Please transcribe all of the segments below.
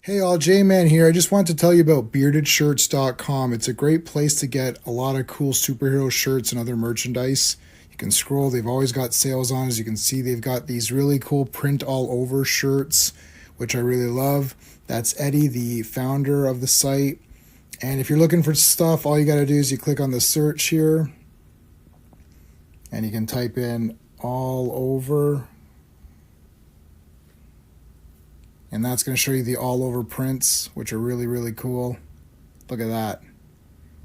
Hey all, J-Man here. I just wanted to tell you about beardedshirts.com. It's a great place to get a lot of cool superhero shirts and other merchandise. You can scroll, they've always got sales on. As you can see, they've got these really cool print all over shirts, which I really love. That's Eddie, the founder of the site. And if you're looking for stuff, all you got to do is you click on the search here and you can type in all over. And that's going to show you the all over prints, which are really, really cool. Look at that.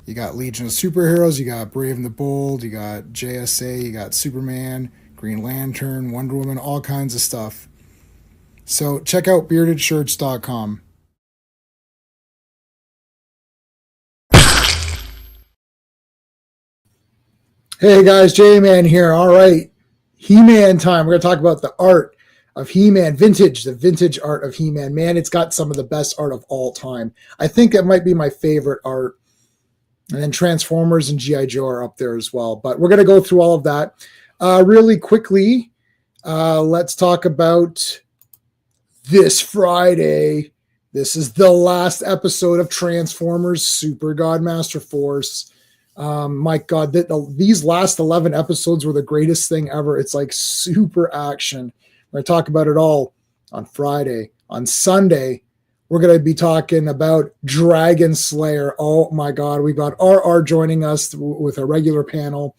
You got Legion of Superheroes, you got Brave and the Bold, you got JSA, you got Superman, Green Lantern, Wonder Woman, all kinds of stuff. So check out beardedshirts.com. Hey guys, J-Man here. All right, He-Man time. We're going to talk about the art of He-Man, the vintage art of He-Man. Man, it's got some of the best art of all time. I think it might be my favorite art. And then Transformers and G.I. Joe are up there as well. But we're going to go through all of that. Really quickly, let's talk about this Friday. This is the last episode of Transformers Super Godmaster Force. My God, these last 11 episodes were the greatest thing ever. It's like super action. We're going to talk about it all on Friday. On Sunday, we're going to be talking about Dragon Slayer. Oh my God, we got RR joining us with a regular panel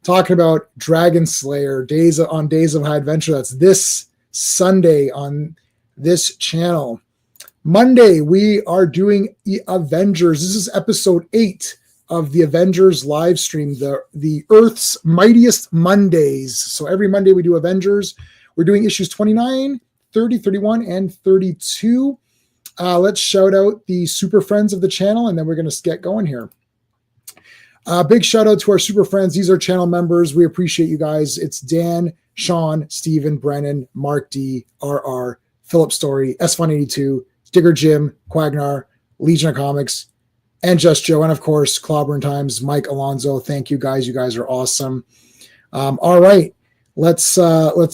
talking about Dragon Slayer Days of High Adventure. That's this Sunday on this channel. Monday, we are doing Avengers. This is episode 8 of the Avengers live stream, the Earth's Mightiest Mondays. So every Monday we do Avengers. We're doing issues 29, 30, 31, and 32. Let's shout out the super friends of the channel, and then we're going to get going here. Big shout out to our super friends. These are channel members. We appreciate you guys. It's Dan, Sean, Steven, Brennan, Mark D, RR, Philip Story, S182, Digger Jim, Quagnar, Legion of Comics, and Just Joe, and of course, Clobberin Times, Mike Alonzo. Thank you guys. You guys are awesome. All right. Let's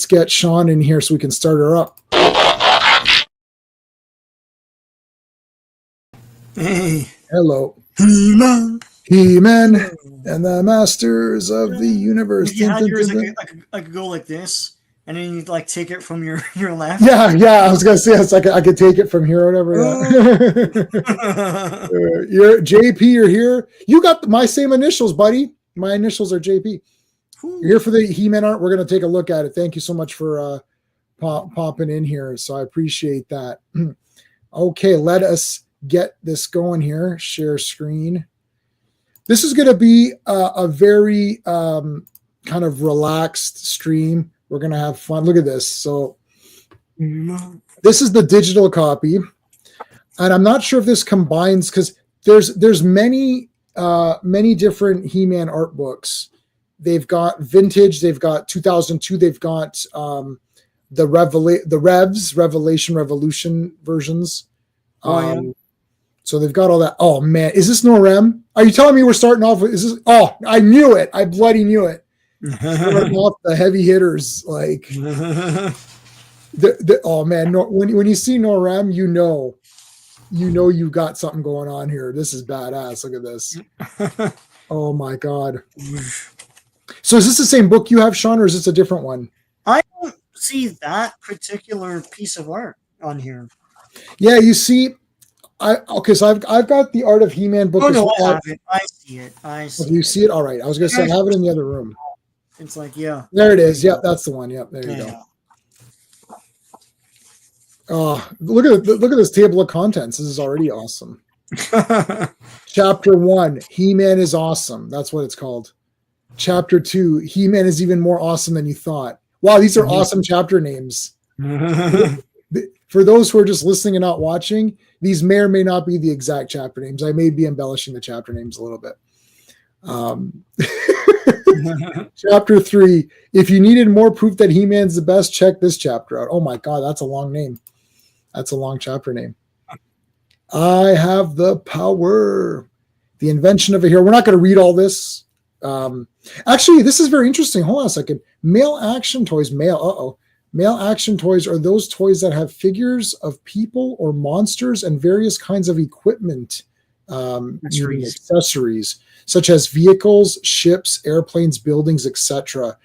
get Sean in here so we can start her up. Hey. Hello. He-Man. He-Man and the Masters of the Universe. You had yours, I could go like this, and then you like take it from your left. Yeah. I was gonna say it's like I could take it from here or whatever. You're JP. You're here. You got my same initials, buddy. My initials are JP. You're here for the He-Man art. We're going to take a look at it. Thank you so much for popping in here. So I appreciate that. Okay, let us get this going here. Share screen. This is going to be a very kind of relaxed stream. We're going to have fun. Look at this. So this is the digital copy. And I'm not sure if this combines because there's many different He-Man art books. They've got vintage, they've got 2002, they've got the Revelation Revolution versions. So they've got all that. Oh man, is this Norem? Are you telling me we're starting off with, is this? Oh, I knew it. I bloody knew it. Starting off the heavy hitters, like oh man, when you see Norem, you know you got something going on here. This is badass. Look at this. Oh my God. So is this the same book you have, Sean, or is this a different one? I don't see that particular piece of art on here. Yeah, you see, so I've got the Art of He-Man book. Oh no, I have it. I see it. You see it? All right. I was going to say I have it in the other room. It's like, yeah. There it is. Yep, that's the one. Yep, there you go. Oh, look at this table of contents. This is already awesome. Chapter 1, He-Man is awesome. That's what it's called. Chapter 2, He-Man is even more awesome than you thought. Wow, these are awesome chapter names. For those who are just listening and not watching, these may or may not be the exact chapter names. I may be embellishing the chapter names a little bit. Chapter 3, if you needed more proof that He-Man's the best, check this chapter out. Oh my God, that's a long name. That's a long chapter name. I have the power. The invention of a hero. We're not going to read all this. Actually, this is very interesting. Hold on a second. Male action toys. Male action toys are those toys that have figures of people or monsters and various kinds of equipment, meaning accessories, such as vehicles, ships, airplanes, buildings, etc.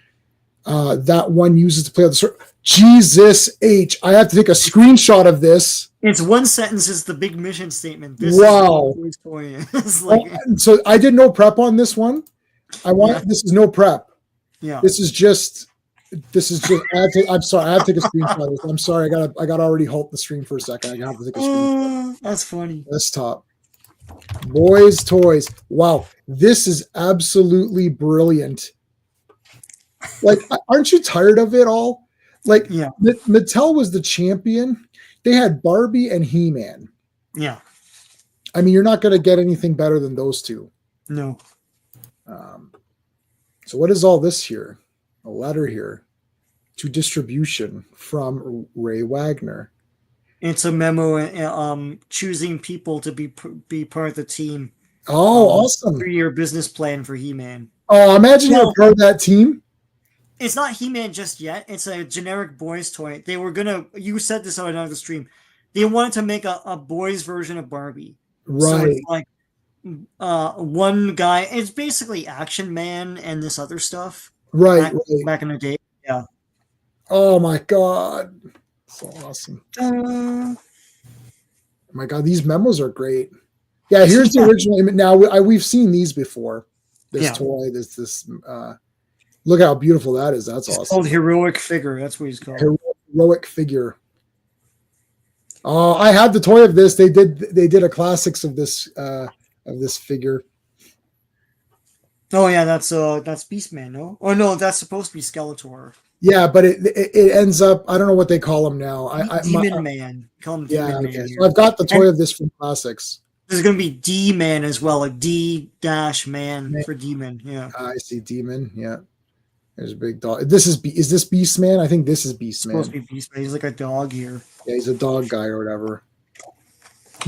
That one uses to play with the Jesus H. I have to take a screenshot of this. It's one sentence is the big mission statement. This wow. Is toy is. Like, so I did no prep on this one. This is no prep. Yeah. This is just I'm sorry, I have to take a screenshot of this. I'm sorry, I got already halt the stream for a second. I have to take a screenshot. That's funny. Desktop. Boys toys. Wow, this is absolutely brilliant. Like, aren't you tired of it all? Like, yeah. Mattel was the champion. They had Barbie and He-Man. Yeah. I mean, you're not going to get anything better than those two. No. So what is all this here? A letter here to distribution from Ray Wagner. It's a memo choosing people to be part of the team. Oh, awesome. 3-year business plan for He-Man. Oh, imagine you're part of that team. It's not He-Man just yet. It's a generic boys toy. They were gonna. You said this on another stream. They wanted to make a boys version of Barbie. Right. So it's like one guy. It's basically Action Man and this other stuff. Right. Back in the day. Yeah. Oh my God. So awesome. Oh my God, these memos are great. Yeah, here's the original image. Now we've seen these before. This toy, this look how beautiful that is. That's awesome. It's called Heroic Figure. That's what he's called. Heroic Figure. Oh, I had the toy of this. They did a classics of this figure. Oh yeah, that's Beastman, no? Oh no, that's supposed to be Skeletor. Yeah, but it ends up, I don't know what they call him now. Demon Man. Call him Demon Man. So I've got the toy of this from classics. There's going to be D-Man as well, like D-Man for Demon. Yeah. I see Demon. Yeah. There's a big dog. Is this Beastman? I think this is Beastman. Supposed to be Beastman. He's like a dog here. Yeah, he's a dog guy or whatever.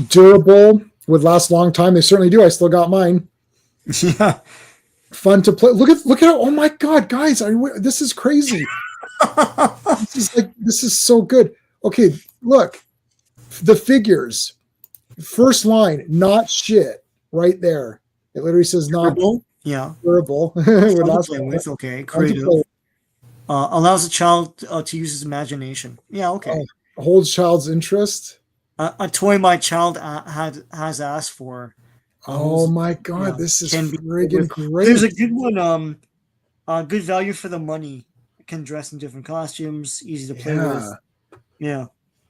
Durable, would last a long time. They certainly do. I still got mine. Yeah. Fun to play. Look at how, oh my God, guys, this is crazy. This is so good. Okay, look. The figures. First line, not shit, right there. It literally says not durable. Yeah. Durable. With, okay. Creative. Allows a child to use his imagination. Yeah, okay. Holds child's interest. A toy my child has asked for. Oh my God, this is friggin' great. There's a good one. Good value for the money. Can dress in different costumes. Easy to play with. Yeah.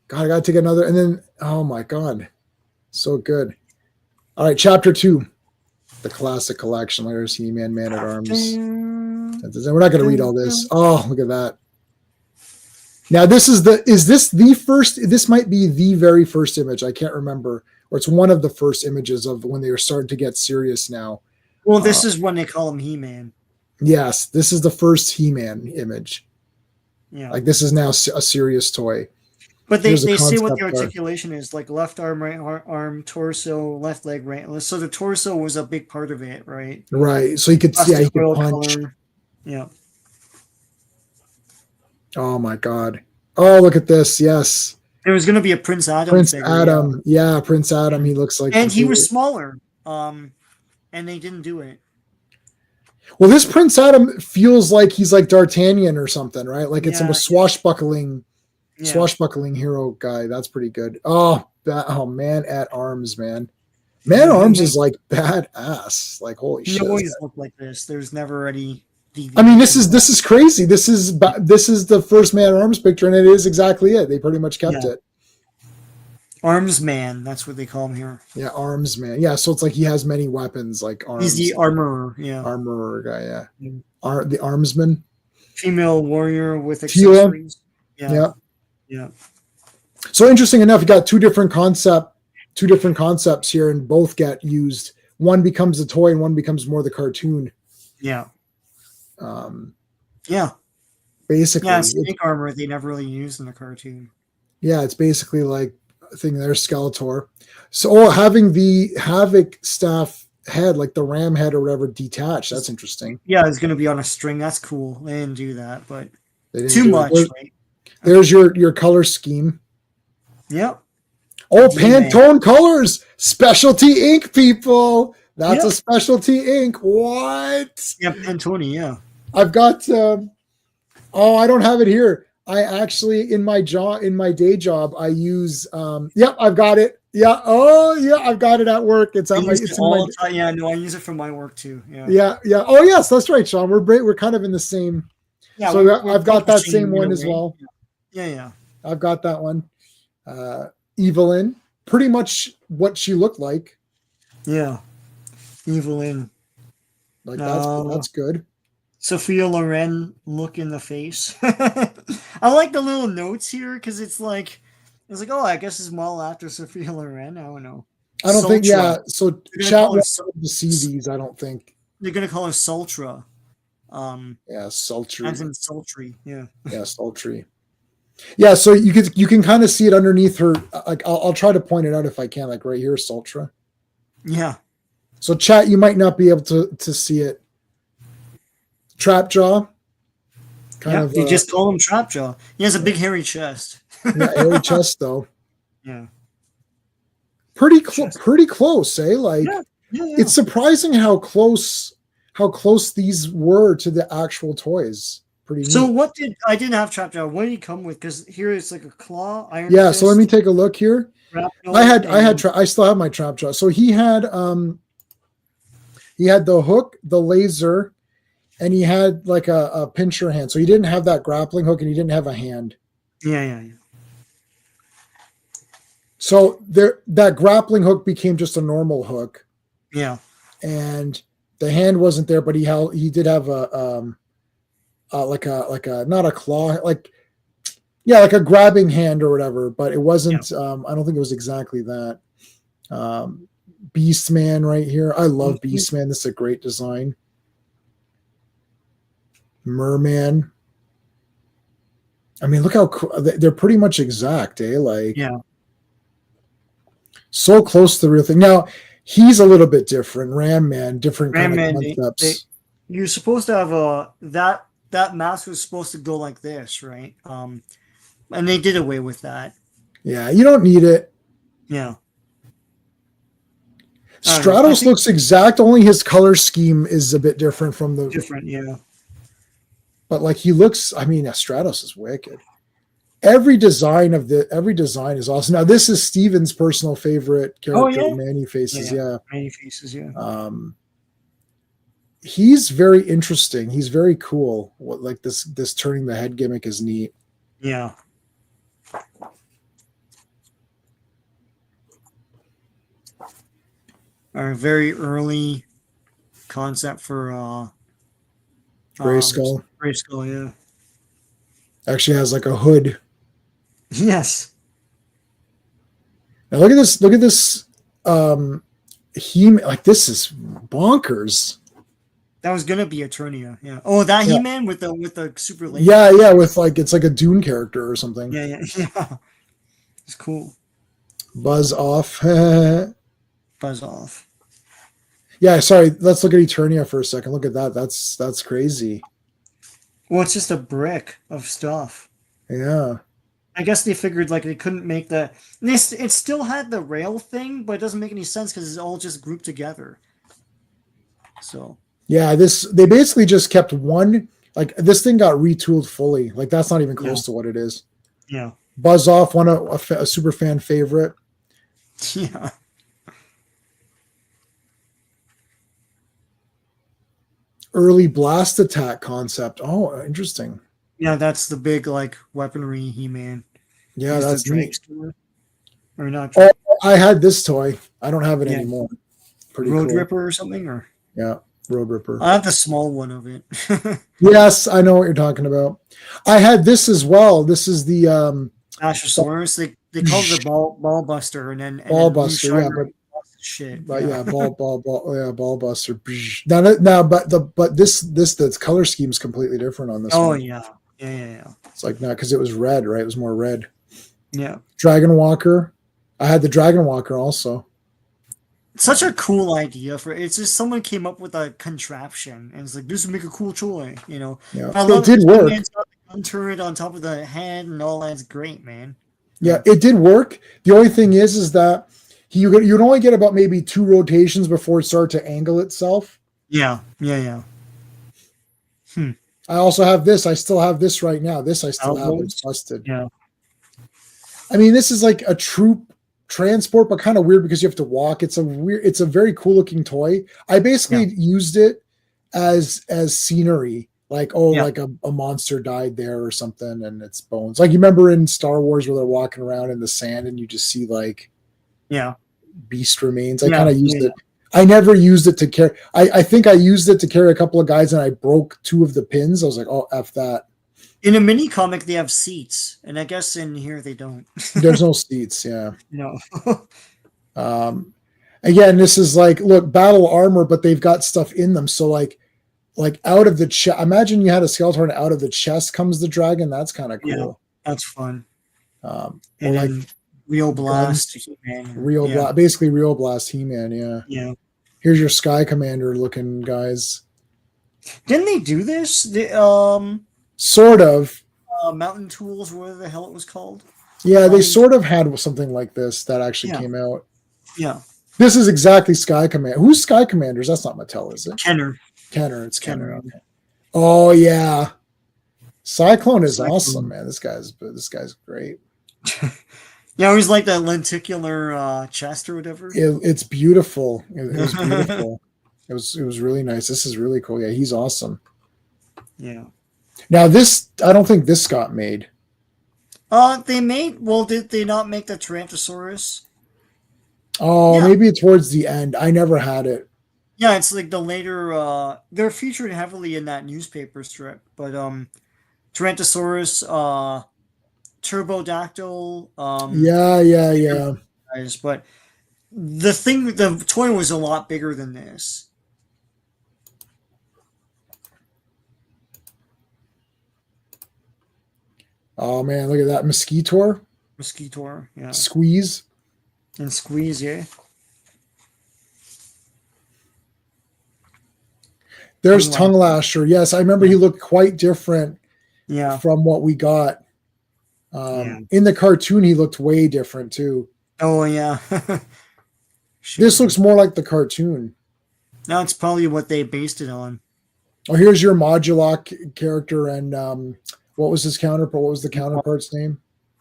God, I gotta take another. And then, oh my God. So good. All right, chapter 2, the classic collection. There's He-Man, Man at Arms. We're not going to read all this. Oh, look at that. Now, this might be the very first image. I can't remember, or it's one of the first images of when they were starting to get serious now. Well, this is when they call him He-Man. Yes, this is the first He-Man image. Yeah, like this is now a serious toy. But they say what the articulation is, like left arm, right arm, torso, left leg, right. So the torso was a big part of it, right? Right. So he could he could punch. Color. Yeah. Oh my God. Oh, look at this. Yes. There was going to be a Prince Adam. Prince Adam. Yeah, Prince Adam. He looks like. And he was smaller. And they didn't do it. Well, this Prince Adam feels like he's like D'Artagnan or something, right? Like it's a swashbuckling hero guy. That's pretty good. Oh, Man at Arms, man. Man at Arms is like badass. Like holy shit. He always looked like this. There's never any. I mean, this is crazy. This is the first Man at Arms picture, and it is exactly it. They pretty much kept it. Arms Man, that's what they call him here. Yeah, Arms Man. Yeah, so it's like he has many weapons, like arms. He's the armorer. Yeah, armorer guy. Yeah, the armsman. Female warrior with accessories. Yeah. So interesting enough, you got two different concepts here, and both get used. One becomes the toy, and one becomes more the cartoon. Yeah. Basically, snake armor they never really used in the cartoon. Yeah, it's basically like a thing there's Skeletor. So having the Havoc staff head, like the ram head or whatever, detached. That's interesting. Yeah, it's going to be on a string. That's cool. They didn't do that, but they didn't too much. Right? There's your color scheme. Yep. Oh, D-Man. Pantone colors, specialty ink, people. That's Yep. a specialty ink. What? Yeah, Pantone, yeah. I've got. Oh, I don't have it here. I actually in my day job, I use. Yep, I've got it. Yeah. Oh, yeah, I've got it at work. It's I at my. use It's it in my. all the time. Yeah, no, I use it for my work too. Yeah. Yeah, yeah. Oh, yes, that's right, Sean. We're kind of in the same. Yeah, So we're I've got that publishing same in one a as way. well. Yeah, yeah. I've got that one. Evelyn, pretty much what she looked like. Yeah. Evelyn. Like No. that's good. Sophia Loren look in the face. I like the little notes here because it's like, oh, I guess it's model after Sophia Loren. I don't know. I don't think. Sultra. Yeah. So They're gonna chat call her wants to see these. I don't think. They're gonna call her Sultra. Yeah, sultry. As in sultry. Yeah. Yeah, sultry. Yeah, so you can kind of see it underneath her. Like I'll try to point it out if I can. Like right here, Sultra. Yeah. So chat, you might not be able to see it. Trap jaw. Kind of. They just call him Trap Jaw. He has a big hairy chest. Yeah, hairy chest though. Yeah. Pretty close, eh? Like it's surprising how close these were to the actual toys. Pretty neat. So I didn't have Trap Jaw. What did he come with? Because here it's like a claw, iron. Yeah, fist, so let me take a look here. I still have my Trap Jaw. So he had the hook, the laser, and he had like a pincher hand. So he didn't have that grappling hook and he didn't have a hand. Yeah. So that grappling hook became just a normal hook. Yeah. And the hand wasn't there, but he did have a not a claw, like a grabbing hand or whatever, but it wasn't. I don't think it was exactly that. Beastman right here. I love Beastman. This is a great design. Merman. I mean, look how they're pretty much exact, eh? Like, yeah, so close to the real thing. Now he's a little bit different. Ram Man, different kind of concepts. You're supposed to have that mask was supposed to go like this, right? And they did away with that. Yeah, you don't need it. Yeah. Stratos looks exact. Only his color scheme is a bit different from the yeah. But like he looks, I mean, Stratos is wicked. Every design is awesome. Now this is Steven's personal favorite character, Manny Faces. Yeah. Manny Faces. Yeah. He's very interesting. He's very cool. Like this turning the head gimmick is neat. Yeah. Our very early concept for Grayskull. Grayskull, yeah. Actually has like a hood. Yes. Now look at this. Look at this. Like this is bonkers. That was gonna be Eternia, yeah. Oh, that He-Man with the super laser. Yeah, with like it's like a Dune character or something. Yeah. It's cool. Buzz off. Buzz off. Yeah, sorry. Let's look at Eternia for a second. Look at that. That's crazy. Well, it's just a brick of stuff. Yeah. I guess they figured like they couldn't make the. It still had the rail thing, but it doesn't make any sense because it's all just grouped together. So. Yeah, they basically just kept one. Like this thing got retooled fully. Like that's not even close to what it is. Yeah. Buzz off, a super fan favorite. Yeah. Early blast attack concept. Oh, interesting. Yeah, that's the big like weaponry He-Man. Yeah, that's neat. Or not. Oh, I had this toy. I don't have it anymore. Pretty Road cool. Ripper or something, or Road Ripper. I have the small one of it. Yes, I know what you're talking about. I had this as well. This is the Astrosaurus. They call it the ball buster, and then ball buster. Yeah, shit. But ball buster. Now, but this the color scheme is completely different on this. Oh one. yeah. It's like not because it was red, right? It was more red. Yeah. Dragon Walker. I had the Dragon Walker also. Such a cool idea it's just someone came up with a contraption and it's like this would make a cool toy, you know. Yeah, it did work. turret on top of the head and all that's great, man. Yeah, it did work. The only thing is that you'd only get about maybe 2 rotations before it started to angle itself. Yeah, yeah. I also have this. I still have this right now. This I still have. It's Elbows. busted. Yeah, I mean, this is like a troop transport, but kind of weird because you have to walk. It's a very cool looking toy. I basically used it as scenery. Like, oh, Yeah. like a monster died there or something, and it's bones. Like you remember in Star Wars where they're walking around in the sand and you just see like yeah, beast remains. I yeah. kind of used it. I never used it to carry. I think I used it to carry a couple of guys and I broke 2 of the pins. I was like, oh, F that. In a mini comic, they have seats, and I guess in here they don't. There's no seats. Yeah. No. Again, this is like, look, battle armor, but they've got stuff in them. So like out of the chest, imagine you had a Skeletor and out of the chest comes the dragon. That's kind of cool. Yeah, that's fun. And like Real Blast, Blast, basically Real Blast He-Man. Yeah. Yeah. Here's your Sky Commander looking guys. Didn't they do this? Sort of. Mountain Tools, whatever the hell it was called. Yeah, they sort of had something like this that actually came out. Yeah. This is exactly Sky Commander. Who's Sky Commanders? That's not Mattel, is it? Kenner. It's Kenner. Okay. Oh yeah. Cyclone is awesome, man. This guy's great. Yeah, always like that lenticular chest or whatever. It's beautiful. It was beautiful. It was really nice. This is really cool. Yeah, he's awesome. Yeah. Now this, I don't think this got made. They made. Well, did they not make the Tyrannosaurus? Oh, yeah. Maybe towards the end. I never had it. Yeah, it's like the later. They're featured heavily in that newspaper strip, but Tyrannosaurus, Turbodactyl. Yeah. But the toy was a lot bigger than this. Oh man, look at that Mosquitor, yeah. Squeeze. And Squeeze, yeah. There's Tongue Lasher. Yes, I remember he looked quite different from what we got. In the cartoon, he looked way different too. Oh, yeah. This looks more like the cartoon. That's probably what they based it on. Oh, here's your Modulok character and what was his counterpart? What was the counterpart's name?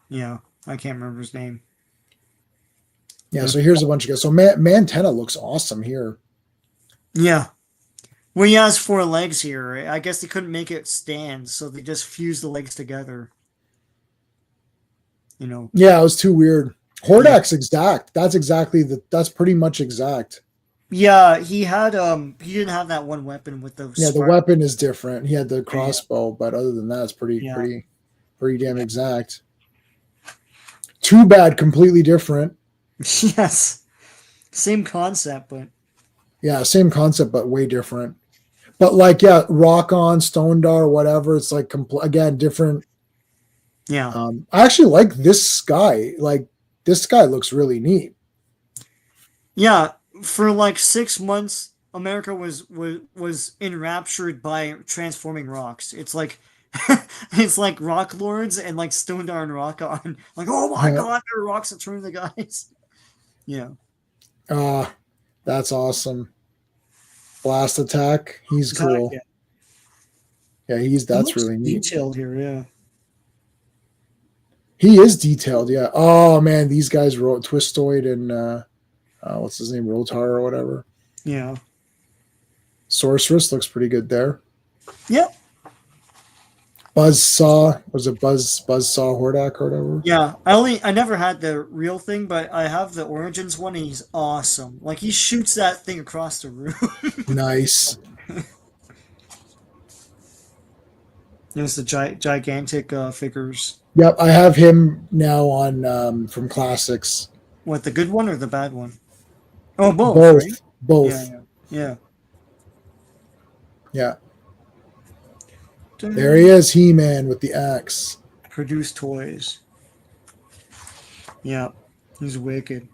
Yeah, I can't remember his name. Yeah, so here's a bunch of guys. So Mantenna looks awesome here. Yeah. Well, he has 4 legs here. I guess they couldn't make it stand, so they just fused the legs together. You know. Yeah, it was too weird. Hordak's exact. That's pretty much exact. Yeah, he didn't have that one weapon with the the weapon is different. He had the crossbow, but other than that, it's pretty damn exact. Too bad, completely different. Yes. Same concept, but yeah, same concept, but way different. But like, yeah, Rock On, Stone Dar, whatever. It's like again different. Yeah. I actually like this guy. Like this guy looks really neat. Yeah, for like 6 months, America was enraptured by transforming rocks. It's like it's like Rock Lords and like Stone Dar and Rock On. Like, oh my god, there are rocks that turn the guys. Yeah. That's awesome. Blast Attack. He's cool. Yeah, that's really neat. Detailed here, yeah. He is detailed, yeah. Oh man, these guys wrote Twistoid and what's his name, Rotar or whatever. Yeah. Sorceress looks pretty good there. Yep. Buzzsaw, was it Buzzsaw Hordak or whatever? Yeah, I never had the real thing, but I have the Origins one, and he's awesome. Like he shoots that thing across the room. Nice. There's the gigantic figures. Yep, I have him now on from Classics. What, the good one or the bad one? Oh, both. Both. Right? Both. Yeah. There he is, He-Man with the axe. Produce toys. Yeah, he's wicked.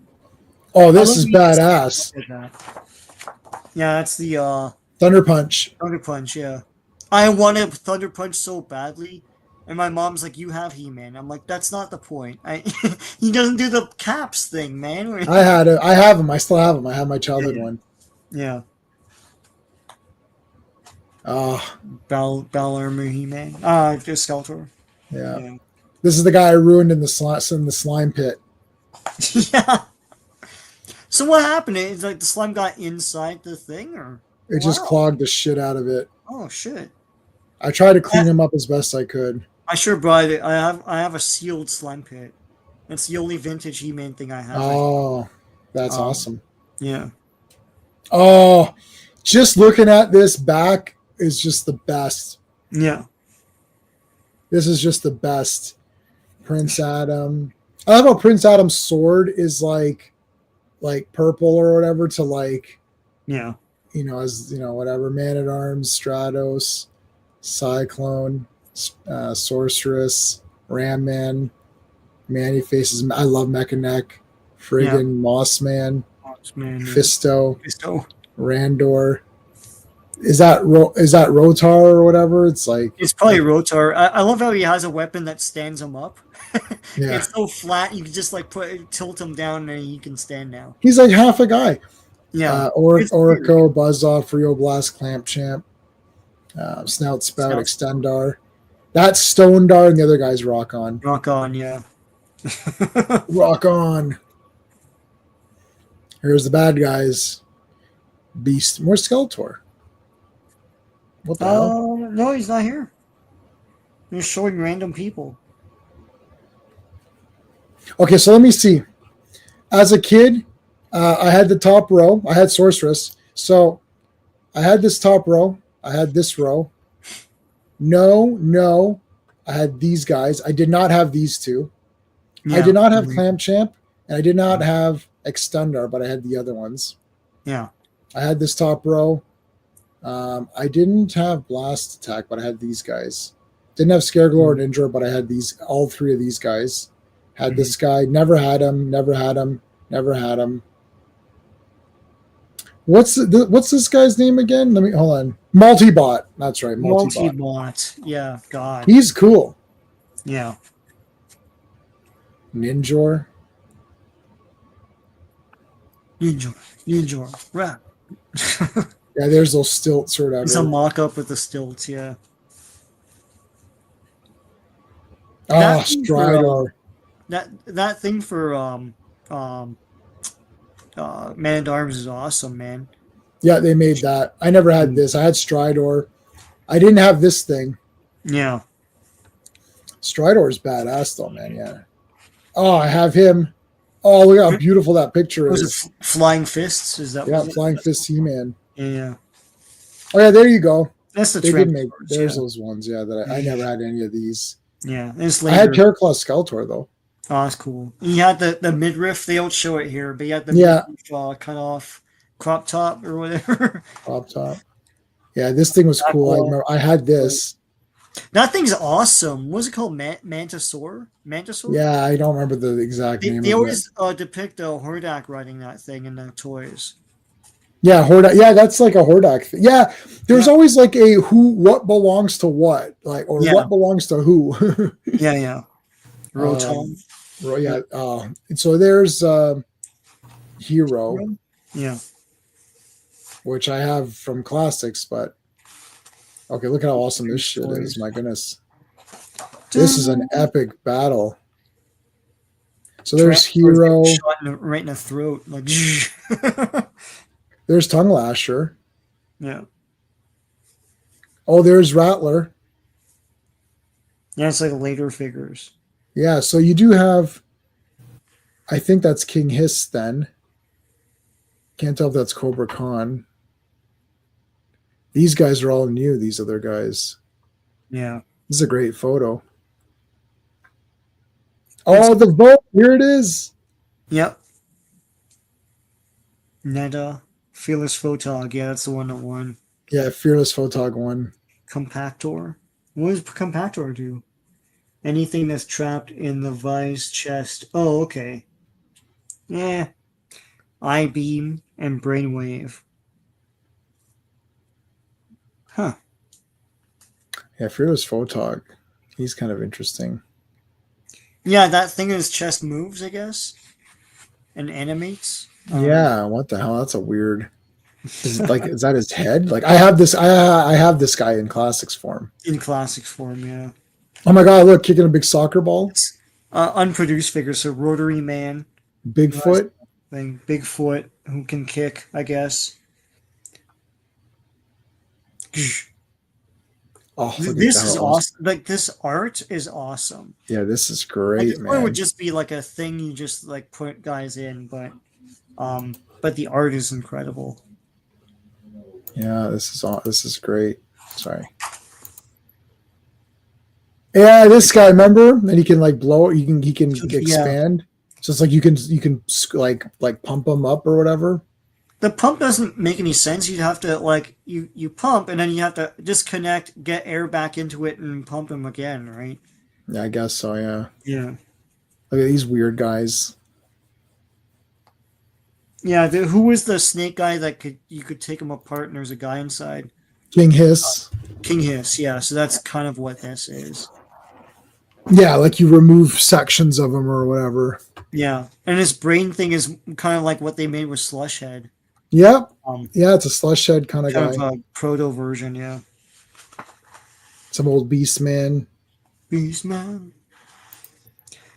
Oh, this is badass. Yeah, that's the Thunder Punch. Thunder Punch, yeah. I wanted Thunder Punch so badly, And my mom's like, "You have He-Man." I'm like, "That's not the point. He doesn't do the caps thing, man." I had it. I have them. I still have them. I have my childhood Yeah, one. yeah. Ah, Bell Armor He-Man. Just Skeletor. yeah. Yeah. This is the guy I ruined in the slime pit. Yeah. So what happened? Is like the slime got inside the thing, or It just wow? clogged the shit out of it. Oh shit! I tried to I, clean him up as best I could. I sure brought it. I have a sealed slime pit. That's the only vintage He-Man thing I have. Oh, that's Um. awesome. Yeah. Oh, just looking at this back is just the best. Yeah. This is just the best. Prince Adam. I love how Prince Adam's sword is like purple or whatever to like, Yeah. as whatever, Man at Arms, Stratos, Cyclone, Sorceress, Ram Man, Manny Faces. I love Mechanic, Yeah. friggin' Moss Man, Man. Yeah. Fisto, Fisto. Randor. Is that Rotar or whatever? It's It's probably Rotar. I love how he has a weapon that stands him up. yeah. It's so flat you can just like tilt him down and he can stand now. He's like half a guy. Yeah. It's weird. Orico, Buzzoff, Rio Blast, Clamp Champ, Snout Spout, Scout Extendar. That's Stone Dar, and the other guy's Rock On. Rock on, yeah. Rock On. Here's the bad guys. Beast. Where's Skeletor? What the hell? No, he's not here. He's showing random people. Okay, so let me see. As a kid, I had the top row. I had Sorceress. So I had this top row. I had this row. No. I had these guys. I did not have these two. Yeah. I did not have Clamp Champ, and I did not have Extendar, but I had the other ones. Yeah. I had this top row. I didn't have Blast Attack, but I had these guys. Didn't have Scareglow or Ninja, but I had all three of these guys. Had this guy. Never had him. Never had him. Never had him. What's this guy's name again? Let me hold on. Multibot. That's right. Multibot. Multi-bot. Yeah, God. He's cool. Yeah. Ninjor. Ninja. Rap. Yeah, there's those stilts or whatever. It's a mock-up with the stilts, yeah. Ah, Stridor. That thing for Man at Arms is awesome, man. Yeah, they made that. I never had this. I had Stridor. I didn't have this thing. Yeah. Stridor's badass though, man. Yeah. Oh, I have him. Oh, look how beautiful that picture Was is. it Flying Fists? Is that Yeah, what Flying Fist He-Man. Yeah. Oh yeah, there you go. That's the They did make. Transformers, There's yeah. those ones. Yeah, that I never had any of these. Yeah. It's I had later. Terraclaw Skeletor though. Oh, that's cool. He had the midriff. They don't show it here, but he had the Yeah. midriff cut off crop top or whatever. Pop top. Yeah, this thing was cool. I remember I had this. That thing's awesome. What's it called? Mantisaur? Mantisaur? Yeah, I don't remember the exact name They of it. always depict a Hordak riding that thing in the toys. Yeah, Hordak. Yeah, that's like a Hordak thing. Yeah, there's always like a what belongs to what, like, or what belongs to who. Yeah. Rotom. Yeah. So there's Hero, Yeah. which I have from classics, but okay, look how awesome this shit is. My goodness. This is an epic battle. So there's Hero. Shot right in the throat. Like, there's Tongue Lasher. yeah. Oh, there's Rattler. Yeah, it's like later figures. Yeah, so you do have, I think that's King Hiss then. Can't tell if that's Cobra Khan. These guys are all new, these other guys. Yeah. This is a great photo. Oh, the vote. Here it is. Yep. Netta. Fearless Photog. Yeah, that's the one that won. Yeah, Fearless Photog won. Compactor. What does Compactor do? Anything that's trapped in the vice chest. Oh, okay. Yeah. I-beam and brainwave. Huh. Yeah, Fearless Photog. He's kind of interesting. Yeah, that thing in his chest moves, I guess, and animates. I don't know. Yeah, what the hell? That's a weird. Is it like is that his head? Like I have this. I have this guy in classics form. In classics form, yeah. Oh my god! Look, kicking a big soccer ball. It's unproduced figure, so Rotary Man, nice Bigfoot. thing, Bigfoot who can kick, I guess. Oh, look at This is that! awesome. Like this art is awesome. Yeah, this is Like great, this one would man. just be like a thing you just like put guys in, but the art is incredible. Yeah, this is great. Sorry. Yeah, this guy, remember? And he can like blow. He can Yeah, expand. So it's like you can like pump him up or whatever. the pump doesn't make any sense. You'd have to like you pump and then you have to disconnect, get air back into it, and pump him again, right? Yeah, I guess so. Yeah. Yeah, Look at these weird guys. yeah. Who was the snake guy that could you could take him apart and there's a guy inside? King Hiss. King Hiss. Yeah, so that's kind of what this is. Yeah, like you remove sections of him or whatever. Yeah, and his brain thing is kind of like what they made with Slush Head. Yep. Um, Yeah, it's a slush head kind of kind guy. of a proto version. Yeah, Some old beast man. Beastman.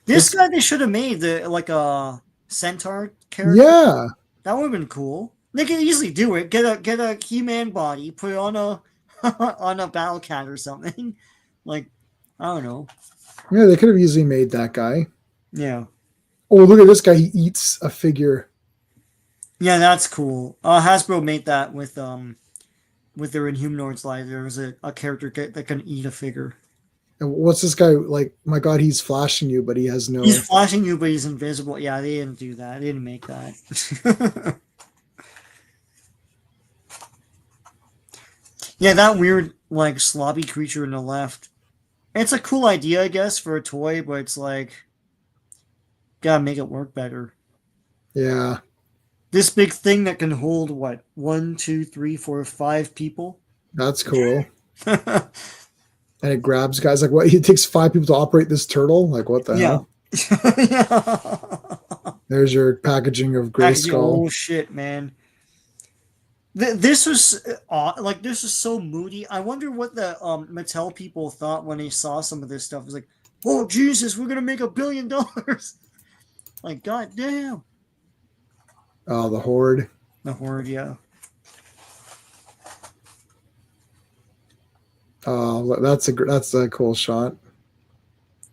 This This guy they should have made the like a centaur character. yeah. That would have been cool. They could easily do it. Get a He-Man body, put it on a on a battle cat or something. Like I don't know. Yeah, they could have easily made that guy. Yeah, Oh, look at this guy. He eats a figure. yeah, that's cool. Hasbro made that with their Inhumanoids line. There was a character that can eat a figure. And what's this guy like? My God, he's flashing you, but he has no. He's flashing you, but he's invisible. Yeah, they didn't do that. They didn't make that. Yeah, that weird like slobby creature in the left. It's a cool idea, I guess, for a toy, but it's like gotta make it work better. Yeah, This big thing that can hold what 1, 2, 3, 4, 5 people. that's cool. And it grabs guys like what? It takes 5 people to operate this turtle. Like what the Yeah. hell? Yeah. There's your packaging of Gray Actually, Skull. oh shit, man. This was like this was so moody. I wonder what the Mattel people thought when they saw some of this stuff. It was like, oh Jesus, we're gonna make $1 billion. Like, god damn. Oh, the Horde. The Horde, yeah. Oh, that's a cool shot.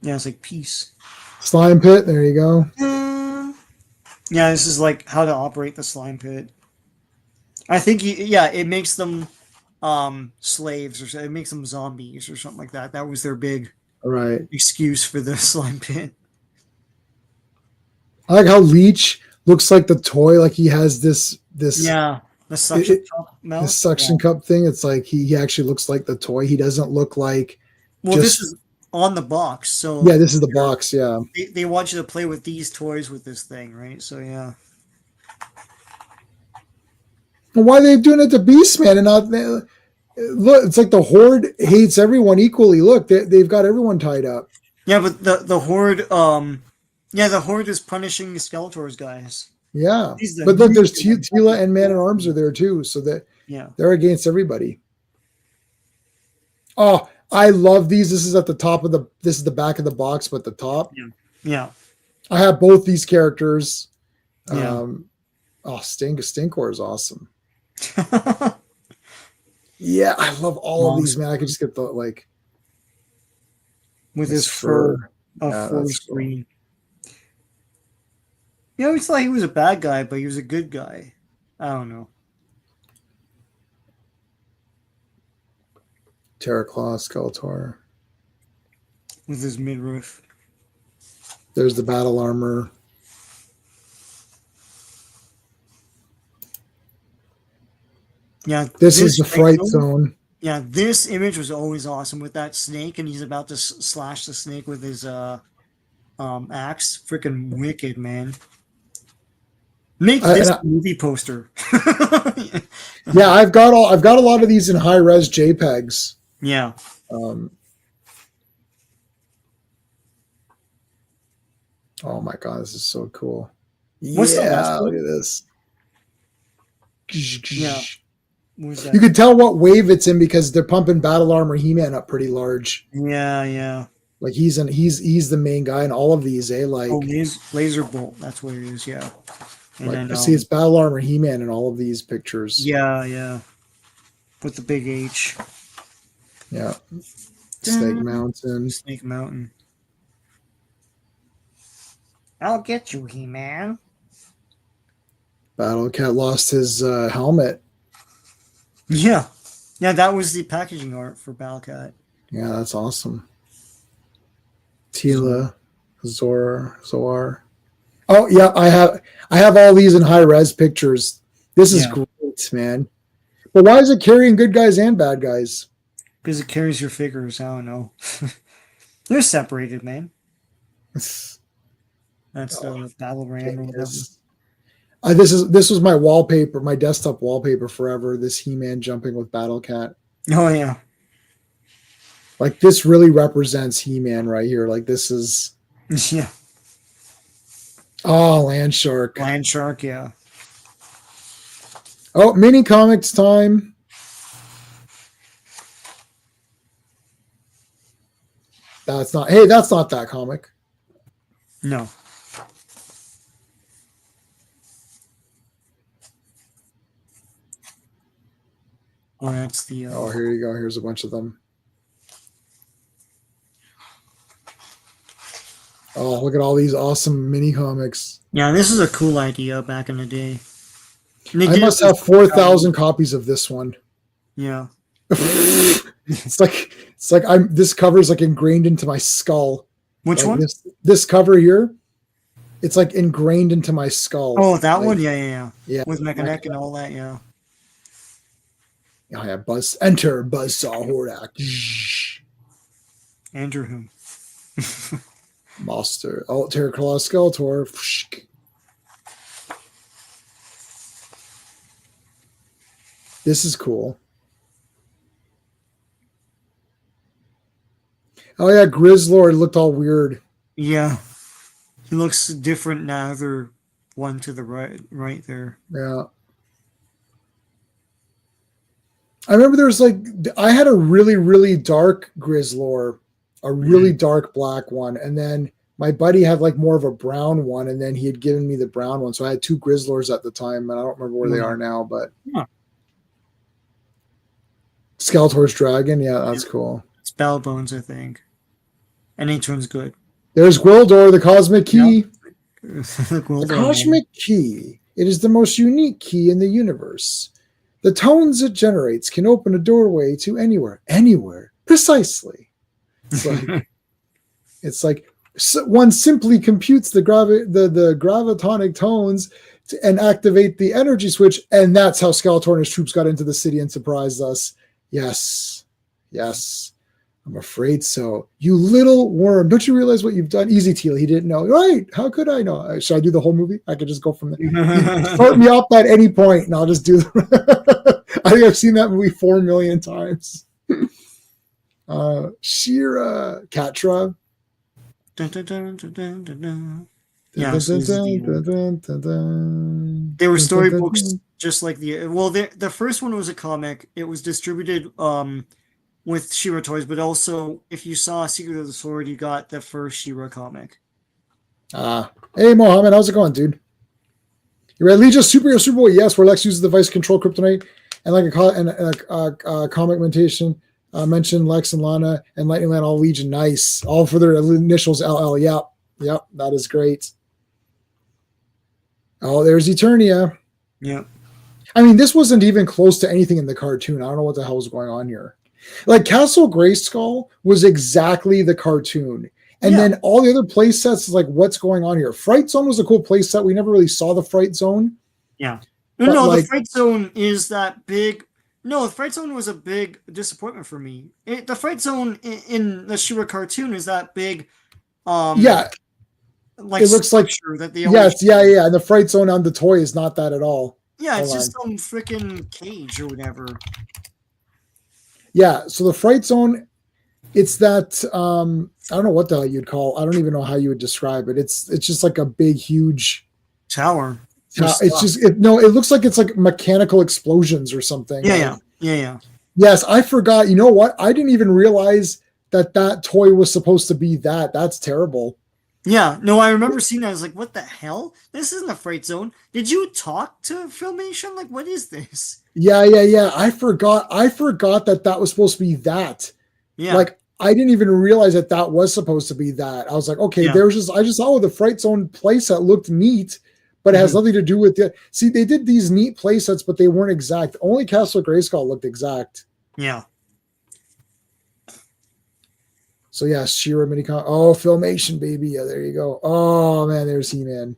Yeah, it's like peace. Slime pit. There you go. Yeah, this is like how to operate the slime pit. I think yeah, it makes them slaves or it makes them zombies or something like that. That was their big All right. excuse for the slime pit. I like how Leech looks like the toy. Like he has this Yeah, the suction cup mouth. this suction cup thing. It's like he actually looks like the toy. He doesn't look like. Well, just, this is on the box, so yeah, this is the box. Yeah. they want you to play with these toys with this thing, right? So yeah. Well, why are they doing it to Beastman and not? Look, it's like the Horde hates everyone equally. Look, they've got everyone tied up. Yeah, but the Horde yeah, the Horde is punishing the Skeletor's guys. Yeah, He's the but look, new there's one. Tila and Man at Arms are there too, so that Yeah. they're against everybody. Oh, I love these. This is at the top of the. This is the back of the box, but the top. Yeah. I have both these characters. Yeah. Oh, Stinkor is awesome. Yeah, I love all of these, man. I could just get the like With his fur Yeah, forest that's cool. green. You always thought he was a bad guy, but he was a good guy. I don't know. Terraclaw, Skeletor. With his midriff. There's the battle armor. Yeah. This is the snake fright zone. Yeah, this image was always awesome with that snake, and he's about to slash the snake with his axe. Freaking wicked, man. Make this a movie poster. Yeah, I've got a lot of these in high res JPEGs. Yeah. Oh my god, this is so cool. What's the last Yeah, look one? at this. Yeah. What was You that? can tell what wave it's in because they're pumping Battle Armor He-Man up pretty large. Yeah, yeah. Like he's the main guy in all of these, eh? Oh, Like laser bolt. That's what it is. Yeah. And then see, it's Battle Armor He-Man in all of these pictures. yeah, yeah. With the big H. Yeah, Snake Mountain. Snake Mountain. I'll get you, He-Man. Battle Cat lost his helmet. Yeah. Yeah, that was the packaging art for Battlecat. Yeah, that's awesome. Tila, Zoar. Oh yeah, I have all these in high res pictures. This is Yeah. great, man. But why is it carrying good guys and bad guys? Because it carries your figures. I don't know. They're separated, man. That's the Battle Ram or whatever. This was my wallpaper, my desktop wallpaper forever. This He-Man jumping with Battle Cat. Oh, yeah. Like this really represents He-Man right here. Like this is Yeah. oh Land Shark. Land Shark, yeah. Oh, mini comics time. That's not that comic. No. Oh, that's the. Oh, here you go. Here's a bunch of them. Oh, look at all these awesome mini comics. Yeah, this is a cool idea back in the day. I must have 4,000 copies of this one. Yeah. it's like I'm this cover's like ingrained into my skull. Which one? This cover here, it's like ingrained into my skull. Oh, that like, one? Yeah. Yeah. With Mechanic and all that, yeah. Oh yeah, enter Buzzsaw Hordak. Andrew whom? Monster. Oh, Terraclaw Skeletor. This is cool. Oh yeah, Grizzlord looked all weird. Yeah. He looks different now. The one to the right there. Yeah. I remember there was like I had a really, really dark Grizzlord, a really dark black one, and then my buddy had like more of a brown one, and then he had given me the brown one. So I had two Grizzlords at the time, and I don't remember where they are now, but Skeletor's dragon, yeah, that's cool. It's Bell Bones, I think. And each one's good. There's Gwildor, the Cosmic Key. The Cosmic Key. It is the most unique key in the universe. The tones it generates can open a doorway to anywhere, precisely. It's like one simply computes the gravitonic tones and activate the energy switch, and that's how Skeletor and his troops got into the city and surprised us. Yes, I'm afraid so. You little worm. Don't you realize what you've done? Easy, Teal. He didn't know. Right. How could I know? Should I do the whole movie? I could just go from there. Start me up at any point, and I'll just do I think I've seen that movie 4 million times. Shira. Catra. Yeah, they were storybooks just like the first one was a comic. It was distributed with She-Ra toys, but also if you saw Secret of the Sword, you got the first She-Ra comic. Hey Mohammed, how's it going, dude? You ready? Legion Superhero Superboy, yes, where Lex uses the device to control kryptonite, and like a comic mentation mentioned Lex and Lana and Lightning Land all Legion, nice, all for their initials LL. Yep, that is great. Oh, there's Eternia. Yeah. I mean, this wasn't even close to anything in the cartoon. I don't know what the hell was going on here. Like Castle Grayskull was exactly the cartoon. And then all the other play sets is like, what's going on here? Fright Zone was a cool play set. We never really saw the Fright Zone. Yeah. No, the Fright Zone is that big. No, the Fright Zone was a big disappointment for me. The Fright Zone in the She-Ra cartoon is that big. Like it looks like that they and the Fright Zone on the toy is not that at all. Yeah, it's just some freaking cage or whatever. Yeah, so the Fright Zone It's that I don't know what the hell you'd call. I don't even know how you would describe it. It's just like a big, huge. Tower for It's stuff. just no. It looks like it's like mechanical explosions or something. Yeah, Like yeah, yeah, yeah. yes, I forgot. You know what? I didn't even realize that that toy was supposed to be that. That's terrible. Yeah, no, I remember seeing that. I was like, what the hell? This isn't a Fright Zone. Did you talk to Filmation? Like, what is this? Yeah, yeah, yeah. I forgot. I forgot that that was supposed to be that. Yeah, Like I didn't even realize that that was supposed to be that. I was like, okay, yeah. there's just I just saw the Fright Zone playset looked neat, but it has Hmm. nothing to do with the. See, they did these neat playsets, but they weren't exact. Only Castle Grayskull looked exact. Yeah. So yeah, Shira Minicon. Oh, Filmation, baby. Yeah, there you go. Oh man, there's He-Man.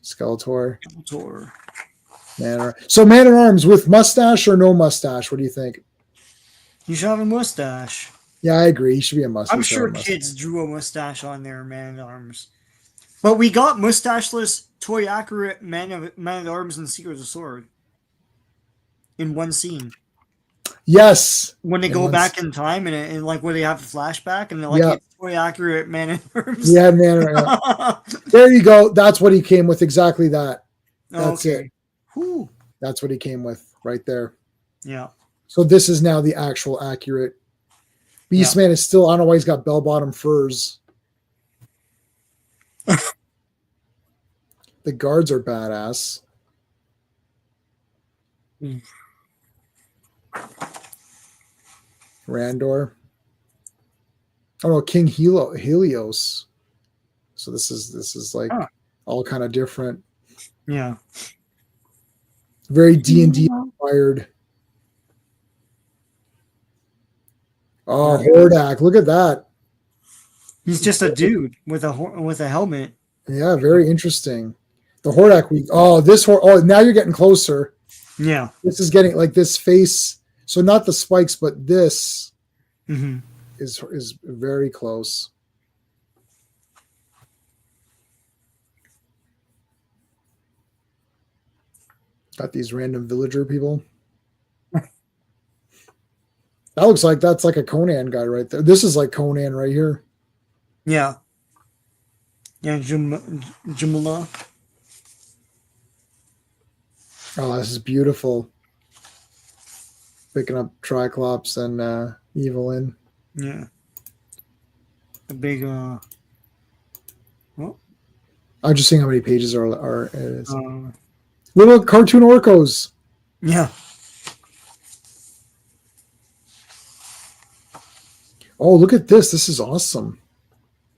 Skeletor. Tour. Man, so Man at Arms with mustache or no mustache? What do you think? You should have a mustache. Yeah, I agree. He should be a I'm mustache. sure kids drew a mustache on their Man at Arms. But we got mustacheless, toy accurate Man at Arms and Secret of the Sword in one scene. Yes. When they And go once, back in time and like where they have a flashback and they're like, yeah, it's toy accurate Man at Arms. yeah, Man. There you go. That's what he came with. Exactly that. That's it. Okay. Whew. That's what he came with right there. Yeah. So this is now the actual accurate. Beastman is still. I don't know why he's got bell bottom furs. The guards are badass. Randor. Oh no, King Helios. So this is like all kind of different. Yeah. Very D&D inspired. Oh, Hordak! Look at that. He's just a dude with a helmet. Yeah, very interesting. The Hordak we. Oh, this Oh, now you're getting closer. Yeah. This is getting like this face. So not the spikes, but this Mm-hmm. is very close. Got these random villager people. That looks like that's like a Conan guy right there. This is like Conan right here. Yeah. Yeah, Jumla. Oh, this is beautiful. Picking up Triclops and Evelyn. Yeah. A big I'm just seeing how many pages are it is. uh Little cartoon orcos. yeah. Oh, look at this. This is awesome.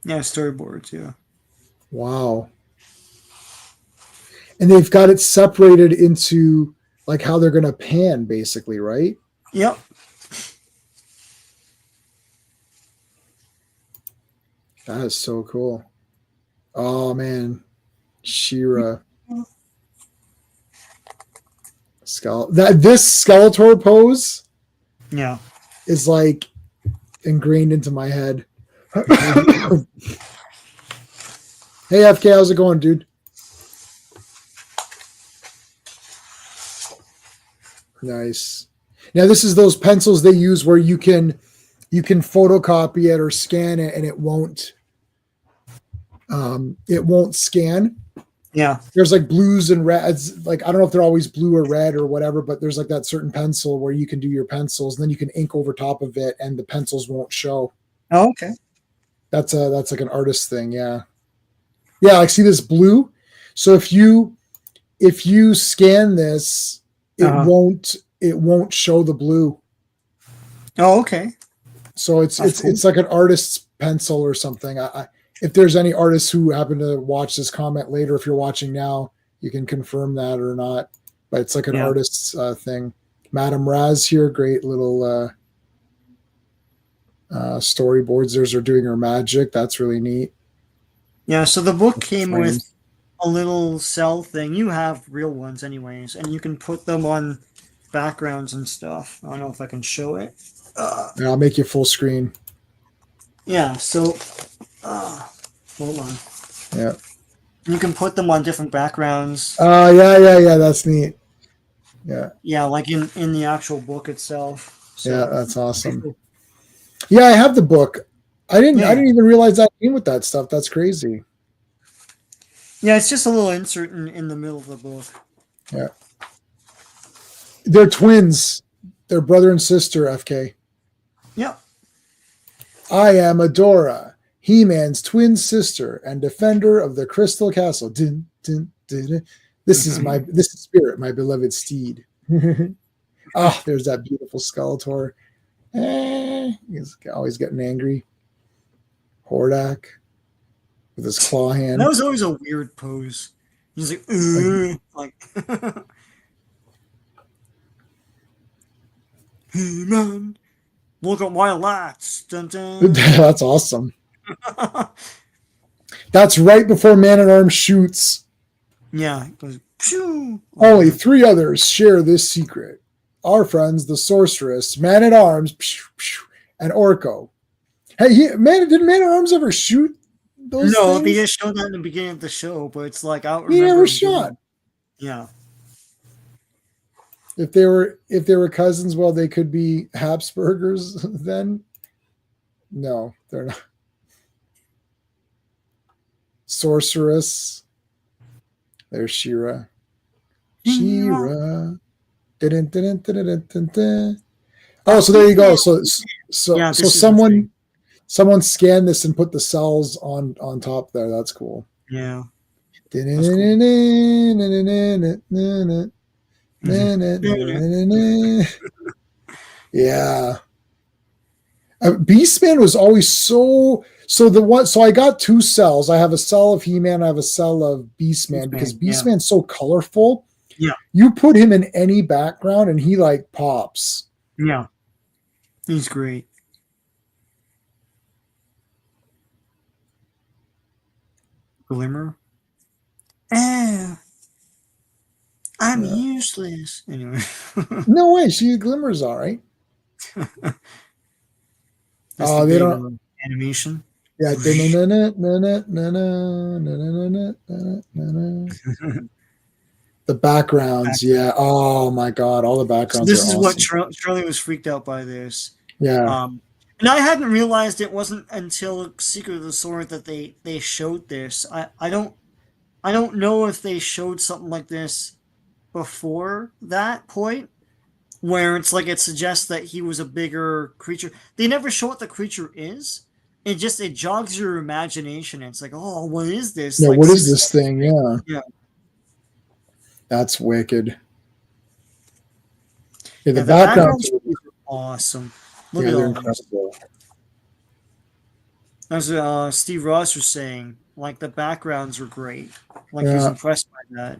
Yeah, storyboards, yeah. Wow. And they've got it separated into like how they're going to pan, basically, right? Yep. That is so cool. Oh, man. She-Ra. This Skeletor pose Yeah. is like ingrained into my head. Hey, FK, how's it going, dude? Nice. Now this is those pencils they use where you can photocopy it or scan it and it won't scan. Yeah. There's like blues and reds. Like I don't know if they're always blue or red or whatever, but there's like that certain pencil where you can do your pencils and then you can ink over top of it and the pencils won't show. Oh, okay. That's like an artist thing, yeah. Yeah, like see this blue? So if you scan this, it won't show the blue. Oh, okay. So it's Cool. it's like an artist's pencil or something. If there's any artists who happen to watch this comment later, if you're watching now, you can confirm that or not. But it's like an artist's thing. Madame Raz here, great little storyboards. There's her doing her magic. That's really neat. Yeah, so the book came with a little cell thing. You have real ones anyways, and you can put them on backgrounds and stuff. I don't know if I can show it. I'll make you full screen. Yeah, so hold on. Yeah. You can put them on different backgrounds. Yeah. That's neat. Yeah. Yeah, like in the actual book itself. Yeah, So that's pretty awesome. cool. Yeah, I have the book. I Yeah, didn't even realize that came with that stuff. That's crazy. yeah. It's just a little insert in the middle of the book. Yeah. They're twins. They're brother and sister, FK. Yep. I am Adora, He-Man's twin sister and defender of the Crystal Castle. Dun, dun, dun, dun. This is Spirit, my beloved steed. Ah, there's that beautiful Skeletor. He's always getting angry. Hordak with his claw That hand. was always a weird pose. He's like, like, hey man, look at my lights. Dun, dun. That's awesome. That's right before Man at Arms shoots. Yeah, it goes, phew. Only 3 others share this secret. Our friends, the Sorceress, Man at Arms, and Orko. Hey, didn't Man at Arms ever shoot those No, they things? just showed that in the beginning of the show, but it's like I don't He remember never him shot. doing. Yeah, If they were cousins, well, they could be Habsburgers then. No, they're not. Sorceress. There's Shira. Shira. Oh, so there you go. yeah. So This is the thing. someone scanned this and put the cells on top there. That's cool. Yeah, that's cool. Yeah. Beastman was always so I got 2 cells. I have a cell of He-Man, I have a cell of Beastman because Yeah, Beastman's so colorful. yeah, You put him in any background and he like pops. yeah. He's great. Glimmer. Ah, I'm Yeah. useless. Anyway, No way, she glimmers all right. that's the They big don't. animation. Yeah. The backgrounds, yeah. Oh my god, all the So backgrounds are this is what awesome. Charlie was freaked out by this. Yeah. And I hadn't realized it wasn't until Secret of the Sword that they showed this. I don't know if they showed something like this before that point, where it's like it suggests that he was a bigger creature. They never show what the creature is. It jogs your imagination. It's like, oh, what is this? Yeah. Like What is six. this thing? Yeah. Yeah, That's wicked. Yeah. The yeah. The backgrounds. backgrounds are awesome. Look Yeah, at they're all this. incredible. As Steve Ross was saying, like the backgrounds were great. Like he was Yeah. impressed by that.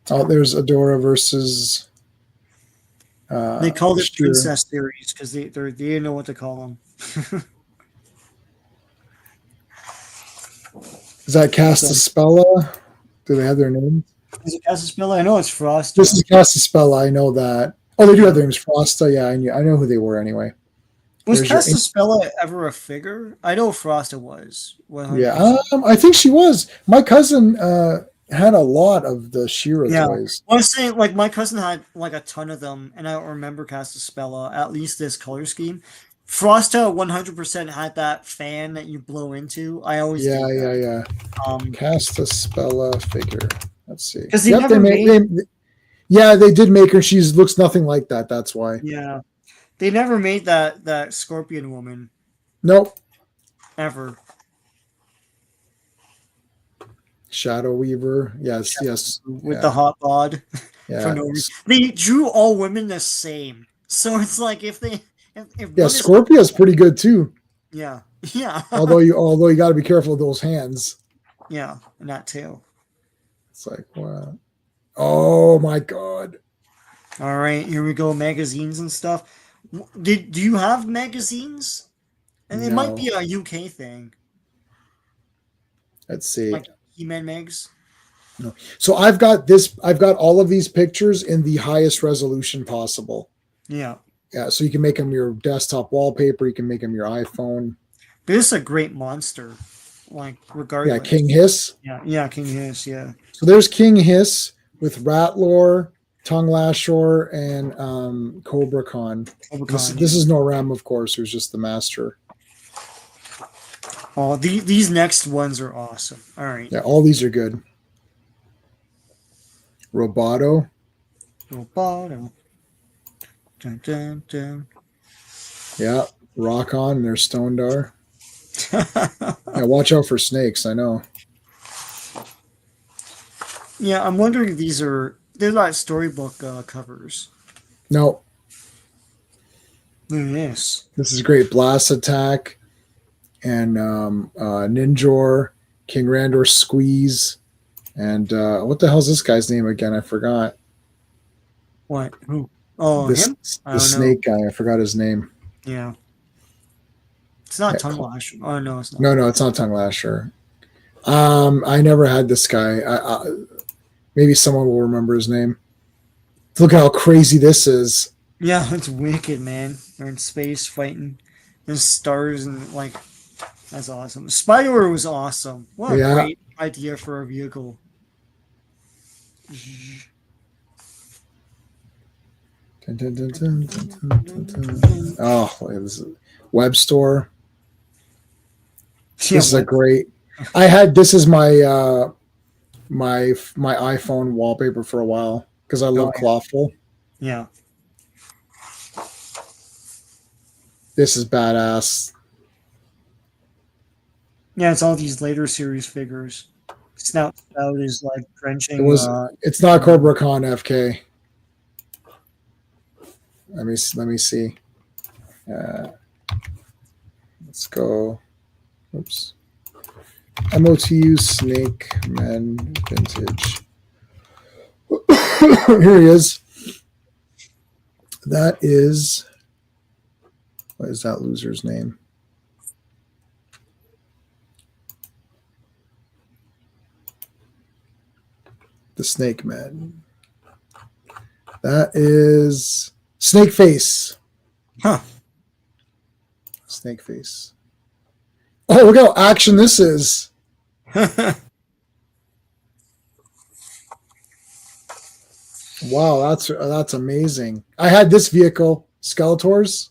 Oh, there's Adora versus They called it Shira. Princess Series because they didn't know what to call them. Is that Castaspella? Do they have their names? Is it Casaspilla? I know it's Frost. This is Castaspella. I know that. Oh, they do have their names. Frosta. Yeah, I know who they were anyway. Was There's your Casaspilla ever a figure? I know Frosta was. 100%. yeah. I think she was. My cousin had a lot of the Shira Yeah. toys. I was saying, like, my cousin had like a ton of them, and I don't remember Casaspilla, at least this color scheme. Frosta 100% had that fan that you blow into. I always Yeah, did that. yeah. Castaspella figure. Let's see. Because they Yep, never made. yeah, they did make her. She looks nothing like that. That's why. Yeah, they never made that Scorpion woman Nope. ever. Shadow Weaver. Yes, yes. With Yeah, the hot bod for yeah. no reason. They drew all women the same, so it's like if Yeah, one is Scorpio's pretty good too. yeah Although you got to be careful of those hands. yeah, and that tail. It's like, wow. Oh my god. All right, here we go. Magazines and stuff. Do you have magazines? And it might No. be a UK thing, Let's see. like He-Man mags. No. So I've got all of these pictures in the highest resolution possible. Yeah, Yeah, so you can make them your desktop wallpaper, you can make them your iPhone. but this is a great monster. Like regardless. Yeah, King Hiss. Yeah, King Hiss. Yeah. So there's King Hiss with Ratlore Tongue Lashor and Cobra Khan. Clobberin, This yeah. is Noram, of course, who's just the master. Oh, these next ones are awesome. All right. Yeah, all these are good. Roboto. Roboto. Dun, dun, dun. Yeah. Rock On and their Stondar. Yeah, watch out for snakes. I know. Yeah, I'm wondering if they're not storybook covers. No, Look at this. this is great. Blast Attack and Ninjor, King Randor Squeeze, and what the hell's this guy's name again? I forgot. What? Who? Oh, This him? I the don't know. snake guy. I forgot his name. Yeah. It's not Yeah, tongue lash. Oh no, it's not. no, it's not Tongue Lasher. I never had this guy. Maybe someone will remember his name. Look at how crazy this is. Yeah, it's wicked, man. They're in space fighting. There's stars and like that's awesome. Spider was awesome. What a Yeah. great idea for a vehicle. Dun, dun, dun, dun, dun, dun, dun, dun. Oh, this is Web Store. Yeah, This is a great. I had this is my iPhone wallpaper for a while because I love oh, Clawful. yeah. This is badass. Yeah, it's all these later series figures. Snout is like It drenching. was. It's not Cobra Khan FK. Let me see. Let's go. Oops. MOTU Snake Men Vintage. Here he is. That is. What is that loser's name? The Snake Man. That is Snake Face. Huh. Snake Face. Oh, look how action this is. Wow, that's amazing. I had this vehicle, Skeletors.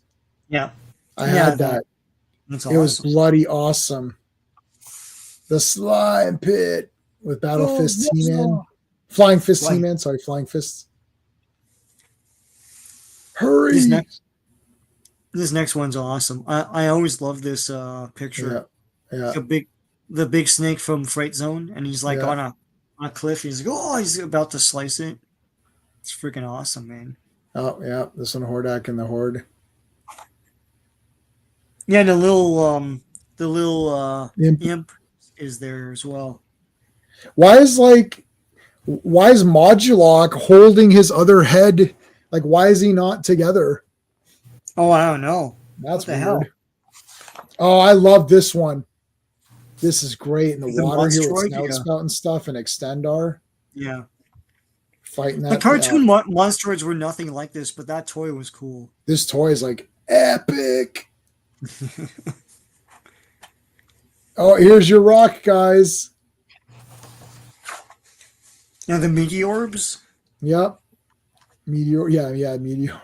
Yeah. I Yeah, had that. That's It was awesome. bloody awesome. The slime pit with Battle Oh, Fists yes, He-Man. Flying Fists Flying. He-Man. Sorry, Flying Fists. Hurry! This next one's awesome. I always love this picture. Yeah. The big snake from Fright Zone, and he's like Yeah. on a cliff. He's like, oh, he's about to slice it. It's freaking awesome, man. Oh, yeah. This one, Hordak and the Horde. Yeah, and the little Imp. imp is there as well. Why is Modulok holding his other head? Like, why is he not together? Oh, I don't know. That's What the weird. hell? Oh, I love this one. This is great in the The water here with Monstroid, Snout yeah. Spout and stuff and Extendar Yeah. fighting The that. cartoon Monstroids were nothing like this, but that toy was cool. This toy is like epic. Oh, here's your rock, guys. Yeah, the Meteorbs. Yep. Meteor. Yeah, Meteor.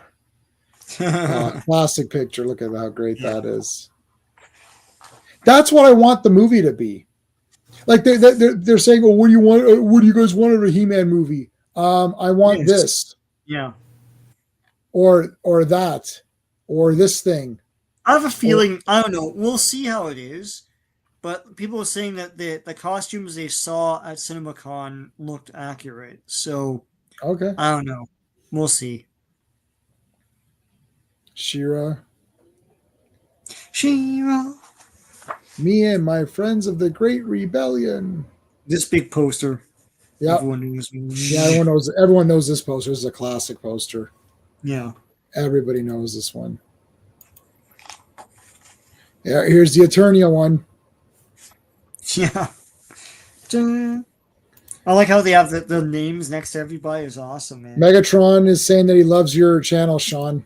Classic picture. Look at how great that is. That's what I want the movie to be. Like they're saying, "Oh, what do you want? What do you guys want out of a He-Man movie?" I want this, Yeah. or that, or this thing. I have a feeling, I don't know, we'll see how it is, but people are saying that the costumes they saw at CinemaCon looked accurate. So, Okay. I don't know. We'll see. She-Ra. She-Ra. Me and my friends of the Great Rebellion. This big poster. Yeah. Everyone knows. Yeah, everyone knows this poster. This is a classic poster. Yeah. Everybody knows this one. Yeah, here's the Eternia one. Yeah. I like how they have the names next to everybody. Is awesome, man. Megatron is saying that he loves your channel, Sean.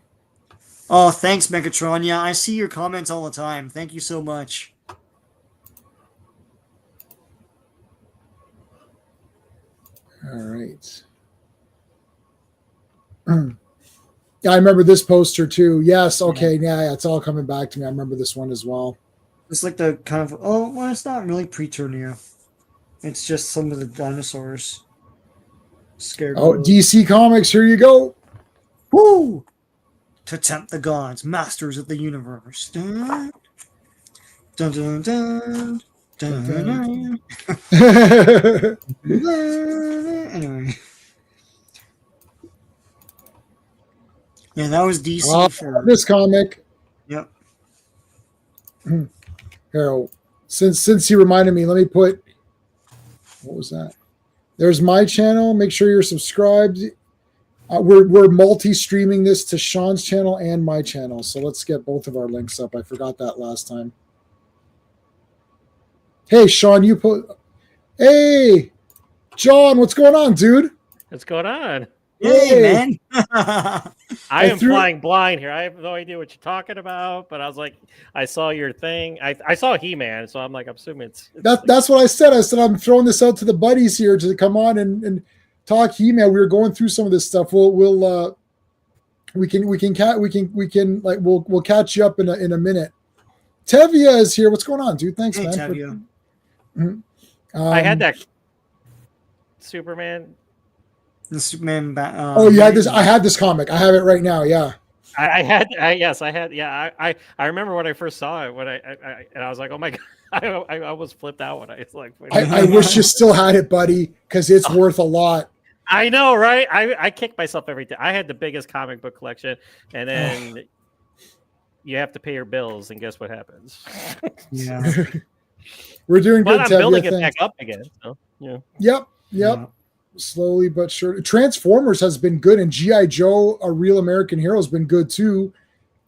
Oh, thanks, Megatron. Yeah, I see your comments all the time. Thank you so much. All right. Yeah, I remember this poster too. Yes, okay, yeah, it's all coming back to me. I remember this one as well. It's like the kind of well, it's not really Preternia. It's just some of the dinosaurs. Oh, Scarecrow. DC Comics, here you go. Woo! To tempt the gods, masters of the universe. Dun, dun, dun, dun, dun, dun, dun. Anyway. Yeah, that was DC for this comic. Yep. Here, since you reminded me, let me put what was that? There's my channel. Make sure you're subscribed. We're multi-streaming this to Sean's channel and my channel, so let's get both of our links up. I forgot that last time. Hey, Sean, you put. Hey, John, what's going on, dude? What's going on? Hey, man. I am flying blind here. I have no idea what you're talking about, but I was like, I saw your thing. I saw He-Man, so I'm like, I'm assuming it's that's what I said. I said I'm throwing this out to the buddies here to come on and talk He-Man. We were going through some of this stuff. We'll catch you up in a minute. Tevia is here. What's going on, dude? Thanks, Hey, man. Tevia. I had that Superman. The Superman. You had this. I had this comic. I have it right now. Yeah. I remember when I first saw it. And I was like, oh my god, I almost flipped out when I was like. I wish you still had it, buddy, because it's worth a lot. I know, right? I kick myself every day. I had the biggest comic book collection, and then you have to pay your bills, and guess what happens? Yeah. We're doing good. But I'm building it back up again. So yeah. Yep. Yeah. Slowly but surely. Transformers has been good, and G.I. Joe, A Real American Hero, has been good too.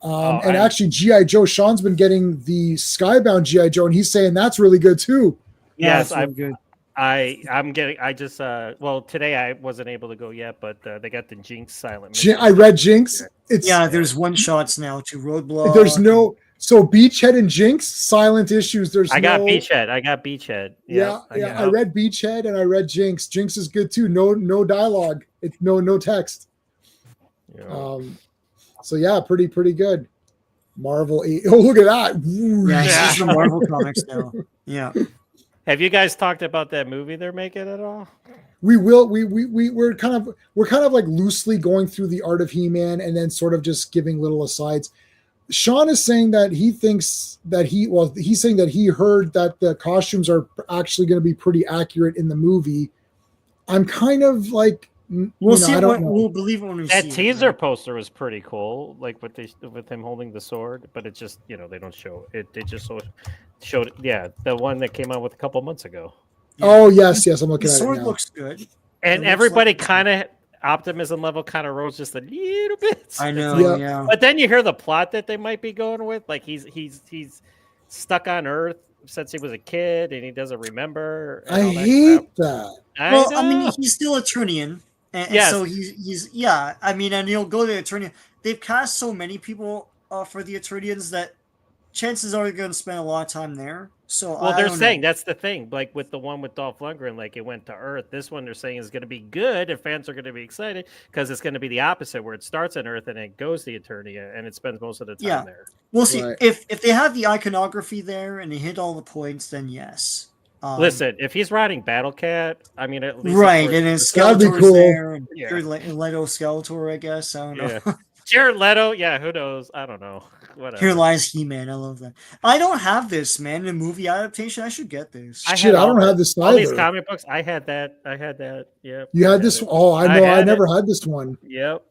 Actually, G.I. Joe, Sean's been getting the Skybound G.I. Joe, and he's saying that's really good too. Yes, I'm good. I'm getting. I just today I wasn't able to go yet, but they got the Jinx silent. I read Jinx. There's one shots now to Roadblock. There's no. So Beachhead and Jinx, silent issues. I got Beachhead. Yeah. I read Beachhead and I read Jinx. Jinx is good too. No dialogue. It's no text. Yeah. So yeah, pretty good. Marvel 8. Oh, look at that. Yeah, it's the Marvel comics now. Yeah. Have you guys talked about that movie they're making at all? We will. We're kind of like loosely going through the Art of He-Man and then sort of just giving little asides. Sean is saying that he thinks that he's saying that he heard that the costumes are actually going to be pretty accurate in the movie. I'm kind of like, we'll see. We'll believe it when we see that teaser poster was pretty cool, like with him holding the sword, but it just they don't show it. They just showed the one that came out with a couple months ago. Yeah. Oh yes, I'm looking at it now. The sword looks good, and everybody kind of. Optimism level kind of rose just a little bit. I know, yeah. But then you hear the plot that they might be going with, like he's stuck on Earth since he was a kid and he doesn't remember. I hate that. I mean, he's still Eternian, and so he's I mean, and he'll go to Eternian. They've cast so many people for the Eternians that chances are they're going to spend a lot of time there. So they're saying that's the thing. Like with the one with Dolph Lundgren, like it went to Earth. This one they're saying is going to be good, and fans are going to be excited because it's going to be the opposite, where it starts on Earth and it goes to Eternia, and it spends most of the time there. We'll see if they have the iconography there and they hit all the points. Then yes. Listen, if he's riding Battle Cat, I mean, at least and his Skeletor's cool. there, and Leto Skeletor, I guess. I don't know. Yeah. Jared Leto, who knows? I don't know. Whatever. Here lies He-Man. I love that. I don't have this, man. In movie adaptation, I should get this. I don't have this either. All these comic books, I had that. Yeah. You had this? Oh, I know. I never had this one. Yep.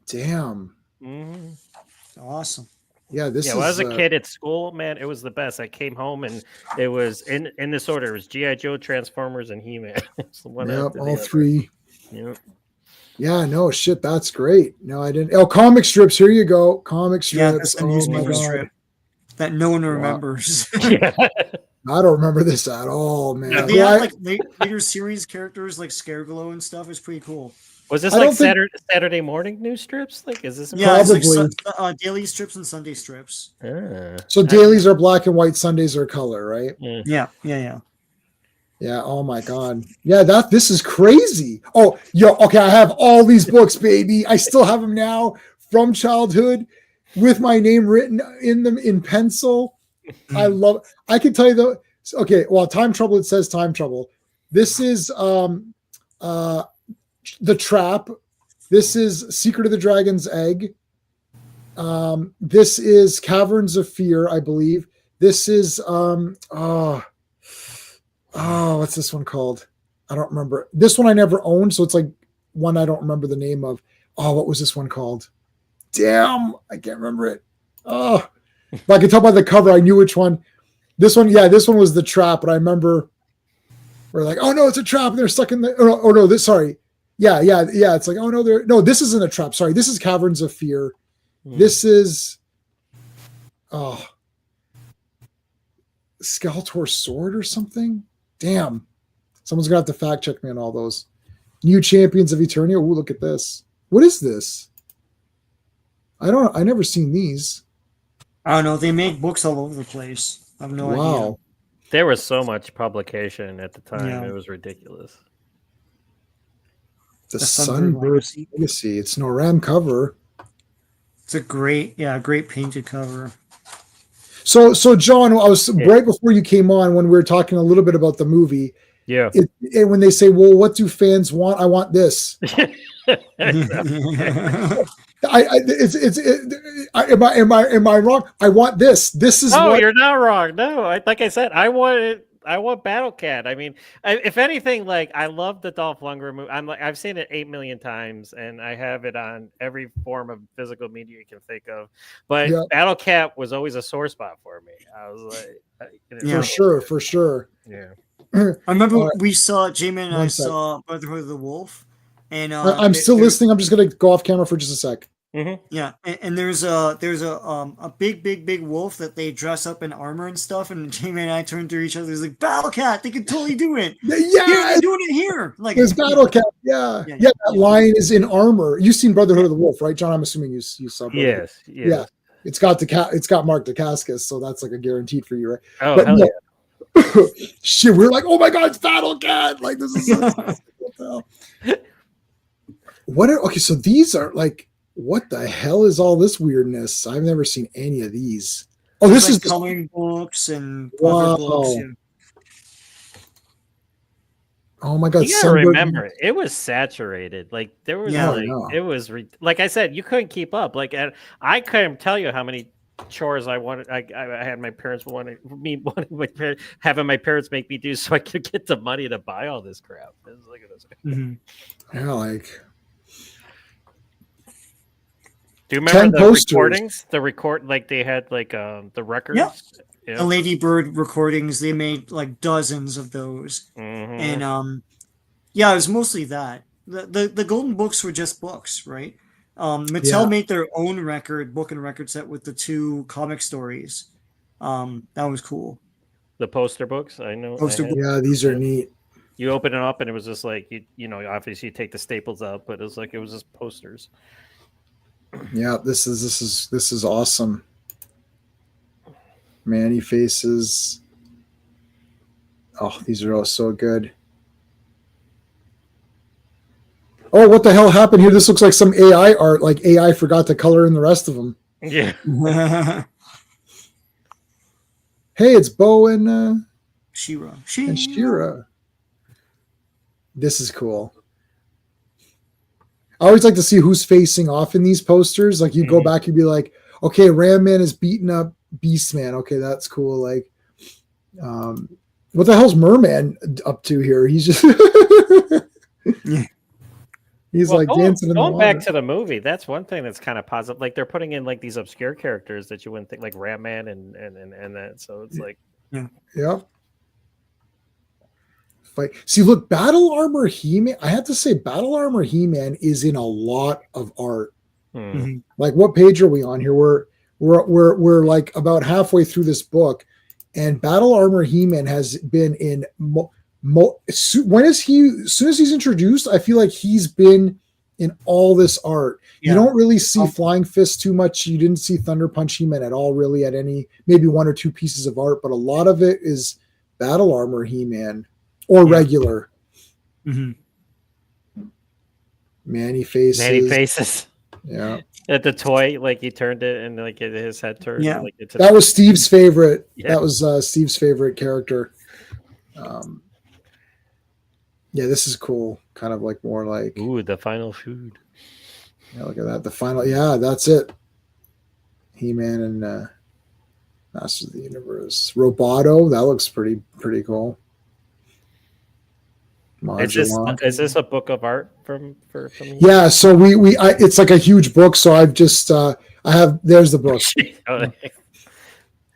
Damn. Mm-hmm. Awesome. Yeah, when I was a kid at school, man, it was the best. I came home and it was in this order. It was G.I. Joe, Transformers, and He-Man. All three. Yep. Yeah, no shit, that's great. No, I didn't. Oh, comic strips. Here you go. Comic strips. Yeah, that's the newspaper strip that no one remembers. I don't remember this at all, man. They have like later series characters like Scareglow and stuff. It's pretty cool. Was this like Saturday morning news strips? Like, is this? Yeah, it's like daily strips and Sunday strips. So dailies are black and white, Sundays are color, right? Yeah. Yeah. Oh my God. Yeah. This is crazy. Oh, yo. Okay. I have all these books, baby. I still have them now from childhood with my name written in them in pencil. I love. I can tell you though. Okay. Well, Time Trouble. It says Time Trouble. This is uh The Trap. This is Secret of the Dragon's Egg. This is Caverns of Fear, I believe. This is what's this one called? I don't remember. This one I never owned, so it's like one I don't remember the name of. Oh, what was this one called? Damn, I can't remember it. Oh, but I could tell by the cover, I knew which one. This one, yeah, this one was The Trap, but I remember we're like, oh no, it's a trap, and they're stuck in the. Oh no, this. Sorry, yeah. It's like, oh no, this isn't a trap. Sorry, this is Caverns of Fear. This is, Skeletor's Sword or something. Damn, someone's gonna have to fact check me on all those. New Champions of Eternia. Ooh, look at this. What is this? I never seen these. I don't know. They make books all over the place. I have no idea. There was so much publication at the time. Yeah. It was ridiculous. The Sunbird Legacy. It's Noram cover. It's a great painted cover. So John, I was right before you came on when we were talking a little bit about the movie. Yeah. When they say, "Well, what do fans want?" I want this. Am I wrong? I want this. This is. No, you're not wrong. No, like I said, I want Battle Cat. I mean, if anything, like I love the Dolph Lundgren movie. I've seen it 8 million times, and I have it on every form of physical media you can think of. But Battle Cat was always a sore spot for me. I was like, for sure. Yeah. I remember we saw J-Man and I saw Brotherhood of the Wolf, and I'm still listening. I'm just gonna go off camera for just a sec. Mm-hmm. Yeah, and there's a big wolf that they dress up in armor and stuff, and J-Man and I turned to each other. He's like, Battle Cat, they could totally do it. Yeah, they're doing it here. Like there's Battle Cat. Yeah. That lion is in armor. You've seen Brotherhood of the Wolf, right, John? I'm assuming you saw. Yes. Yeah, it's got Mark Dacascos, so that's like a guaranteed for you, right? Oh, but hell yeah. Shit, we're like, oh my God, it's Battle Cat! Like this is what the hell? Okay, so these are like. What the hell is all this weirdness? I've never seen any of these. Oh, this is coloring books and wow. books. Yeah. Oh my God! You gotta remember, it was saturated. Like there was, it was like I said, you couldn't keep up. Like I couldn't tell you how many chores I wanted. I had my parents having my parents make me do so I could get the money to buy all this crap. Look at this. Mm-hmm. Yeah, like. Do you remember the recordings? Like they had like the records. Yeah. The Lady Bird recordings. They made like dozens of those, and it was mostly that. The Golden Books were just books, right? Mattel made their own book and record set with the 2 comic stories. That was cool. The poster books, I know. Yeah, these are neat. You open it up and it was just like you know, obviously you take the staples out, but it was just posters. Yeah, this is awesome. Manny faces. Oh, these are all so good. Oh, what the hell happened here? This looks like some AI art. Like AI forgot to color in the rest of them. Yeah. Hey, it's Bo and She-Ra. And She-Ra. This is cool. I always like to see who's facing off in these posters. Like you go back, you'd be like, okay, Ram Man is beating up Beast Man. Okay, that's cool. Like, what the hell's Merman up to here? He's just he's like dancing in the water. Going back to the movie, that's one thing that's kind of positive. Like they're putting in like these obscure characters that you wouldn't think, like Ram Man and that. So it's like, yeah. See, look, Battle Armor He-Man. I have to say, Battle Armor He-Man is in a lot of art. Mm-hmm. Like, what page are we on here? We're like about halfway through this book, and Battle Armor He-Man has been in. As soon as he's introduced, I feel like he's been in all this art. Yeah. You don't really see Flying Fist too much. You didn't see Thunder Punch He-Man at all, really, at any maybe 1 or 2 pieces of art, but a lot of it is Battle Armor He-Man. or regular. Mhm. Manny Faces. Manny Faces. Yeah. At the toy, like he turned it and like his head turned. Yeah. Like, it's That was Steve's favorite. Yeah. That was Steve's favorite character. Yeah, this is cool. Kind of like more like. Ooh, the final food. Yeah, look at that. The final. Yeah, that's it. He-Man and Masters of the Universe. Roboto. That looks pretty cool. Is this a book of art from you? Yeah, so it's like a huge book. So I've just I have there's the book.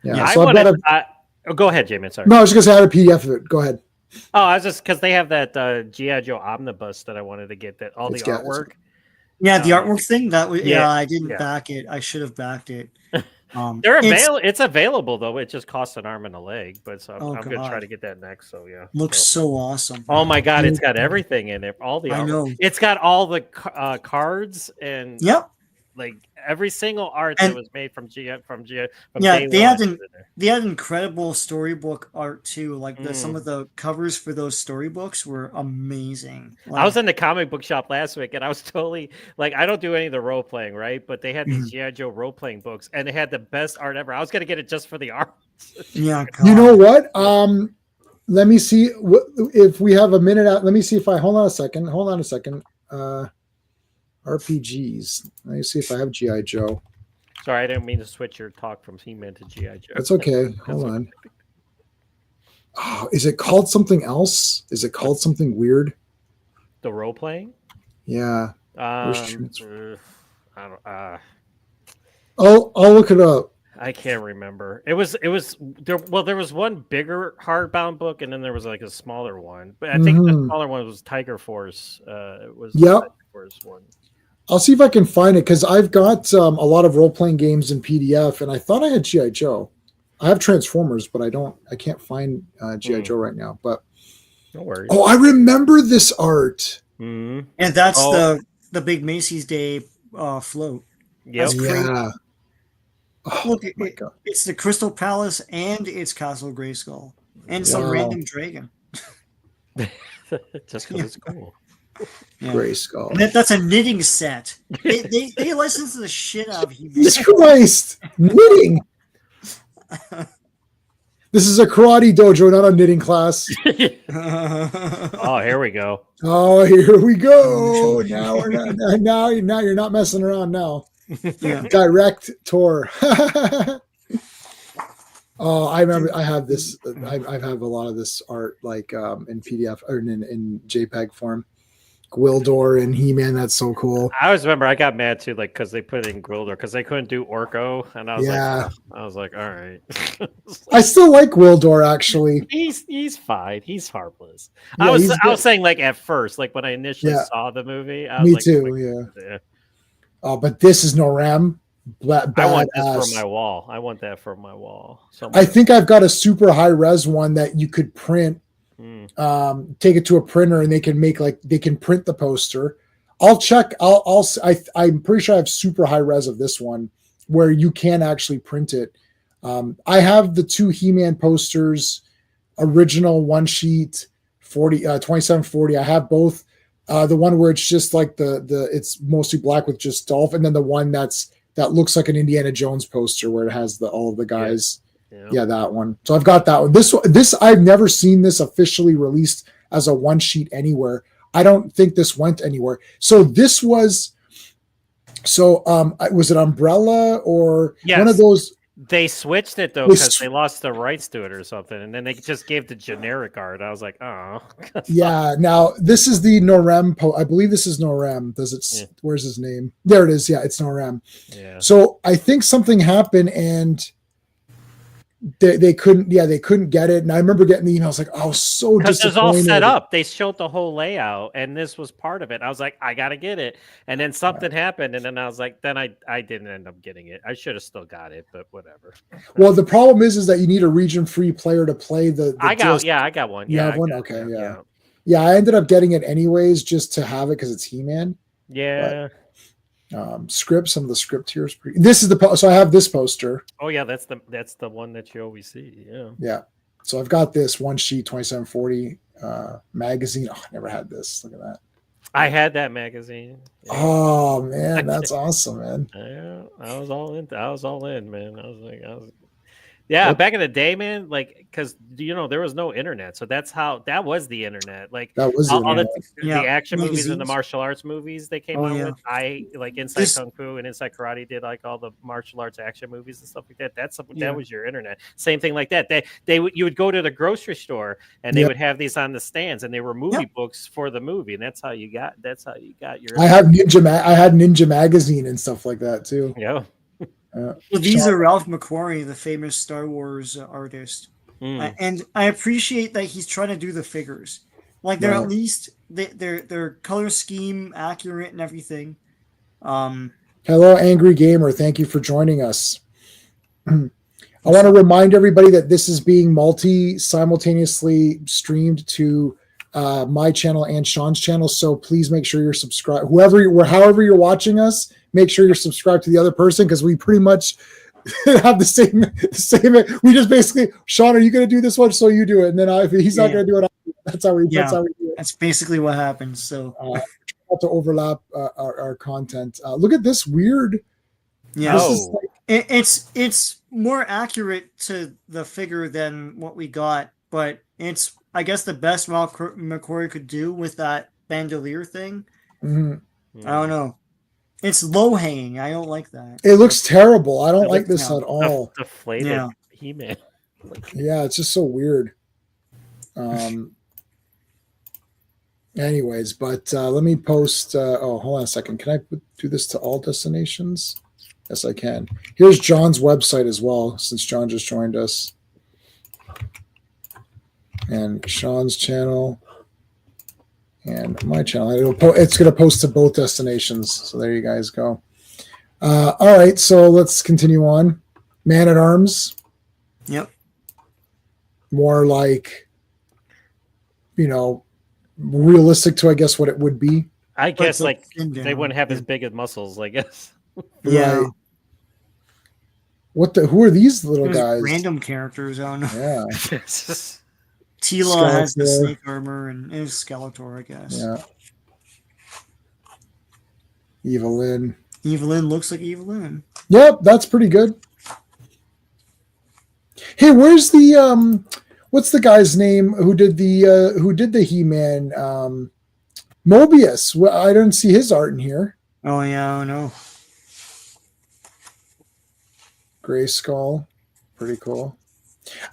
Yeah, so go ahead, Jamie. Sorry. No, I was just gonna say I had a PDF of it. Go ahead. Oh, I was just because they have that GI Joe omnibus that I wanted to get. That all the artwork. Yeah, the artwork thing that was. Yeah, I didn't yeah. back it. I should have backed it. It's available though. It just costs an arm and a leg. But so I'm gonna try to get that next. So yeah, looks so awesome. Oh my god, it's got everything in it. All the I know. It's got all the cards and like every single art that was made from GI. Yeah, they had incredible storybook art too. Like some of the covers for those storybooks were amazing. Like, I was in the comic book shop last week and I was totally like, I don't do any of the role playing, right? But they had these GI Joe role playing books and they had the best art ever. I was gonna get it just for the art. Yeah, God. You know what? Let me see if we have a minute out. Let me see if I hold on a second. RPGs. Let me see if I have GI Joe. Sorry, I didn't mean to switch your talk from He-Man to GI Joe. That's okay. Hold on. Oh, is it called something else? Is it called something weird? The role playing? Yeah. I don't. I'll look it up. I can't remember. It was there. Well, there was one bigger hardbound book, and then there was like a smaller one. But I think the smaller one was Tiger Force. It was the Tiger Force one. I'll see if I can find it because I've got a lot of role playing games in PDF, and I thought I had GI Joe. I have Transformers, but I can't find GI Joe right now. But no worries. Oh, I remember this art. And that's the big Macy's Day float. Yep. Yeah. Oh, look, it's the Crystal Palace and it's Castle Grayskull and some random dragon. Just because it's cool. Yeah. Grayskull. That's a knitting set. They license the shit out of He-Man. Jesus Christ! Knitting! This is a karate dojo, not a knitting class. Oh, here we go. Oh, here we go. Now we're not. Now you're not messing around now. Yeah. Direct tour. Oh, I remember. I have this. I have a lot of this art, like in PDF or in JPEG form. Gwildor and He-Man. That's so cool. I always remember I got mad too, like because they put it in Gwildor because they couldn't do Orko, and I was like, all right. I still like Gwildor actually. He's fine. He's harmless. Yeah, I was saying like at first, like when I initially saw the movie. I was Me like, too. Yeah. Oh, but this is Noram. I want this for my wall. I want that for my wall. I think I've got a super high res one that you could print. Take it to a printer and they can print the poster. I'll check. I'm pretty sure I have super high res of this one where you can actually print it. I have the two He-Man posters, original one sheet 2740. I have both. The one where it's just like it's mostly black with just Dolph, and then the one that looks like an Indiana Jones poster where it has all of the guys. Yeah, that one. So I've got that one. This I've never seen this officially released as a one sheet anywhere. I don't think this went anywhere. So this was. So was it Umbrella or one of those? They switched it though because they lost the rights to it or something, and then they just gave the generic art. I was like, oh. Yeah. Now this is the Norem. I believe this is Norem. Does it? Yeah. Where's his name? There it is. Yeah, it's Norem. Yeah. So I think something happened and. They couldn't get it, and I remember getting the emails like, "Oh, so disappointed." Because it's all set up. They showed the whole layout, and this was part of it. I was like, "I gotta get it," and then something happened, and then I was like, "Then I didn't end up getting it. I should have still got it, but whatever." Well, the problem is that you need a region-free player to play the I got one. You have one, okay, yeah. I ended up getting it anyways just to have it because it's He-Man. Yeah. But, some of the script here is pretty. This is so I have this poster. Oh yeah, that's the one that you always see. Yeah. So I've got this one sheet 2740. magazine. Oh, I never had this. Look at that. I had that magazine. Yeah. Oh man, that's awesome, man. Yeah, I was all in. I was all in, man. Yeah, What? back in the day, man. Like, because there was no internet, so that was the internet. Like That was all the Yeah, action movies and the magazines. martial arts movies they came Oh, out yeah. with. I like Inside This- Kung Fu and Inside Karate did like all the martial arts action movies and stuff like that. Yeah. That was your internet. Same thing like that. You would go to the grocery store and they Yeah. would have these on the stands, and they were movie books for the movie, and that's how you got your. I had Ninja magazine and stuff like that too. Yeah. Well, these are Ralph McQuarrie, the famous Star Wars artist, and I appreciate that he's trying to do the figures. Like they're at least their color scheme accurate and everything. Hello, Angry Gamer. Thank you for joining us. I want to remind everybody that this is being simultaneously streamed to my channel and Sean's channel. So please make sure you're subscribed. However you're watching us, make sure you're subscribed to the other person because we pretty much have the same. We just basically, Sean, are you going to do this one? So you do it, and then if he's not going to do it, that's how we do it. That's basically what happens. So not to overlap our content. Look at this weird. Yeah, this is like, it's more accurate to the figure than what we got, but it's I guess the best Ralph McQuarrie could do with that bandolier thing. mm-hmm. I don't know. It's low hanging. I don't like that. It looks terrible. I don't like this at all. Deflated He-Man. Yeah, it's just so weird. Anyways, but let me post. Hold on a second. Can I do this to all destinations? Yes, I can. Here's John's website as well, since John just joined us. And Sean's channel. And my channel. It's going to post to both destinations. So there you guys go. All right, so let's continue on. Man at Arms. Yep. More like, realistic to, I guess, what it would be. I guess like they wouldn't have as big as muscles, I guess. Yeah. Right. Who are these little guys? Random characters. I don't know. Yeah. Tila Skeletor has the snake armor and is Skeletor, I guess. Yeah. Evelyn. Evelyn looks like Evelyn. Yep, that's pretty good. Hey, where's the what's the guy's name who did the He-Man Mobius? Well, I don't see his art in here. Oh yeah, I know. Grayskull, pretty cool.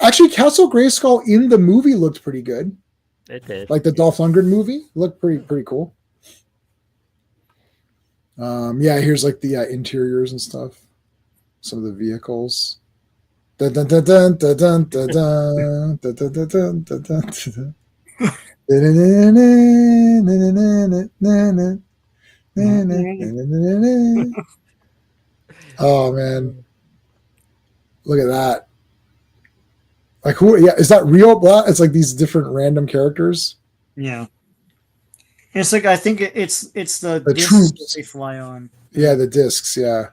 Actually, Castle Grayskull in the movie looked pretty good. It did. Like the Dolph Lundgren movie looked pretty cool. Yeah, here's like the interiors and stuff. Some of the vehicles. Dun, dun, dun, dun, dun, dun, dun, dun, dun, dun, dun, dun, dun, dun. Oh man. Look at that. Like who? Yeah, is that real? It's like these different random characters. Yeah, it's like I think it's the discs troops that they fly on. Yeah, the discs. Yeah,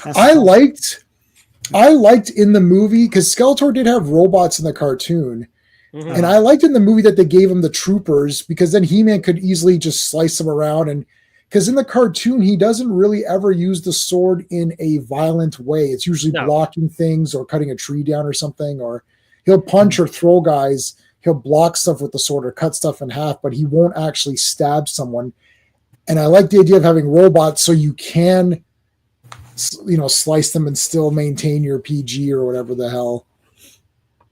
That's I liked in the movie because Skeletor did have robots in the cartoon, and I liked in the movie that they gave him the troopers because then He-Man could easily just slice them around and. Because in the cartoon, he doesn't really ever use the sword in a violent way. It's usually blocking things or cutting a tree down or something, or he'll punch or throw guys. He'll block stuff with the sword or cut stuff in half, but he won't actually stab someone. And I like the idea of having robots so you can, slice them and still maintain your PG or whatever the hell.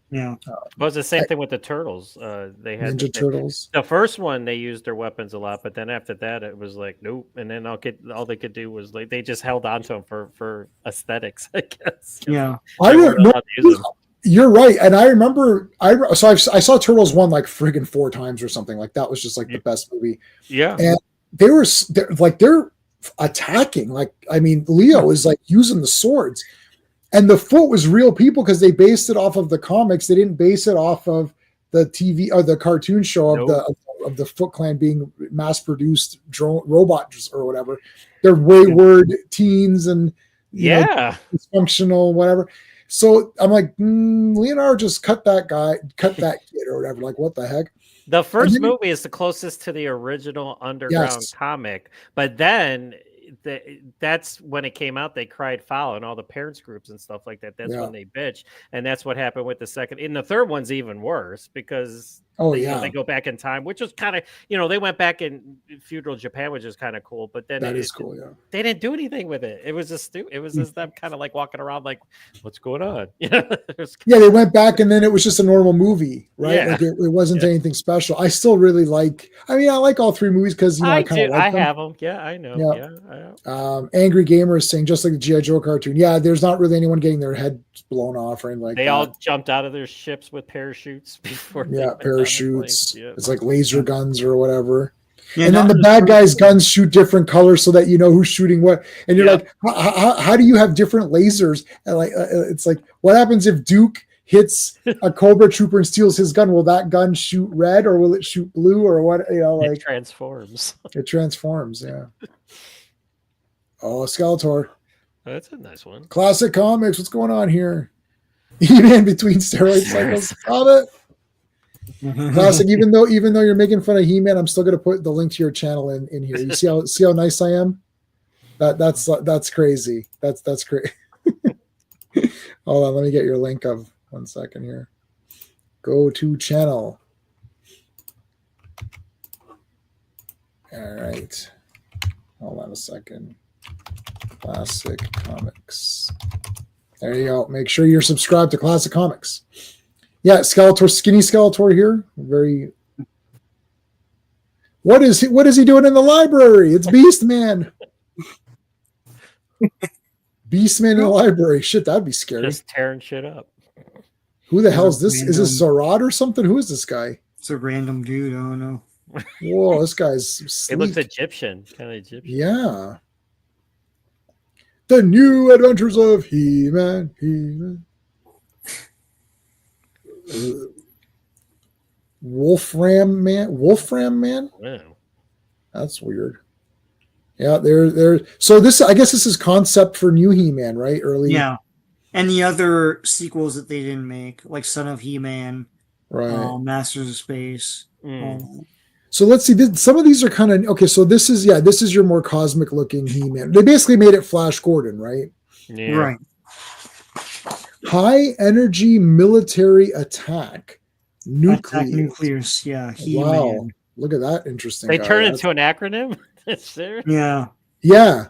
Yeah. Well, it's the same thing with the Turtles. They had Ninja Turtles. The first one, they used their weapons a lot, but then after that, it was like, nope. And then all they could do was like, they just held on to them for aesthetics, I guess. Yeah. You're right. And I remember, I saw Turtles 1 like friggin' 4 times or something. Like that was just like the best movie. Yeah. And they're attacking. Like, I mean, Leo is like using the swords. And the foot was real people because they based it off of the comics. They didn't base it off of the TV or the cartoon show of the Foot Clan being mass-produced robots or whatever. They're wayward teens and dysfunctional, whatever. So I'm like, Leonardo just cut that kid it or whatever. Like, what the heck? The first then- movie is the closest to the original underground Yes. comic, but then that's when it came out. They cried foul, and all the parents groups and stuff like that. That's Yeah. when they bitch, and that's what happened with the second. And the third one's even worse because Oh they, yeah, they go back in time, which was kind of they went back in feudal Japan, which is kind of cool. But then that is cool. Yeah. they didn't do anything with it. It was just it was just them kind of like walking around like, what's going on? It was Yeah, they went back and then it was just a normal movie, right? Yeah. Like it wasn't anything special. I still really like. I mean, I like all three movies because I kind of like I them. have them. Yeah, I know. Yeah. Angry Gamer is saying just like the GI Joe cartoon. Yeah, there's not really anyone getting their head blown off or anything like They that. all jumped out of their ships with parachutes before. they Yeah, went down the parachutes. plane. Yeah. It's like laser guns or whatever. Yeah, And then not the as bad much- guys' guns shoot different colors so that you know who's shooting what. And you're Yeah. like, how do you have different lasers? And like, it's like, what happens if Duke hits a Cobra Trooper and steals his gun? Will that gun shoot red or will it shoot blue or what? It Like transforms. it transforms. Yeah. Oh, Skeletor. That's a nice one. Classic Comics. What's going on here? He-Man between steroid cycles. Love it. Classic. Even though you're making fun of He-Man, I'm still gonna put the link to your channel in here. You see how nice I am? That's crazy. That's great. Hold on, let me get your link of 1 second here. Go to channel. All right. Hold on a second. Classic Comics. There you go. Make sure you're subscribed to Classic Comics. Yeah, Skeletor, skinny Skeletor here. Very. What is he doing in the library? It's Beastman. Beastman in the library. Shit, that'd be scary. Just tearing shit up. Who the hell is this? Is this Zorad or something? Who is this guy? It's a random dude. I don't know. Whoa, this guy's It sleek. looks Egyptian, kind of Egyptian. Yeah. The New Adventures of He-Man. Wolfram Man? Wow. That's weird. Yeah, so this, I guess this is concept for new He-Man, right? Early. Yeah, and the other sequels that they didn't make, like Son of He-Man, Right. Masters of Space. Mm. So let's see. Some of these are kind of okay. So this is your more cosmic looking He-Man. They basically made it Flash Gordon, right? Yeah. Right. High energy military attack. Attack Nucleus. Nucleus. Yeah. He-Man. Wow. Look at that interesting. They guy. turn into an acronym. That's serious. Yeah. Yeah.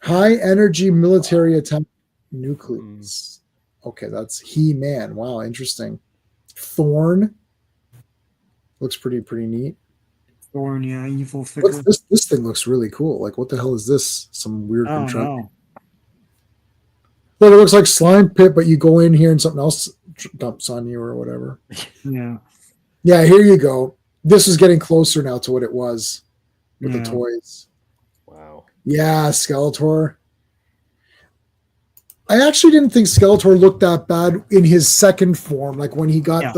High energy military attack nucleus. Okay, that's He-Man. Wow, interesting. Thorn. Looks pretty neat. Thorn. Yeah. Evil figure. This thing looks really cool. Like, what the hell is this? Some weird Oh contraption. no. Look, it looks like Slime Pit, but you go in here and something else dumps on you or whatever. Yeah. Yeah, here you go. This is getting closer now to what it was with the toys. Wow. Yeah, Skeletor. I actually didn't think Skeletor looked that bad in his second form. Like when he got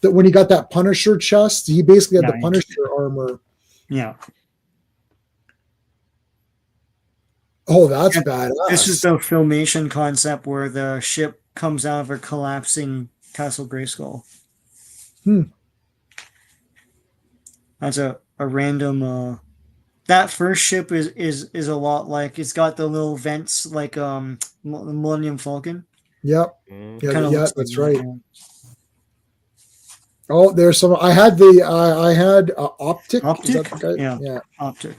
when he got that Punisher chest, he basically had the Punisher armor. Yeah. Oh, that's badass. This is the Filmation concept where the ship comes out of a collapsing Castle Grayskull. That's a random. That first ship is a lot like it's got the little vents like the Millennium Falcon. Yep. Mm. Yeah, Kinda looks that's like right. that. Oh, there's some. I had Optic. Optic? Is that the guy? Yeah. Yeah. Optic.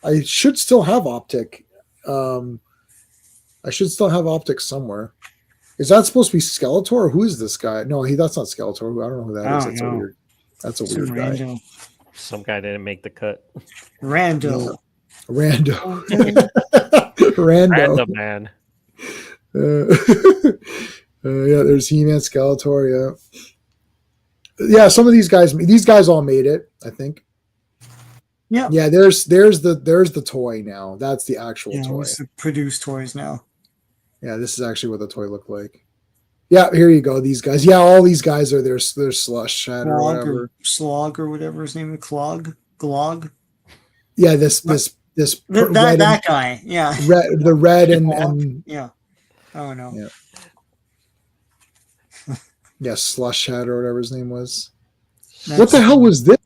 I should still have Optic. I should still have Optic somewhere. Is that supposed to be Skeletor? Or who is this guy? No, that's not Skeletor. I don't know who that is. Oh, That's no. a weird. That's a Some weird guy. rando. Some guy didn't make the cut. Rando. Rando. Rando. Random man. Yeah, there's He-Man, Skeletor. Yeah, some of these guys all made it. I think. Yeah. Yeah, there's the toy now. That's the actual Yeah, toy. it's the produced toys now. Yeah, this is actually what the toy looked like. Yeah, here you go. These guys. Yeah, all these guys are their slush shatter or whatever. Slog or whatever his name is. Glog. Yeah, this red That guy. Yeah. the red and Yeah. Oh no. Yeah. Slush shatter or whatever his name was. What the hell was this?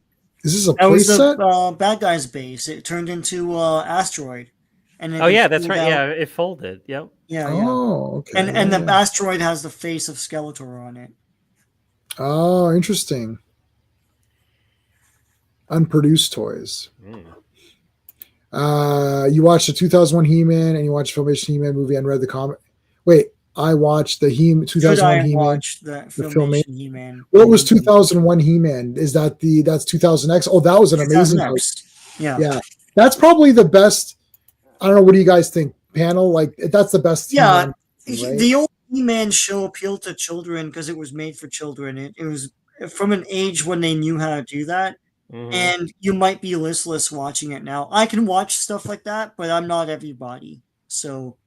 Is this a That was playset? the bad guy's base. It turned into asteroid, and Oh yeah, that's right. Yeah, it folded. Yep. yeah. Oh, okay. And the yeah. asteroid has the face of Skeletor on it. Oh, interesting. Unproduced toys. You watched the 2001 He-Man and you watched Filmation He-Man movie and read the comic. Wait, I watched the 2001 He-Man. Watched the Filmation He-Man. What was 2001 He-Man? Is that that's 2000X? Oh, that was an amazing movie. Yeah. That's probably the best. I don't know. What do you guys think? Panel, like that's the best. Yeah, He-Man, right? The old He-Man show appealed to children because it was made for children. It was from an age when they knew how to do that. And you might be listless watching it now. I can watch stuff like that, but I'm not everybody. So,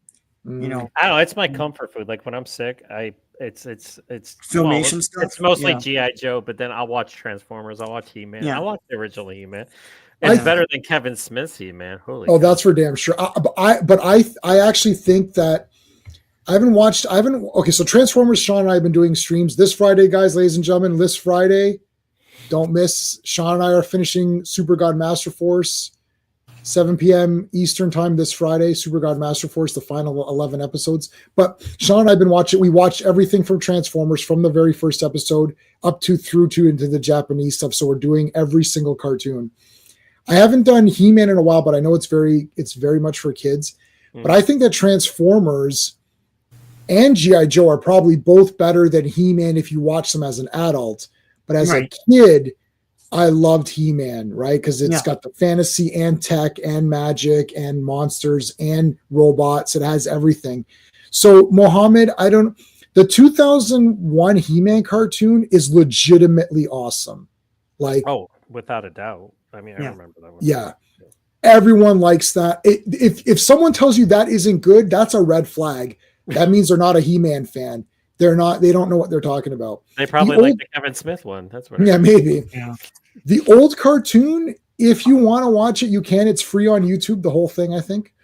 you know, I don't know. It's my comfort food. Like when I'm sick, it's Filmation stuff. It's mostly GI Joe, but then I'll watch Transformers. I'll watch He-Man. Yeah. I watch the original He-Man. It's better than Kevin Smith's He-Man. Holy. Oh, that's for damn sure. I actually think that I haven't. Okay, so Transformers. Sean and I have been doing streams this Friday, guys, ladies and gentlemen. This Friday. Don't miss. Sean and I are finishing Super God Master Force, 7 p.m. Eastern time this Friday. Super God Master Force, the final 11 episodes. But Sean and I have been watching. We watched everything from Transformers from the very first episode up to through to into the Japanese stuff. So we're doing every single cartoon. I haven't done He-Man in a while, but I know it's very much for kids. But I think that Transformers and G.I. Joe are probably both better than He-Man if you watch them as an adult. But as a kid, I loved He-Man, right? Because it's got the fantasy and tech and magic and monsters and robots. It has everything. So, Mohammed, the 2001 He-Man cartoon is legitimately awesome. Like, oh, without a doubt. I mean, I remember that one. Yeah. Everyone likes that. If someone tells you that isn't good, that's a red flag. That means they're not a He-Man fan. They don't know what they're talking about. They probably like the Kevin Smith one. That's what. Yeah, maybe. Yeah. The old cartoon, if you want to watch it, you can. It's free on YouTube, the whole thing, I think.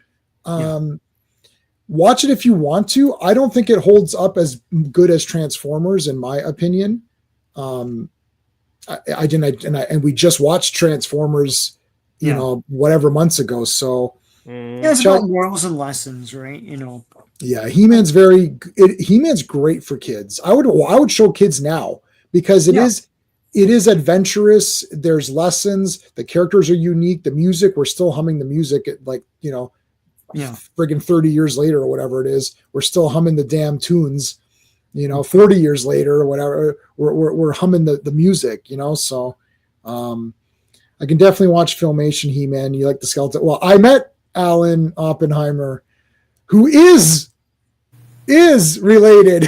Watch it if you want to. I don't think it holds up as good as Transformers, in my opinion. And we just watched Transformers, you know, whatever months ago. So it's about morals and lessons, right? You know. Yeah, He-Man's He-Man's great for kids. I would show kids now because it is adventurous. There's lessons. The characters are unique. The music, we're still humming the music at friggin' 30 years later or whatever it is. We're still humming the damn tunes. 40 years later or whatever, we're humming the music. So I can definitely watch Filmation He-Man. You like the skeleton? Well, I met Alan Oppenheimer, who is related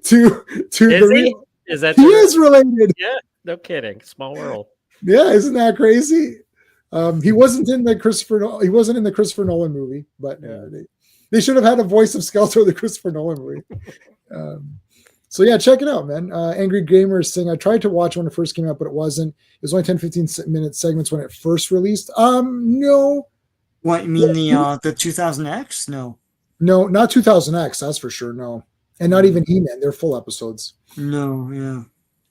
to is he? Is that he is related? Yeah, no kidding. Small world. Yeah, isn't that crazy? He wasn't in the Christopher Nolan movie, but they should have had a voice of Skeletor in the Christopher Nolan movie. So yeah, check it out, man. Angry Gamer is saying I tried to watch when it first came out, but it wasn't. It was only 10-15 minute segments when it first released. No. What you mean the 2000X? No, not 2000X. That's for sure. No, and not even He-Man. They're full episodes. No, yeah.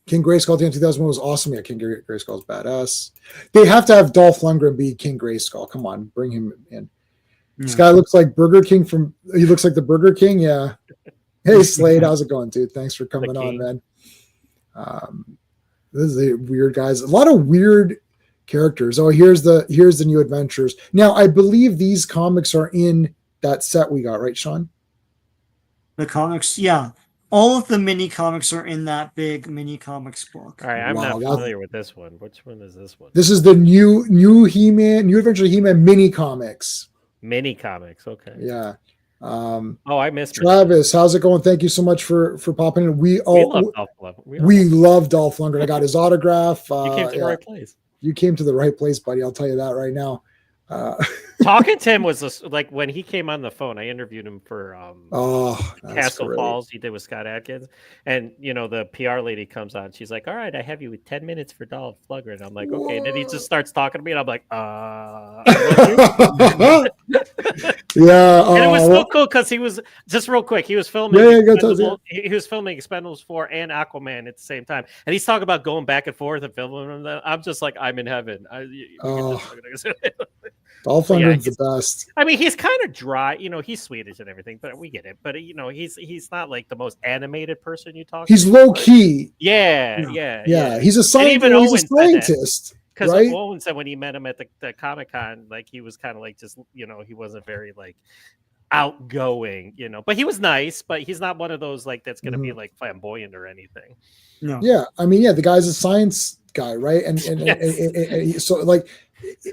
King Grayskull in 2001 was awesome. Yeah, King Grayskull's badass. They have to have Dolph Lundgren be King Grayskull. Come on, bring him in. This guy looks like Burger King he looks like the Burger King. Yeah. Hey Slade, how's it going, dude? Thanks for coming on, man. This is a weird guys. A lot of weird characters. Oh, here's the new adventures. Now, I believe these comics are in that set we got, right, Sean? The comics, yeah. All of the mini comics are in that big mini comics book. All right, I'm not familiar with this one. Which one is this one? This is the new He-Man, New Adventure He-Man mini comics. Mini comics, okay. Yeah. I missed Travis. How's it going? Thank you so much for popping in. We love Dolph Lundgren. We love Dolph Lundgren. I got his autograph. You came to the right place. You came to the right place, buddy. I'll tell you that right now. Talking to him was like when he came on the phone. I interviewed him for Castle great. Falls. He did with Scott Adkins, and the PR lady comes on. She's like, "All right, I have you with 10 minutes for Dolph Lundgren." I'm like, "Okay." And then he just starts talking to me, and I'm like, Yeah, and it was so cool because he was just real quick. He was filming. He was filming Expendables 4 and Aquaman at the same time, and he's talking about going back and forth and filming them. I'm just like, I'm in heaven. Dolph Lundgren's the best. I mean, he's kind of dry. He's Swedish and everything, but we get it. But he's not like the most animated person you talk. He's low key. Yeah. He's a scientist. Because right? Owen said when he met him at the Comic-Con, like he was kind of like just he wasn't very like outgoing, but he was nice, but he's not one of those like that's going to be like flamboyant or anything. No. Yeah, I mean, the guy's a science guy, right? And so like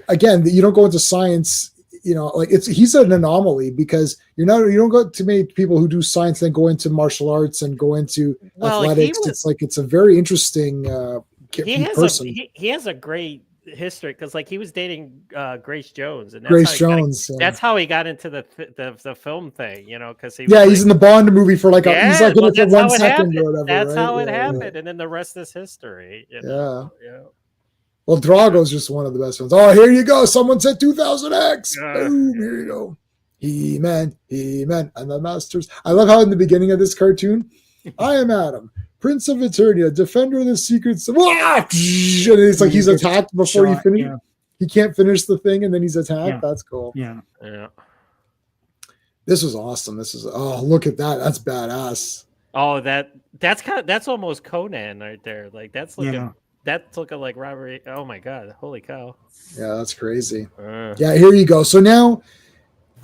again, you don't go into science, like he's an anomaly because you don't go to many people who do science then go into martial arts and go into athletics. It's a very interesting person. He has a great history because like he was dating Grace Jones, and that's how he got into the film thing, because he's in the Bond movie for like he's like in it for 1 second or whatever. That's how it happened, and then the rest is history. Yeah. Well, Drago's just one of the best ones. Oh, here you go. Someone said 2000X. Boom, here you go. He-Man, and the Masters. I love how in the beginning of this cartoon, I am Adam, Prince of Eternia, Defender of the Secrets. And it's like he's attacked before he finishes. Yeah. He can't finish the thing, and then he's attacked. Yeah. That's cool. Yeah. This was awesome. Look at that. That's badass. Oh, that's almost Conan right there. Like that's looking. That's looking like Robert. Oh my God! Holy cow! Yeah, that's crazy. Yeah, here you go. So now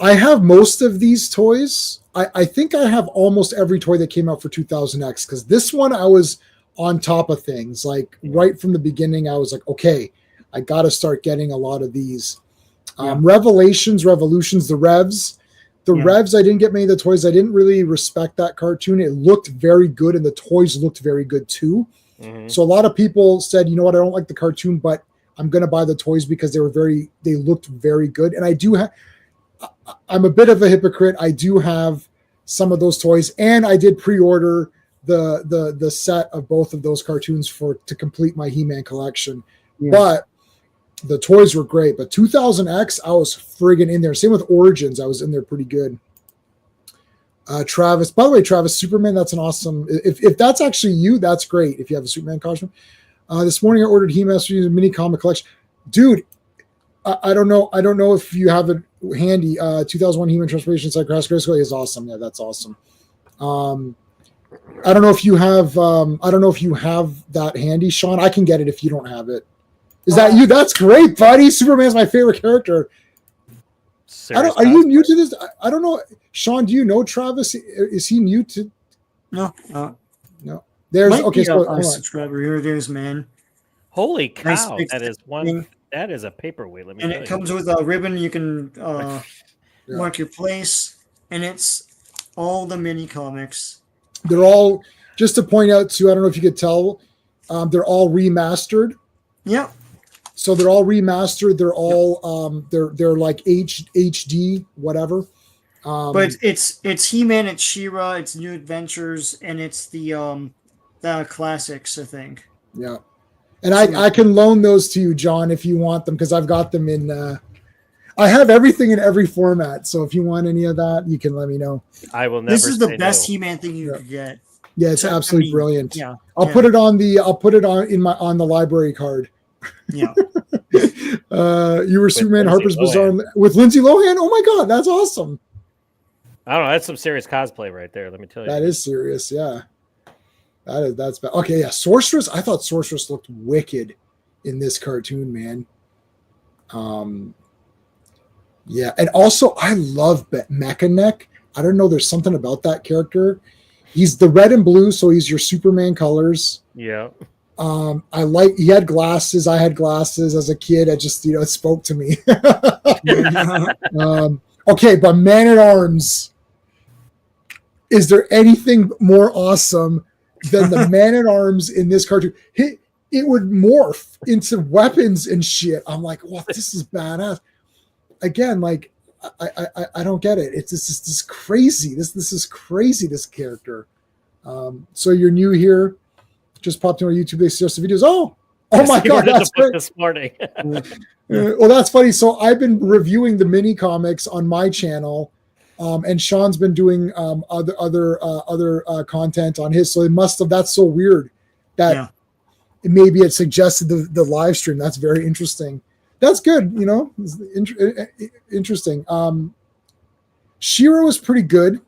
I have most of these toys. I think I have almost every toy that came out for 2000X because this one I was on top of things. Like right from the beginning, I was like, okay, I got to start getting a lot of these. Revolutions, the Revs. Revs, I didn't get many of the toys. I didn't really respect that cartoon. It looked very good, and the toys looked very good too. Mm-hmm. So a lot of people said, you know what, I don't like the cartoon, but I'm going to buy the toys because they looked very good. And I'm a bit of a hypocrite. I do have some of those toys, and I did pre-order the set of both of those cartoons to complete my He-Man collection. Yeah. But the toys were great. But 2000X, I was friggin' in there. Same with Origins, I was in there pretty good. Travis, by the way, Travis, Superman, that's an awesome. If that's actually you, that's great. If you have a Superman costume. This morning I ordered He-Man mini comic collection. Dude, I don't know if you have it handy. 2001 He-Man Transformation Side Crash Grayskull is awesome. Yeah, that's awesome. I don't know if you have that handy, Sean. I can get it if you don't have it. Is that you? That's great, buddy. Superman's my favorite character. Are you new to this? I don't know. Sean, do you know Travis? Is he new to? No. There's a subscriber here. There's man. Holy cow! That is a paperweight. Let me. And it comes with a ribbon. You can mark your place, and it's all the mini comics. They're all, just to point out too. I don't know if you could tell. They're all remastered. Yep. So they're all remastered. They're all they're like HD whatever. But it's He-Man, it's She-Ra, it's New Adventures, and it's the classics, I think. Yeah, and I can loan those to you, John, if you want them, because I've got them in. I have everything in every format, so if you want any of that, you can let me know. I will never. This is the best He-Man thing you could get. Yeah, it's absolutely brilliant. Yeah, I'll put it on the library card. Yeah. You were Superman Harper's Bazaar with Lindsay Lohan. Oh my God, that's awesome. I don't know. That's some serious cosplay right there. Let me tell you. That is serious. Yeah. That's bad. Okay. Yeah. Sorceress. I thought Sorceress looked wicked in this cartoon, man. Yeah. And also I love Mechaneck. I don't know. There's something about that character. He's the red and blue. So he's your Superman colors. Yeah. He had glasses. I had glasses as a kid. I just, it spoke to me. Okay, but Man-at-Arms. Is there anything more awesome than the Man-at-Arms in this cartoon? It would morph into weapons and shit. I'm like, wow, this is badass. again, like I don't get it. It's this crazy. This is crazy. This character. So you're new here. Just popped in our YouTube. They suggest the videos. Oh my God, that's great. This morning. Well, that's funny. So I've been reviewing the mini comics on my channel, and Sean's been doing other content on his. So it must have. That's so weird that maybe it suggested the live stream. That's very interesting. That's good. You know, interesting. Shiro is pretty good.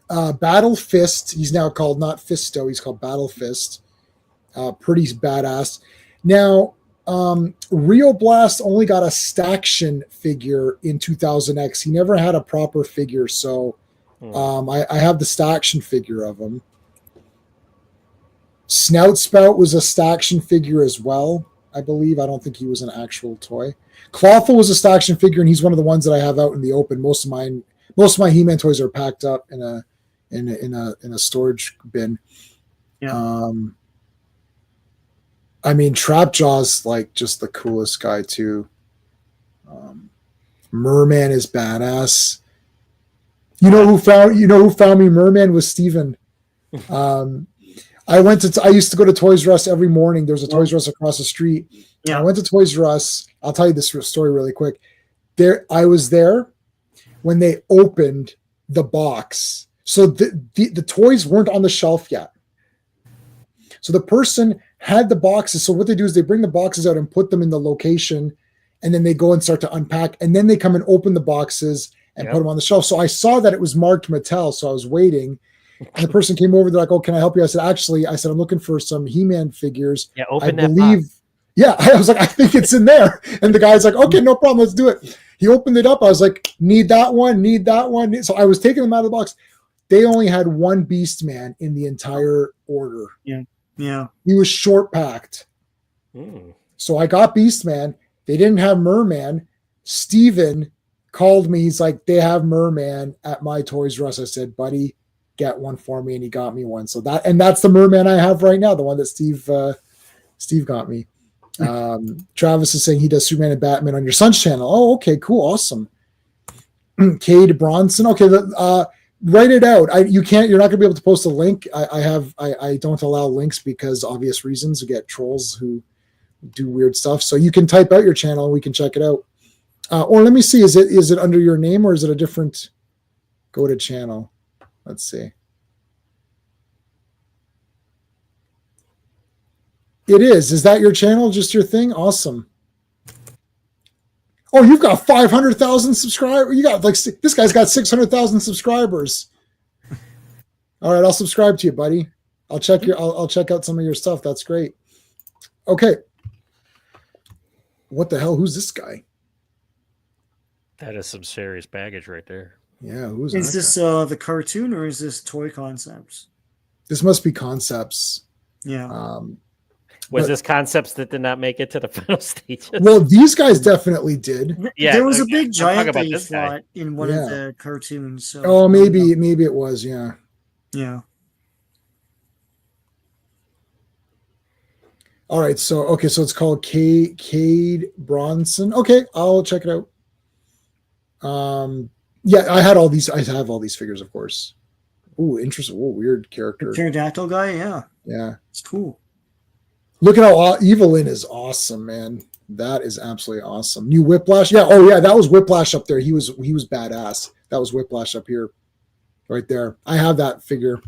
Battle Fist. He's now called not Fisto. He's called Battle Fist. Pretty badass. Now, Rio Blast only got a Staction figure in 2000X. He never had a proper figure, so I have the Staction figure of him. Snout Spout was a Staction figure as well, I believe. I don't think he was an actual toy. Clawful was a Staction figure, and he's one of the ones that I have out in the open. Most of my He-Man toys are packed up in a storage bin. Yeah. I mean, Trapjaw's like just the coolest guy too. Merman is badass. You know who found me Merman was Steven. I used to go to Toys R Us every morning. There's a Toys R Us across the street. Yeah. I went to Toys R Us. I'll tell you this story really quick. I was there when they opened the box. So the toys weren't on the shelf yet. So the person had the boxes. So what they do is they bring the boxes out and put them in the location, and then they go and start to unpack, and then they come and open the boxes and put them on the shelf. So I saw that it was marked Mattel, so I was waiting. And the person came over. They're like, "Oh, can I help you?" I said, I'm looking for some He-Man figures. Yeah, I was like, "I think it's in there." And the guy's like, "Okay, no problem. Let's do it." He opened it up. I was like, "Need that one. Need that one." So I was taking them out of the box. They only had one Beast Man in the entire order. Yeah. He was short packed. So I got Beast Man. They didn't have Merman. Steven called me. He's like, "They have Merman at my Toys R Us." I said, "Buddy, get one for me." And he got me one. So that's the Merman I have right now. The one that Steve got me. Travis is saying he does Superman and Batman on your son's channel. Oh, okay, cool. Awesome. Cade Bronson. Okay. Write it out. You're not gonna be able to post a link. I don't allow links because obvious reasons. You get trolls who do weird stuff. So you can type out your channel and we can check it out. Or let me see, is it under your name or is it a different go to channel? Let's see. It is. Is that your channel? Just your thing? Awesome. Oh, you've got 500,000 subscribers. You got this guy's got 600,000 subscribers. All right, I'll subscribe to you, buddy. I'll check out some of your stuff. That's great. Okay. What the hell? Who's this guy? That is some serious baggage right there. Yeah, who's Is this the cartoon or is this toy concepts? This must be Concepts. Yeah. Was this Concepts that did not make it to the final stages? Well, these guys definitely did. Yeah, there was a big giant that you this guy. fought in one of the cartoons. So Oh, maybe it was. Yeah. Yeah. All right. So it's called Cade Bronson. Okay, I'll check it out. Yeah, I have all these figures, of course. Ooh, interesting. Ooh, weird character. The pterodactyl guy. Yeah. Yeah. It's cool. Look at how Evelyn is awesome, man. That is absolutely awesome. New Whiplash. Yeah. Oh, yeah. That was Whiplash up there. He was badass. That was Whiplash up here, right there. I have that figure.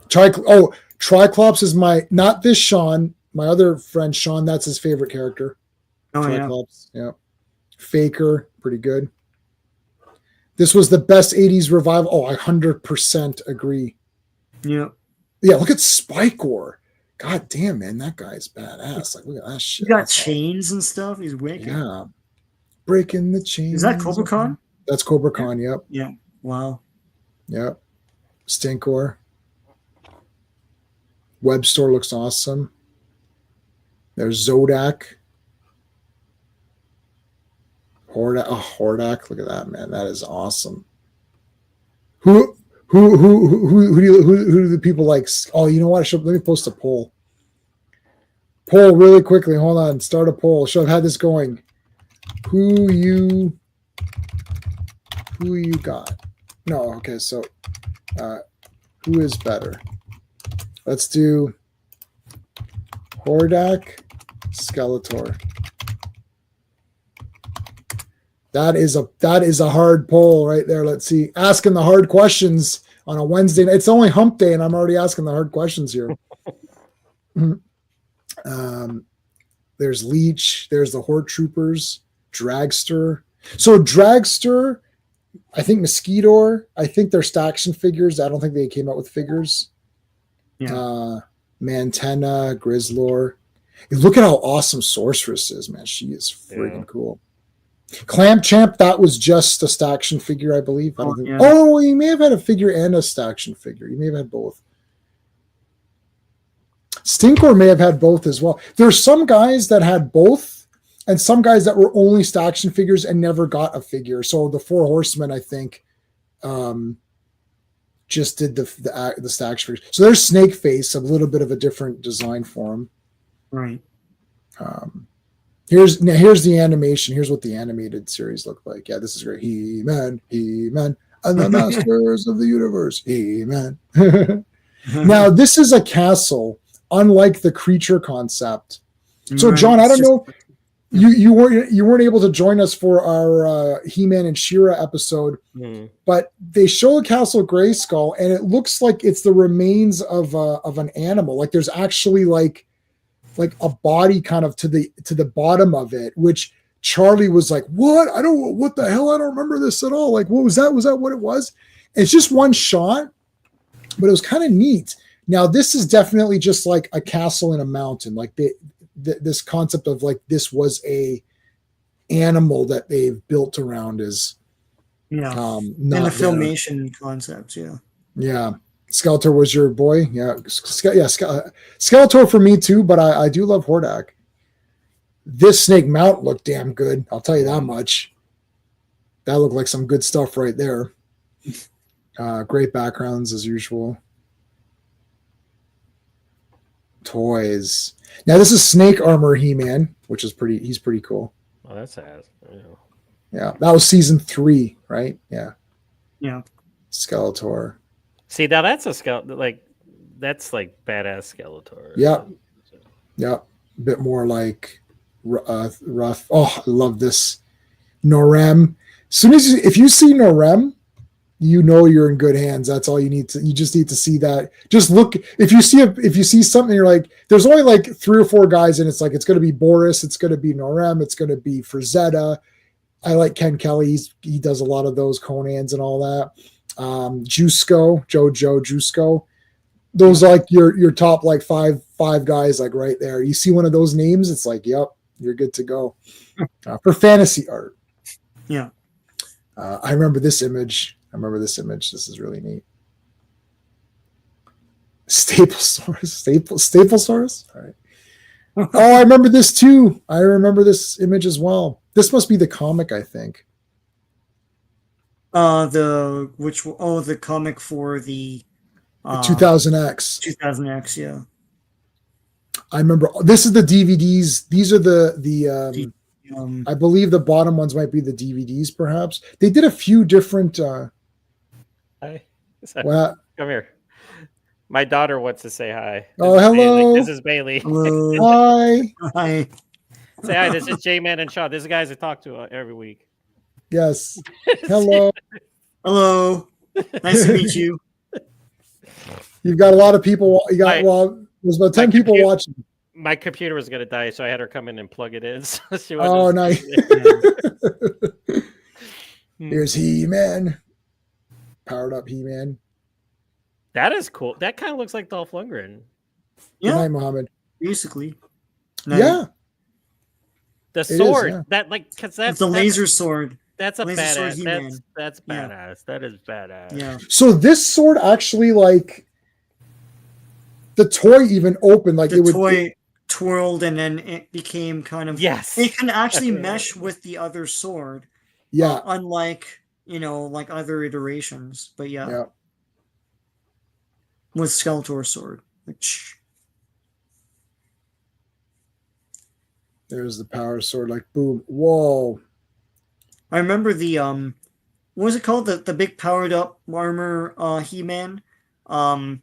Triclops is not this Sean. My other friend Sean. That's his favorite character. Oh, Triclops. Yeah. Faker, pretty good. This was the best 80s revival. Oh, I 100% agree. Yeah. Yeah. Look at Spikor. God damn, man, that guy's badass. Like, look at that shit. He got chains and stuff. He's wicked. Yeah. Breaking the chains. Is that Cobra Khan? That's Cobra Khan, yep. Yeah. Wow. Yep. Stinkor. Web store looks awesome. There's Zodak. Hordak. Look at that, man. That is awesome. Who do the people like? Oh, you know what? Let me post a poll. Poll really quickly. Hold on. Start a poll. Should have had this going. Who you got? No, okay, so who is better? Let's do Hordak, Skeletor. That is a hard poll right there. Let's see. Asking the hard questions on a Wednesday. It's only hump day, and I'm already asking the hard questions here. There's Leech. There's the Horde Troopers. Dragster. So Dragster, I think Mosquito. I think they're action figures. I don't think they came out with figures. Yeah. Mantenna, Grizzlor. Look at how awesome Sorceress is, man. She is friggin' cool. Clamp Champ, that was just a action figure, I believe. Oh, you may have had a figure and a action figure. You may have had both. Stinkor may have had both as well. There's some guys that had both, and some guys that were only action figures and never got a figure. So the Four Horsemen, I think, just did the action figures. So there's Snake Face, a little bit of a different design for him. Right. Here's the animation. Here's what the animated series looked like. Yeah, this is great. He-Man, and the Masters of the Universe. He-Man. Now, this is a castle, unlike the creature concept. So, John, I don't know. You weren't able to join us for our He-Man and She-Ra episode, but they show a Castle Grayskull, and it looks like it's the remains of an animal. Like there's actually like a body kind of to the bottom of it, which Charlie was like, what the hell? I don't remember this at all. Like, what was that? Was that what it was? And it's just one shot, but it was kind of neat. Now, this is definitely just like a castle in a mountain. Like this concept of like, this was a animal that they've built around is not and the Filmation concepts. Yeah. Skeletor was your boy. Yeah. Skeletor for me too, but I do love Hordak. This Snake Mount looked damn good. I'll tell you that much. That looked like some good stuff right there. Great backgrounds as usual. Toys. Now this is Snake Armor He-Man, which is he's pretty cool. Oh, that's ass. Yeah. That was season 3, right? Yeah. Yeah. Skeletor. See, now that's a Skeletor, that's like badass Skeletor. Yeah. Yeah. A bit more like rough. Oh, I love this. Norem. If you see Norem, you know you're in good hands. That's all you need to. You just need to see that. Just look. If you see something, you're like, there's only like 3 or 4 guys, and it's like it's going to be Boris, it's going to be Norem, it's going to be Frazetta. I like Ken Kelly. He does a lot of those Conans and all that. Jusko, Jojo Jusko. Those are like your top like five guys, like right there. You see one of those names, it's like, yep, you're good to go. For fantasy art. Yeah. I remember this image. This is really neat. Staplesaurus. All right. Oh, I remember this too. I remember this image as well. This must be the comic, I think. The comic for the 2000X. 2000X, yeah. I remember this is the DVDs. These are the I believe the bottom ones might be the DVDs, perhaps. They did a few different Hi. Well, Come here. My daughter wants to say hi. Hello. This is Bailey. Hello. Hi. Hi. Say hi. This is J-Man and Shaw. These are guys I talk to every week. Yes. Hello. Hello. Nice to meet you. You've got a lot of people. There's about 10 people watching. My computer was going to die, so I had her come in and plug it in. So nice. Here's He-Man. Powered up He-Man. That is cool. That kind of looks like Dolph Lundgren. Yeah. Good night, Mohammed. Basically. Night. Yeah. The sword. Is, yeah. That's the laser sword. That's a laser badass. Sword that's badass. That is badass. Yeah. So this sword actually, like, the toy even opened, like the toy twirled and then it became kind of It can actually mesh with the other sword. Yeah. Unlike like other iterations, but yeah. With Skeletor's sword. There's the power sword, like boom. Whoa. I remember the what was it called? The big powered up armor He-Man. It I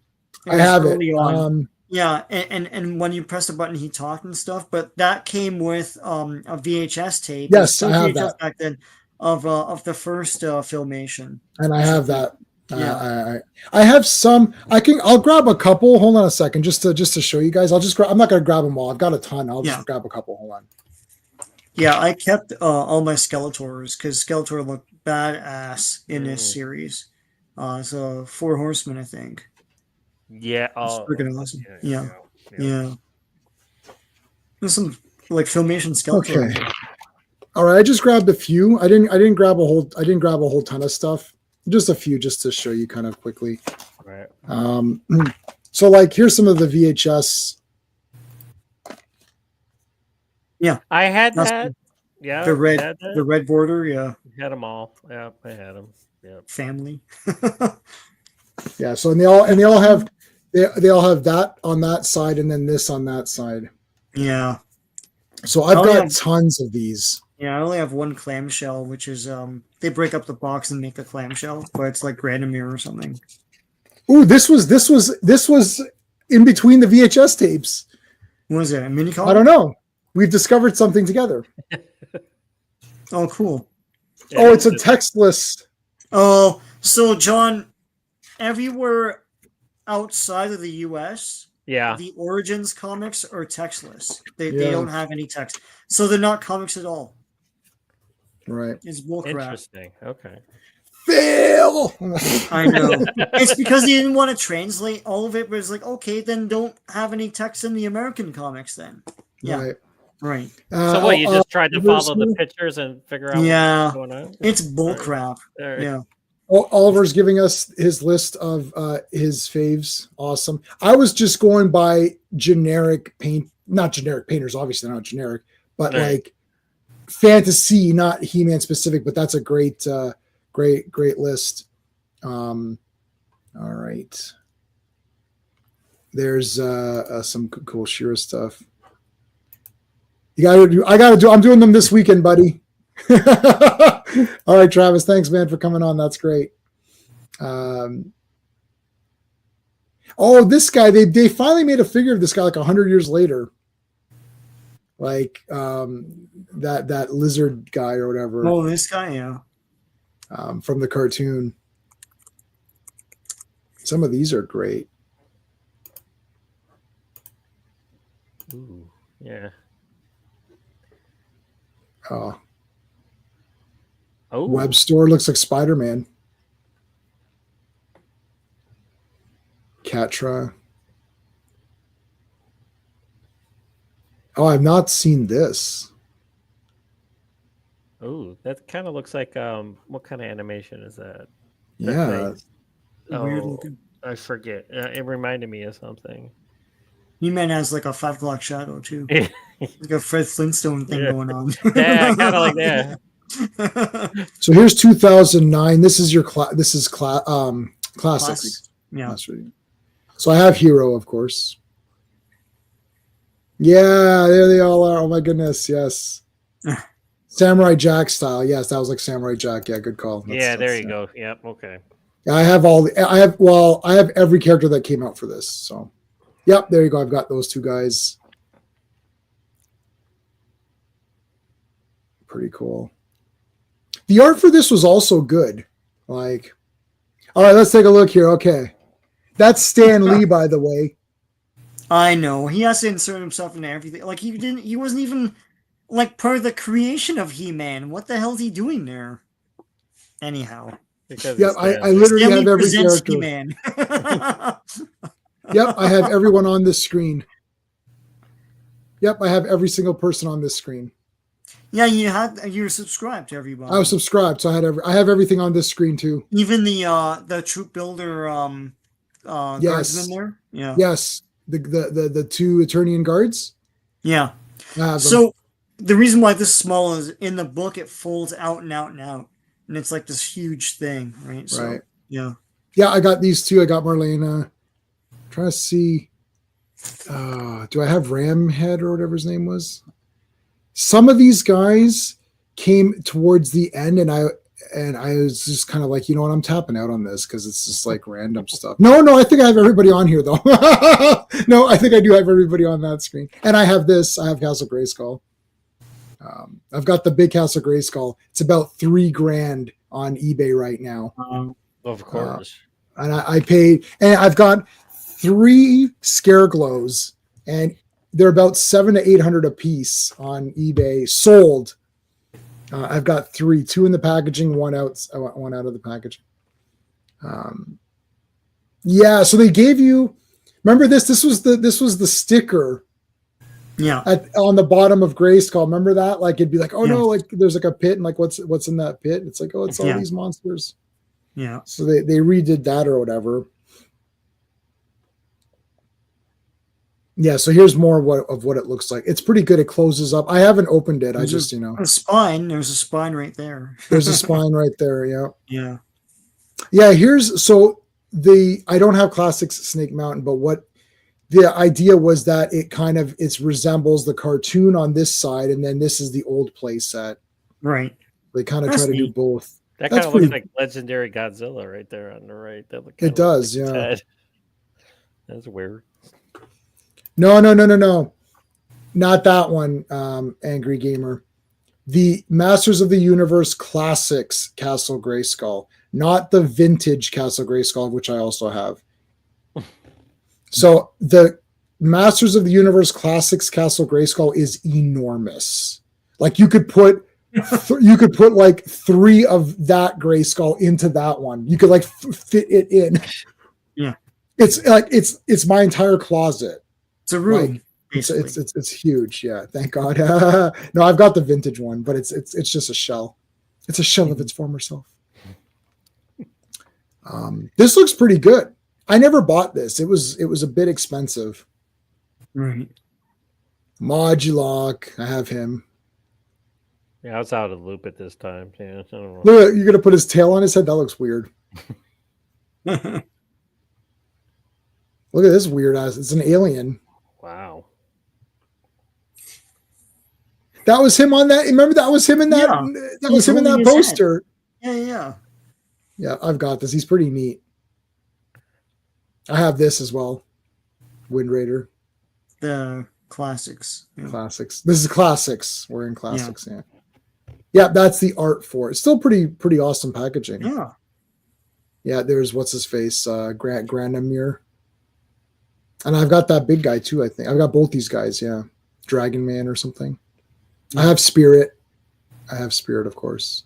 was have it. early on. Yeah, and when you press the button, he talked and stuff. But that came with a VHS tape. It was Yes, still I have VHS that. back then of the first Filmation. And I have that. Yeah. I have some. I'll grab a couple. Hold on a second, just to show you guys. I'm not gonna grab them all. I've got a ton. I'll just grab a couple. Hold on. Yeah, I kept all my Skeletors because Skeletor looked badass in this series. So 4 Horsemen, I think. Yeah. It's Oh, freaking awesome. yeah. Yeah. There's some like Filmation Skeletor. Okay. All right. I just grabbed a few. I didn't grab a whole ton of stuff. Just a few, just to show you kind of quickly. Right. So like here's some of the VHS. Yeah, I had that. Yeah, the red border. Yeah, had them all. Yeah, I had them. Yeah, family. Yeah. So they all have that on that side and then this on that side. Yeah. So I've got tons of these. Yeah, I only have one clamshell, which is they break up the box and make the clamshell, but it's like Granomir or something. Ooh, this was in between the VHS tapes. What is it? A mini comic? I don't know. We've discovered something together. Oh, cool. Yeah, it's a text list. Oh, so John, everywhere outside of the US, the Origins comics are textless. They don't have any text. So they're not comics at all. Right. It's bullcrap. Interesting. Okay. Fail. I know. It's because they didn't want to translate all of it, but it's like, okay, then don't have any text in the American comics then. Yeah. Right. So what, you just tried to follow the pictures and figure out what's going on? It's bullcrap. Right. Yeah. Oliver's giving us his list of his faves. Awesome. I was just going by generic not generic painters, obviously they're not generic, but like fantasy, not He-Man specific, but that's a great list. All right. There's some cool Shira stuff. I'm doing them this weekend, buddy. All right, Travis, thanks, man, for coming on. That's great. This guy, they finally made a figure of this guy like 100 years later. Like that lizard guy or whatever. Oh, this guy, yeah. From the cartoon. Some of these are great. Ooh, yeah. Oh. Web store looks like Spider-Man. Catra. Oh, I've not seen this. Oh, that kind of looks like what kind of animation is that? Yeah. Weird looking. I forget. It reminded me of something. He-Man has like a 5 o'clock shadow too. Like a Fred Flintstone thing going on. Yeah, kind of like that. So here's 2009. This is classics. Yeah. So I have Hero, of course. Yeah, there they all are. Oh my goodness, yes. Samurai Jack style. Yes, that was like Samurai Jack. Yeah, good call. There you go. Yep. Okay. I have every character that came out for this. So, yep, there you go. I've got those two guys. Pretty cool. The art for this was also good. Like, all right, let's take a look here. Okay. That's Stan Lee, by the way. I know. He has to insert himself into everything. Like he wasn't even like part of the creation of He-Man. What the hell is he doing there? Anyhow. Yep, I literally have every character. He-Man. Yep, I have everyone on this screen. Yep, I have every single person on this screen. Yeah, you're subscribed to everybody. I was subscribed, so I have everything on this screen too. Even the troop builder guardsmen there? Yeah. Yes. The two Eternian guards? Yeah. So the reason why this is small is in the book it folds out and out and out. And it's like this huge thing, right? So, right. Yeah. Yeah, I got these two. I got Marlena. Trying to see. Do I have Ramhead or whatever his name was? some of these guys came towards the end, and I was just kind of like, you know what, I'm tapping out on this because it's just like random stuff. No, I think I have everybody on here though. No, I think I do have everybody on that screen, and I have this. I have Castle Grayskull. I've got the big Castle Grayskull. It's about $3,000 on eBay right now. Of course. And I paid, and I've got 3 scare glows, and they're about $700 to $800 a piece on eBay sold. I've got 3, 2 in the packaging, one out of the packaging. Yeah, so they gave you. Remember this? This was the sticker. Yeah. On the bottom of Grayskull. Remember that? Like it'd be like, oh no, like there's like a pit, and like what's in that pit? It's like, oh, it's all these monsters. Yeah. So they redid that or whatever. Yeah, so here's more of what it looks like. It's pretty good. It closes up. I haven't opened it. There's a spine. There's a spine right there. There's a spine right there. Yeah. Yeah. Yeah. I don't have Classics Snake Mountain, but what the idea was that it resembles the cartoon on this side, and then this is the old play set. Right. They kind of try to do both. That kind of looks like Legendary Godzilla right there on the right. It does, yeah. Head. That's weird. No. Not that one, Angry Gamer. The Masters of the Universe Classics Castle Grayskull, not the vintage Castle Grayskull, which I also have. So the Masters of the Universe Classics Castle Grayskull is enormous. Like you could put like 3 of that Grayskull into that one. You could like fit it in. Yeah. It's like it's my entire closet. It's a room. Like, it's huge. Yeah, thank God. No, I've got the vintage one, but it's just a shell. It's a shell of its former self. This looks pretty good. I never bought this. It was a bit expensive. Right. Modulok, I have him. Yeah, I was out of the loop at this time. Yeah, I don't know. Look, you're gonna put his tail on his head. That looks weird. Look at this weird ass. It's an alien. Wow. That was him on that. Remember that was him in that. Yeah. That was him in that poster. Yeah. Yeah, I've got this. He's pretty neat. I have this as well. Wind Raider. The classics. Yeah. Classics. This is classics. We're in classics. Yeah. Yeah, that's the art for it. Still pretty awesome packaging. Yeah. Yeah, there's what's his face, Granamir. And I've got that big guy too, I think. I've got both these guys, yeah. Dragon Man or something. Yeah. I have Spirit, of course.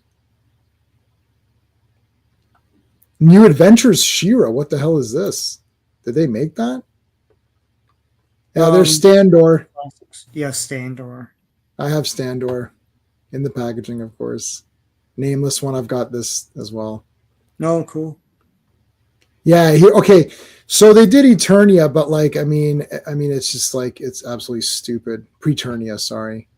New Adventures She-Ra. What the hell is this? Did they make that? Yeah, there's Standor. Yeah, Standor. I have Standor in the packaging, of course. Nameless one. I've got this as well. No, cool. Yeah. Okay. So they did Eternia, but like, I mean, it's just like it's absolutely stupid. Preternia, sorry.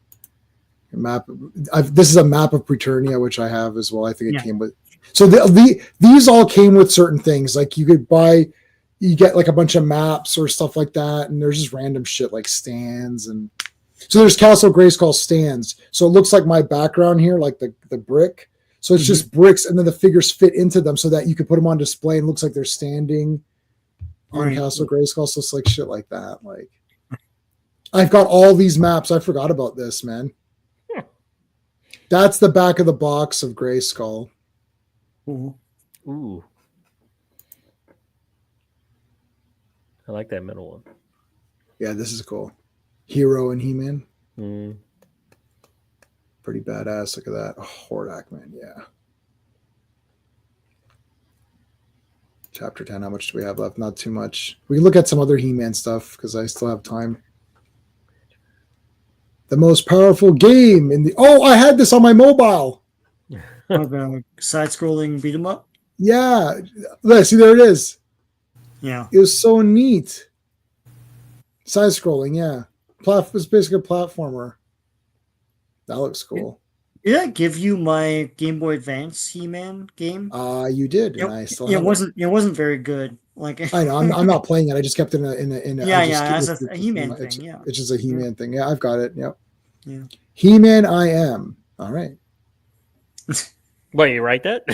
This is a map of Preternia, which I have as well. I think it came with. So these all came with certain things. Like you get like a bunch of maps or stuff like that, and there's just random shit like stands and. So there's Castle Grayskull stands. So it looks like my background here, like the brick. So it's just bricks, and then the figures fit into them so that you can put them on display and it looks like they're standing on Castle Grayskull. So it's like shit like that. Like I've got all these maps. I forgot about this, man. Yeah. That's the back of the box of Grayskull. Ooh. I like that middle one. Yeah, this is cool. Hero and He-Man. Pretty badass. Look at that. Oh, Hordak, man. Yeah. Chapter 10. How much do we have left? Not too much. We can look at some other He-Man stuff because I still have time. The most powerful game in the... Oh, I had this on my mobile. Side-scrolling beat 'em up? Yeah. See, there it is. Yeah. It was so neat. Side-scrolling, yeah. It's basically a platformer. That looks cool. Did I give you my Game Boy Advance He-Man game? You did. And I still it wasn't very good. Like I know, I'm not playing it. I just kept it in a as a He-Man thing. Yeah, it's just a He-Man thing. Yeah, I've got it. Yep. Yeah. He-Man I am. All right. Wait, you write that?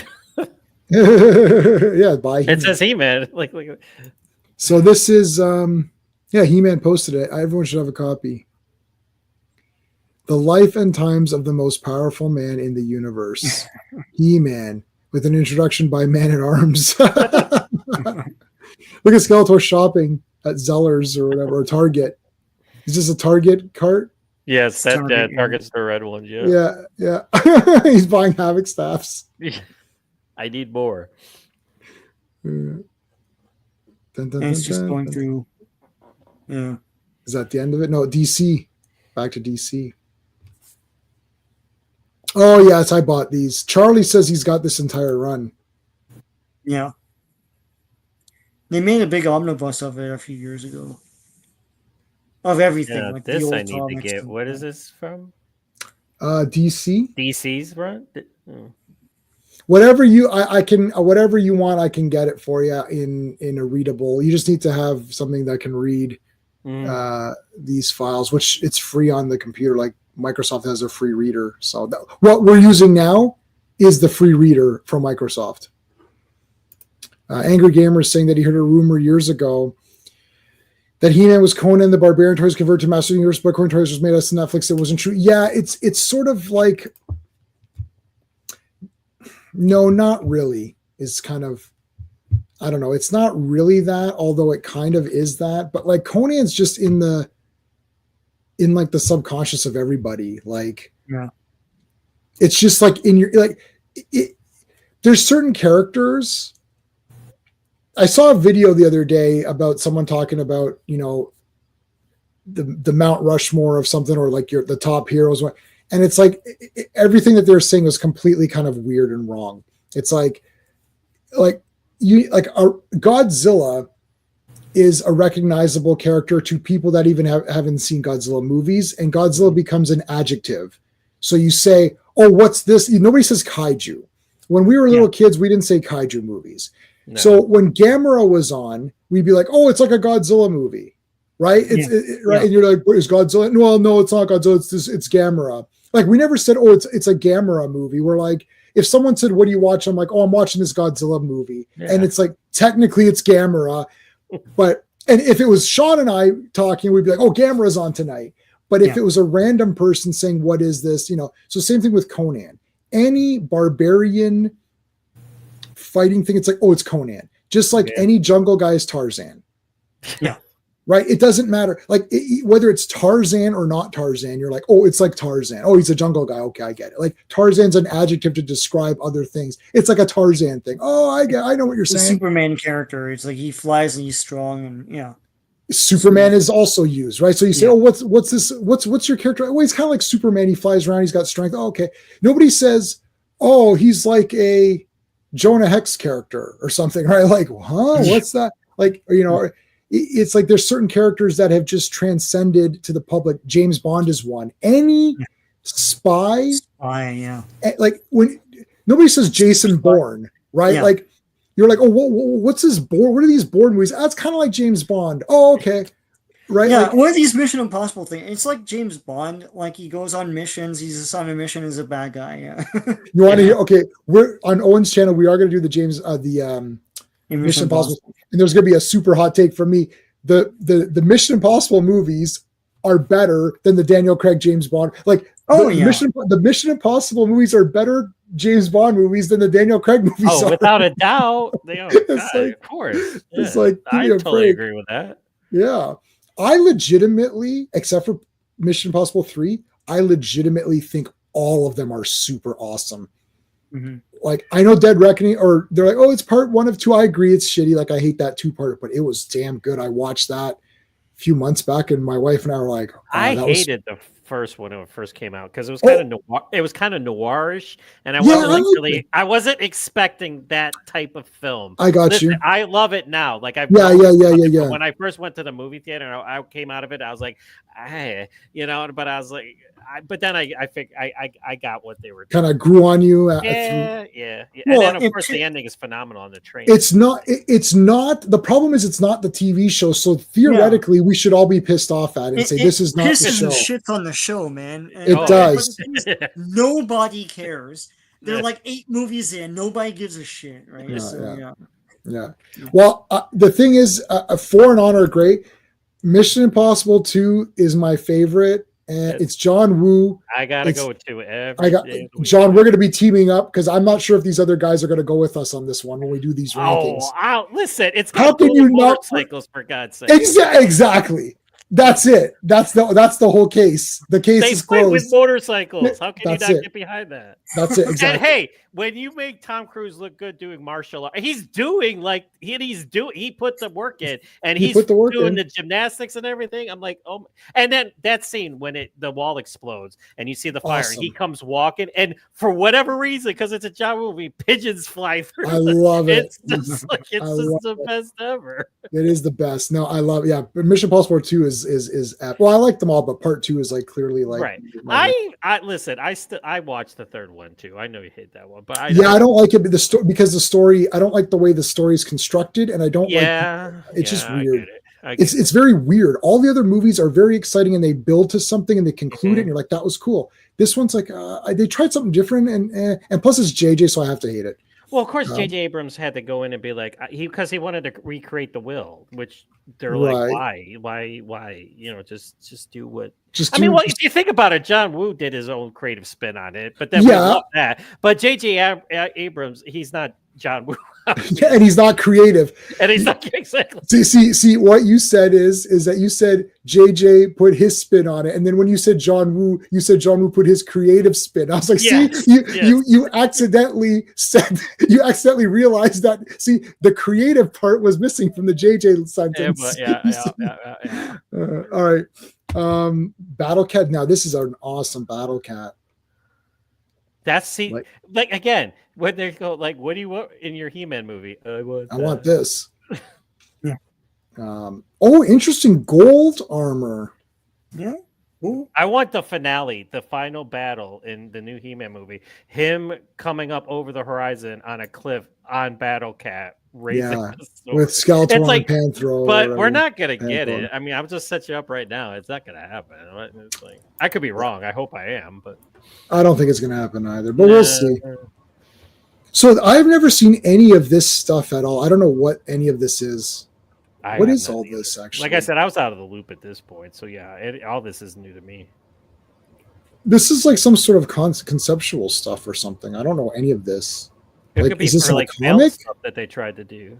Yeah, by It He-Man. says He-Man. Like, So this is He-Man posted it. Everyone should have a copy. The life and times of the most powerful man in the universe. He-Man, with an introduction by Man-at-Arms. Look at Skeletor shopping at Zeller's or whatever, or Target. Is this a Target cart? yes, that Target, yeah. Target's the red one. Yeah. Yeah. He's buying Havoc staffs. I need more. Dun, dun, And it's just dun, going dun. through. Yeah. Is that the end of it? No, DC. Back to DC. Oh, yes, I bought these. Charlie says he's got this entire run. Yeah. They made a big omnibus of it a few years ago. Of everything. Yeah, like the this old I need to comics get. and- What is this from? DC. DC's run? Oh. Whatever you whatever you want, I can get it for you in a readable. You just need to have something that can read these files, which it's free on the computer. Like Microsoft has a free reader. So what we're using now is the free reader from Microsoft. Angry Gamer is saying that he heard a rumor years ago that He-Man was Conan the Barbarian toys converted to Master Universe, but Conan toys was made us Netflix. It wasn't true. Yeah, it's sort of like, no, not really. Is kind of, I don't know. It's not really that, although it kind of is that. But like Conan's just in like the subconscious of everybody. Like, Yeah. It's just like in your like. There's certain characters. I saw a video the other day about someone talking about, the Mount Rushmore of something, or like the top heroes. And it's like everything that they're saying was completely kind of weird and wrong. It's like Godzilla is a recognizable character to people that even haven't seen Godzilla movies, and Godzilla becomes an adjective. So you say, oh, what's this? Nobody says kaiju. When we were little kids, we didn't say kaiju movies. No. So when Gamera was on, we'd be like, oh, it's like a Godzilla movie, right? Right. And you're like, what is Godzilla? Well, no, it's not Godzilla. It's Gamera. Like we never said, oh, it's a Gamera movie. We're like, if someone said, what do you watch? I'm like, oh, I'm watching this Godzilla movie. Yeah. And it's like, technically it's Gamera. And if it was Sean and I talking, we'd be like, oh, Gamera's on tonight. But if it was a random person saying, what is this? So same thing with Conan. Any barbarian fighting thing, it's like, oh, it's Conan. Just like any jungle guy is Tarzan. Yeah. Right? It doesn't matter. Like whether it's Tarzan or not Tarzan, you're like, oh, it's like Tarzan. Oh, he's a jungle guy. Okay, I get it. Like Tarzan's an adjective to describe other things. It's like a Tarzan thing. Oh, I know what you're saying. Superman character. It's like he flies and he's strong and Superman is also used, right? So you say, oh, what's this? What's your character? Well, he's kind of like Superman. He flies around. He's got strength. Oh, okay. Nobody says, oh, he's like a Jonah Hex character or something, right? Like, huh? What's that? Like, it's like there's certain characters that have just transcended to the public. James Bond is one. Any spy, like when nobody says Jason Bourne, right? Yeah. Like you're like, oh, what's this Bourne? What are these Bourne movies? That's kind of like James Bond. Oh, okay, right? Yeah, like, what are these Mission Impossible things? It's like James Bond. Like he goes on missions. He's on a mission as a bad guy. Yeah. You want to hear? Okay, we're on Owen's channel. We are going to do the Mission Impossible. And there's going to be a super hot take from me. The Mission Impossible movies are better than the Daniel Craig James Bond. Like, the Mission Impossible movies are better James Bond movies than the Daniel Craig movies. Oh, without a doubt. Of course. Yeah. It's like, I totally agree with that. Yeah. I legitimately, except for Mission Impossible 3, I legitimately think all of them are super awesome. Mm-hmm. Like I know Dead Reckoning, or they're like, oh, it's part 1 of 2. I agree, it's shitty. Like I hate that 2-part, but it was damn good. I watched that a few months back, and my wife and I were like, oh, I hated the first one when it first came out because it was kind of noir. It was kind of noirish, and I wasn't expecting that type of film. I got you. I love it now. Like I When I first went to the movie theater, and I came out of it, I was like, hey, but I was like, but then I think I got what they were doing. Kind of grew on you. Yeah. Well, And then of course the ending is phenomenal on the train. It's not. The problem is it's not the TV show. So theoretically, we should all be pissed off at it and say this is not the pisses show. and shits on the show, man. It does. Nobody cares. They're like 8 movies in. Nobody gives a shit, right? Yeah. Well, the thing is, 4 and On are great. Mission Impossible 2 is my favorite, and it's John Woo. I gotta go with 2 John. We're going to be teaming up because I'm not sure if these other guys are going to go with us on this one when we do these rankings. Listen, it's how can you not motorcycles for God's sake? Exactly. That's it. That's the whole case. The case is closed. With motorcycles. How can you not get behind that? That's it. Exactly. And hey, when you make Tom Cruise look good doing martial art, he's doing like he put the work in, and he's doing the gymnastics and everything. I'm like, oh, and then that scene when the wall explodes and you see the fire, and he comes walking, and for whatever reason, because it's a John movie, pigeons fly through. I love it. It's just like the best ever. It is the best. No, I love. Yeah, Mission Impossible 2 is epic. Well, I like them all, but part 2 is like clearly like right. I listen. I watched the third one too. I know you hate that one, but I don't like it because the story. I don't like the way the story is constructed, and I don't like. It's just weird. It's very weird. All the other movies are very exciting, and they build to something, and they conclude it, and you're like, that was cool. This one's like they tried something different, and plus it's JJ, so I have to hate it. Well, of course, J.J. Abrams had to go in and be like, because he wanted to recreate the will, which they're like, why? Just do what. If you think about it, John Woo did his own creative spin on it, but then we love that. But J.J. Abrams, he's not John Woo. And he's not creative. And he's not exactly. See, what you said is that you said JJ put his spin on it, and then when you said John Woo put his creative spin. I was like, you accidentally realized that. See, the creative part was missing from the JJ sentence. All right, Battle Cat. Now this is an awesome Battle Cat. That's like again. When they go like, what do you want in your He-Man movie? I want this. Interesting gold armor. Yeah. Ooh. I want the finale, the final battle in the new He-Man movie. Him coming up over the horizon on a cliff on Battle Cat, raising with Skeletor and Panthro. But we're not gonna get it. I mean, I'm just set you up right now. It's not gonna happen. It's like, I could be wrong. I hope I am, but I don't think it's gonna happen either. But we'll see. So I've never seen any of this stuff at all. I don't know what any of this is. What is all this actually? Like I said, I was out of the loop at this point. So yeah, all this is new to me. This is like some sort of conceptual stuff or something. I don't know any of this. It could be for like comic stuff that they tried to do.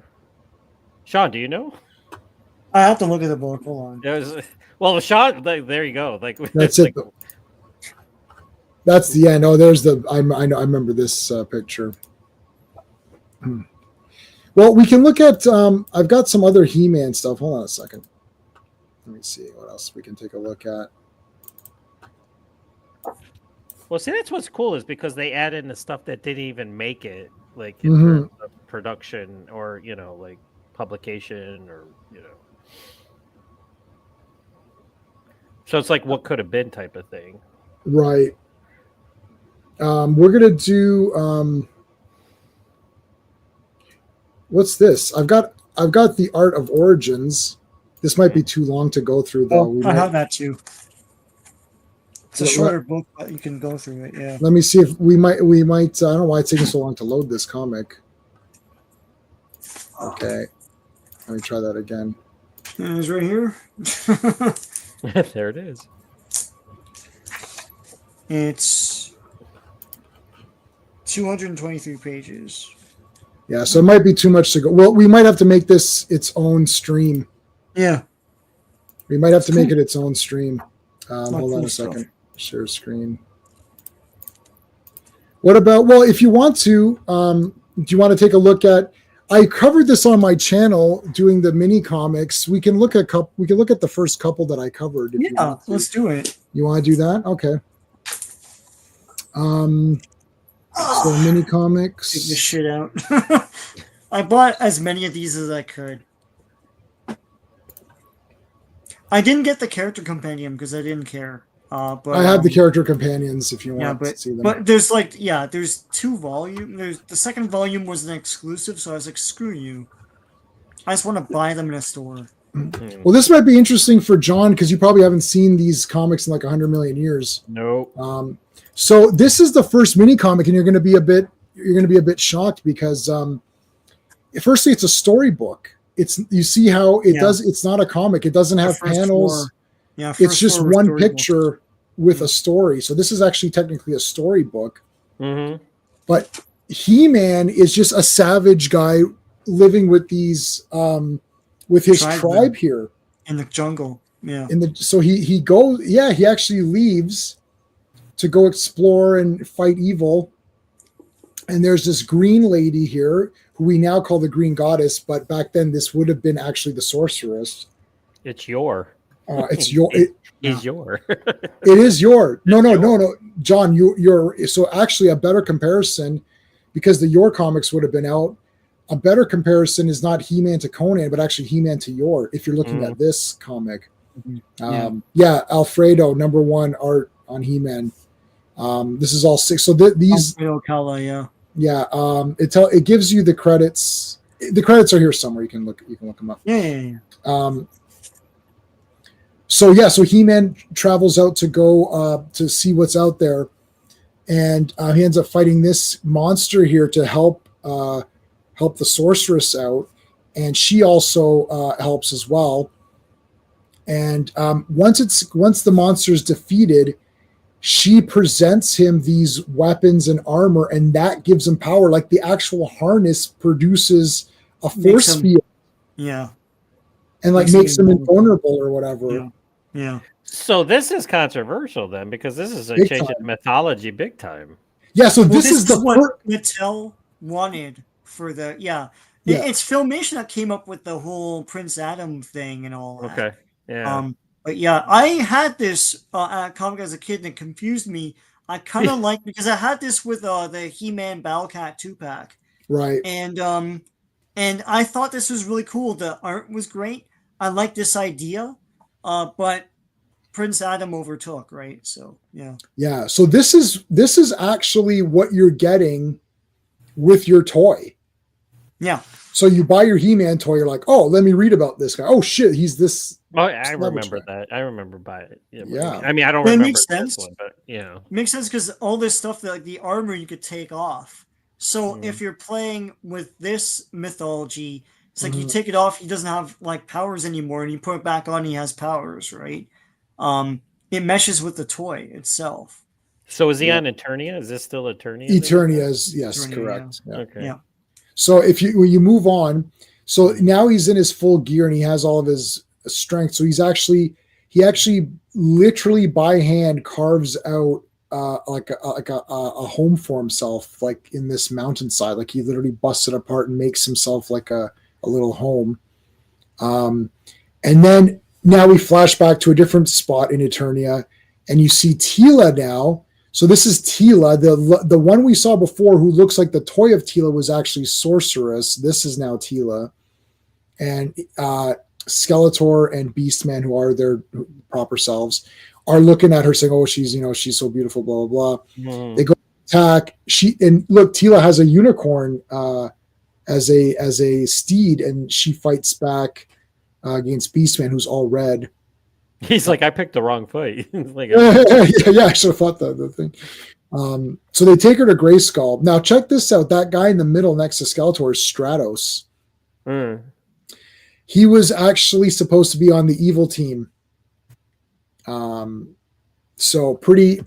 Sean, do you know? I have to look at the book. Hold on. Sean, there you go. Like that's it. That's the end. Oh, there's the. I remember this picture. Well, we can look at. I've got some other He-Man stuff. Hold on a second. Let me see what else we can take a look at. Well, see, that's what's cool is because they add in the stuff that didn't even make it, like in terms of production or like publication or So it's like what could have been type of thing, right? We're gonna do. What's this? I've got the Art of Origins. This might be too long to go through, though. I have that too. It's a shorter book, but you can go through it. Yeah. Let me see if we might. I don't know why it's taking so long to load this comic. Okay, let me try that again. It's right here. There it is. It's 223 pages. Yeah, so it might be too much to go. Well, we might have to make this its own stream. Yeah. We might have to make it its own stream. Hold on a second. Share screen. What about, well, if you want to, do you want to take a look at, I covered this on my channel doing the mini comics. We can look at the first couple that I covered. Yeah, let's do it. You want to do that? Okay. So mini comics. Take this shit out. I bought as many of these as I could. I didn't get the character compendium because I didn't care. But I have the character companions if you yeah, want to see them. but there's like there's 2 volumes. There's the second volume was an exclusive, so I was like, screw you. I just want to buy them in a store. Well, this might be interesting for John because you probably haven't seen these comics in like 100 million years. Nope. So this is the first mini comic, and you're going to be a bit shocked because firstly, it's a storybook. You see how it does. It's not a comic. It doesn't have panels. It's just one picture with a story. So this is actually technically a storybook. Mm-hmm. But He-Man is just a savage guy living with these with his tribe here in the jungle. Yeah. So he goes. Yeah, he actually leaves to go explore and fight evil. And there's this green lady here who we now call the Green Goddess, but back then this would have been actually the Sorceress. It's your. It's your. It is your. It is your. No, John. You're so actually a better comparison, because the Your comics would have been out. A better comparison is not He-Man to Conan, but actually He-Man to Your. If you're looking at this comic, Alfredo #1 art on He-Man. This is all 6. So these. Alfredo Cala, yeah. Yeah, it gives you the credits. The credits are here somewhere. You can look them up. Yeah. So He-Man travels out to go to see what's out there, and he ends up fighting this monster here to help the Sorceress out, and she also helps as well. And once the monster's defeated, she presents him these weapons and armor, and that gives him power. Like the actual harness produces a force field. Yeah. And like makes him invulnerable or whatever. Yeah. So this is controversial then, because this is a Big change time. in mythology big time. Yeah, so this is what Mattel wanted for the It's Filmation that came up with the whole Prince Adam thing and all that. Okay. Yeah. But yeah, I had this comic as a kid and it confused me. I kind of liked because I had this with the He-Man Battlecat 2-pack. Right. And I thought this was really cool. The art was great. I liked this idea. But Prince Adam overtook, right? So yeah. Yeah. So this is actually what you're getting with your toy. Yeah. So you buy your He-Man toy, you're like, oh, let me read about this guy. Oh shit, he's this. Oh, I remember that. I remember buying it. Yeah. I mean, I don't remember this one, but makes sense because all this stuff, like the armor, you could take off. So if you're playing with this mythology, it's like you take it off, he doesn't have like powers anymore, and you put it back on, he has powers, right? It meshes with the toy itself. So is he on Eternia? Is this still Eternia? Eternia is yes, Eternia, correct. yeah. Okay. Yeah. So when you move on, so now he's in his full gear and he has all of his strength. So he actually literally by hand carves out like a home for himself, like in this mountainside. Like he literally busts it apart and makes himself like a little home. And then now we flash back to a different spot in Eternia, and you see Teela now. So this is Teela, the one we saw before, who looks like the toy of Teela was actually Sorceress. This is now Teela, and Skeletor and Beastman, who are their proper selves, are looking at her saying, "Oh, she's so beautiful." Blah blah blah. They go attack. Look, Teela has a unicorn as a steed, and she fights back against Beastman, who's all red. He's like, I picked the wrong fight. Like, I should have fought the thing. So they take her to Grayskull. Now check this out. That guy in the middle next to Skeletor is Stratos. He was actually supposed to be on the evil team. So pretty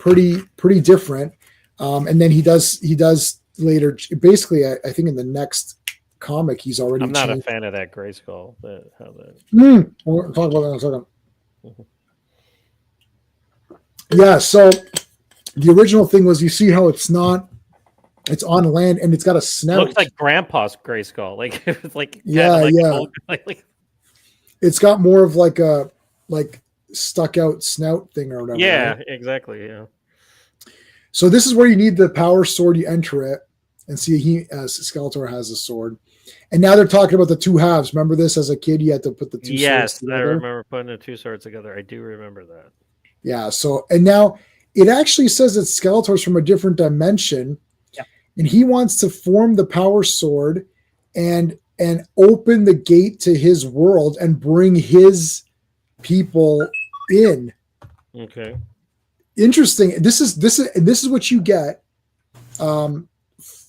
different. And then he does later. Basically, I think in the next comic, he's already. I'm not changed. a fan of that Grayskull. We'll talk about that in a second. Yeah, so the original thing was, you see how it's on land and it's got a snout. Looks like Grandpa's Grayskull. Like it's like like it's got more of like a stuck out snout thing or whatever. Yeah, right? exactly. Yeah. So this is where you need the power sword. You enter it and see Skeletor has a sword. And now they're talking about the two halves. Remember this as a kid? You had to put the two swords together. I remember putting the two swords together. I do remember that. Yeah. So, and now it actually says that Skeletor's from a different dimension, Yeah. and he wants to form the power sword and open the gate to his world and bring his people in. Okay. Interesting. This is what you get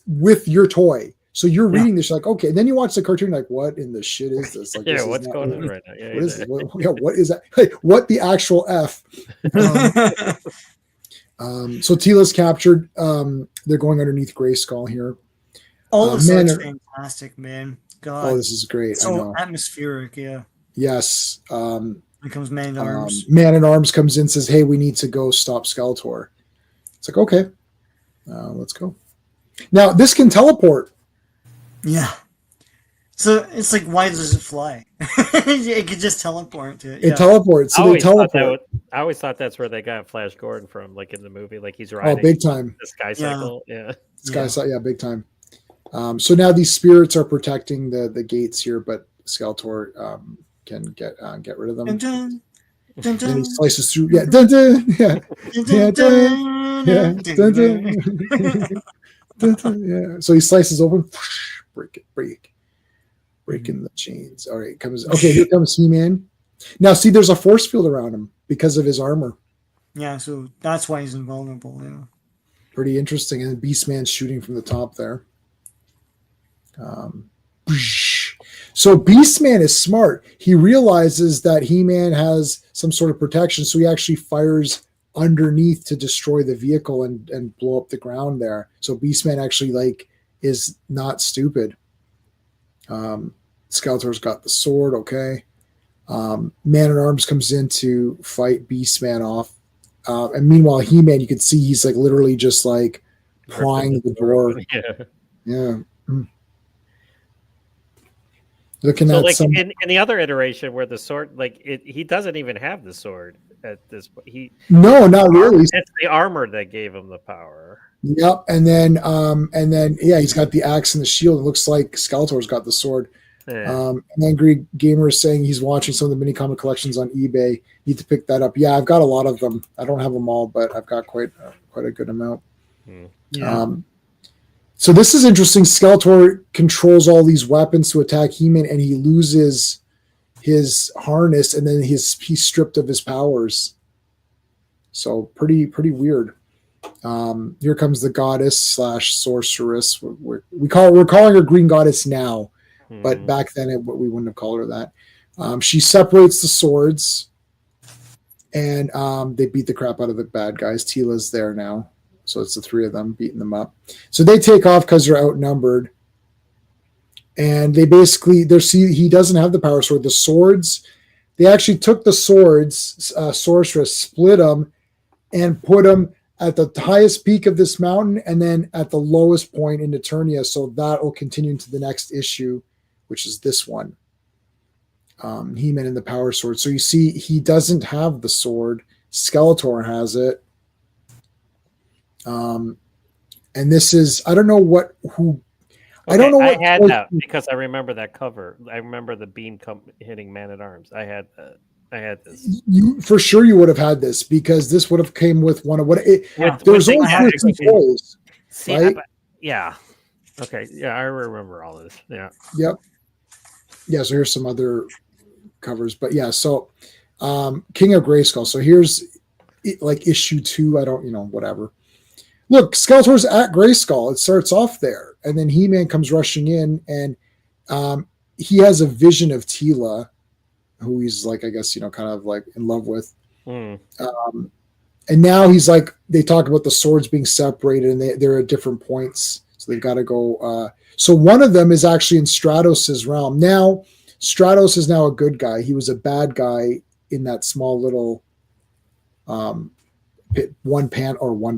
with your toy. So you're reading this, like, okay. And then you watch the cartoon, like, what in the shit is this? Like, Yeah, this what's is going on right now? Yeah, what is this? What is that? Like, what the actual F? So Tila's captured. They're going underneath Grayskull here. All the man, art's fantastic, man. God. Oh, this is great. I So know. atmospheric, yeah. Yes. Here comes Man at Arms. Man at Arms comes in, says, hey, we need to go stop Skeletor. It's like, okay, let's go. Now, this can teleport. Yeah. So it's like, why does it fly? It could just teleport to it. Yeah. It teleports. So they teleport. I always thought that's where they got Flash Gordon from, like in the movie, like he's riding. Oh, big time. The Sky Cycle. Yeah. Sky Cycle, yeah, big time. So now these spirits are protecting the gates here, but Skeletor can get rid of them. Dun, dun, dun, And he dun. slices through. Yeah, dun, dun, yeah, yeah, dun, yeah, dun, dun. Dun, dun, yeah. So he slices open, breaking the chains. All right, comes. Okay, here comes He-Man. Now, see, there's a force field around him because of his armor. Yeah, so that's why he's invulnerable. Yeah. Pretty interesting. And Beastman's shooting from the top there. So Beastman is smart. He realizes that He-Man has some sort of protection, so he actually fires underneath to destroy the vehicle and blow up the ground there. So Beastman actually is not stupid. Skeletor's got the sword, okay. Man at Arms comes in to fight Beastman off. And meanwhile, He-Man, you can see he's literally just prying the door. Yeah. Looking at some in the other iteration where the sword, he doesn't even have the sword at this point. No, not really. It's the armor that gave him the power. Yep, and then he's got the axe and the shield. It looks like Skeletor's got the sword. Yeah. And Angry Gamer is saying he's watching some of the mini comic collections on eBay. Need to pick that up. Yeah, I've got a lot of them. I don't have them all, but I've got quite a good amount. Yeah. So this is interesting. Skeletor controls all these weapons to attack He-Man, and he loses his harness, and then he's stripped of his powers. So pretty weird. Here comes the goddess / sorceress. We're calling her Green Goddess now, but back then we wouldn't have called her that. She separates the swords, and they beat the crap out of the bad guys. Tila's there now. So it's the three of them beating them up. So they take off because they're outnumbered. And he doesn't have the power sword. The swords, they actually took the swords, sorceress, split them, and put them at the highest peak of this mountain and then at the lowest point in Eternia. So that will continue into the next issue, which is this one. He-Man and the power sword. So you see, he doesn't have the sword. Skeletor has it. And this is, I don't know what. I don't know what. I had that because I remember that cover. I remember the beam hitting Man at Arms. I had this. You for sure you would have had this because this would have came with one of what it. There's only 2 toys. See, right? Yeah. Okay. Yeah, I remember all this. Yeah. Yep. Yeah. So here's some other covers, but yeah. So, King of Grayskull. So here's issue 2. I don't, whatever. Look, Skeletor's at Grayskull. It starts off there, and then He-Man comes rushing in, and he has a vision of Tila, who he's I guess kind of in love with. And now he's they talk about the swords being separated, and they're at different points, so they've got to go. So one of them is actually in Stratos's realm. Now Stratos is now a good guy. He was a bad guy in that small little. One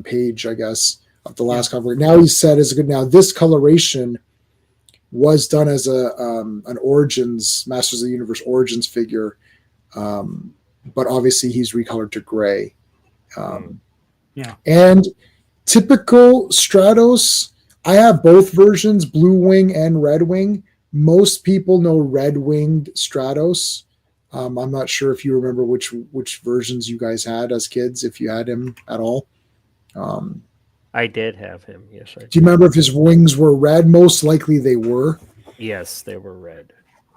page, I guess, of the last cover. Now he's said as a good. Now this coloration was done as an Origins Masters of the Universe Origins figure, but obviously he's recolored to gray. And typical Stratos. I have both versions, Blue Wing and Red Wing. Most people know Red Winged Stratos. I'm not sure if you remember which versions you guys had as kids, if you had him at all. I did have him. Yes, I Do you did. remember if his wings were red? Most likely they were. Yes, they were red.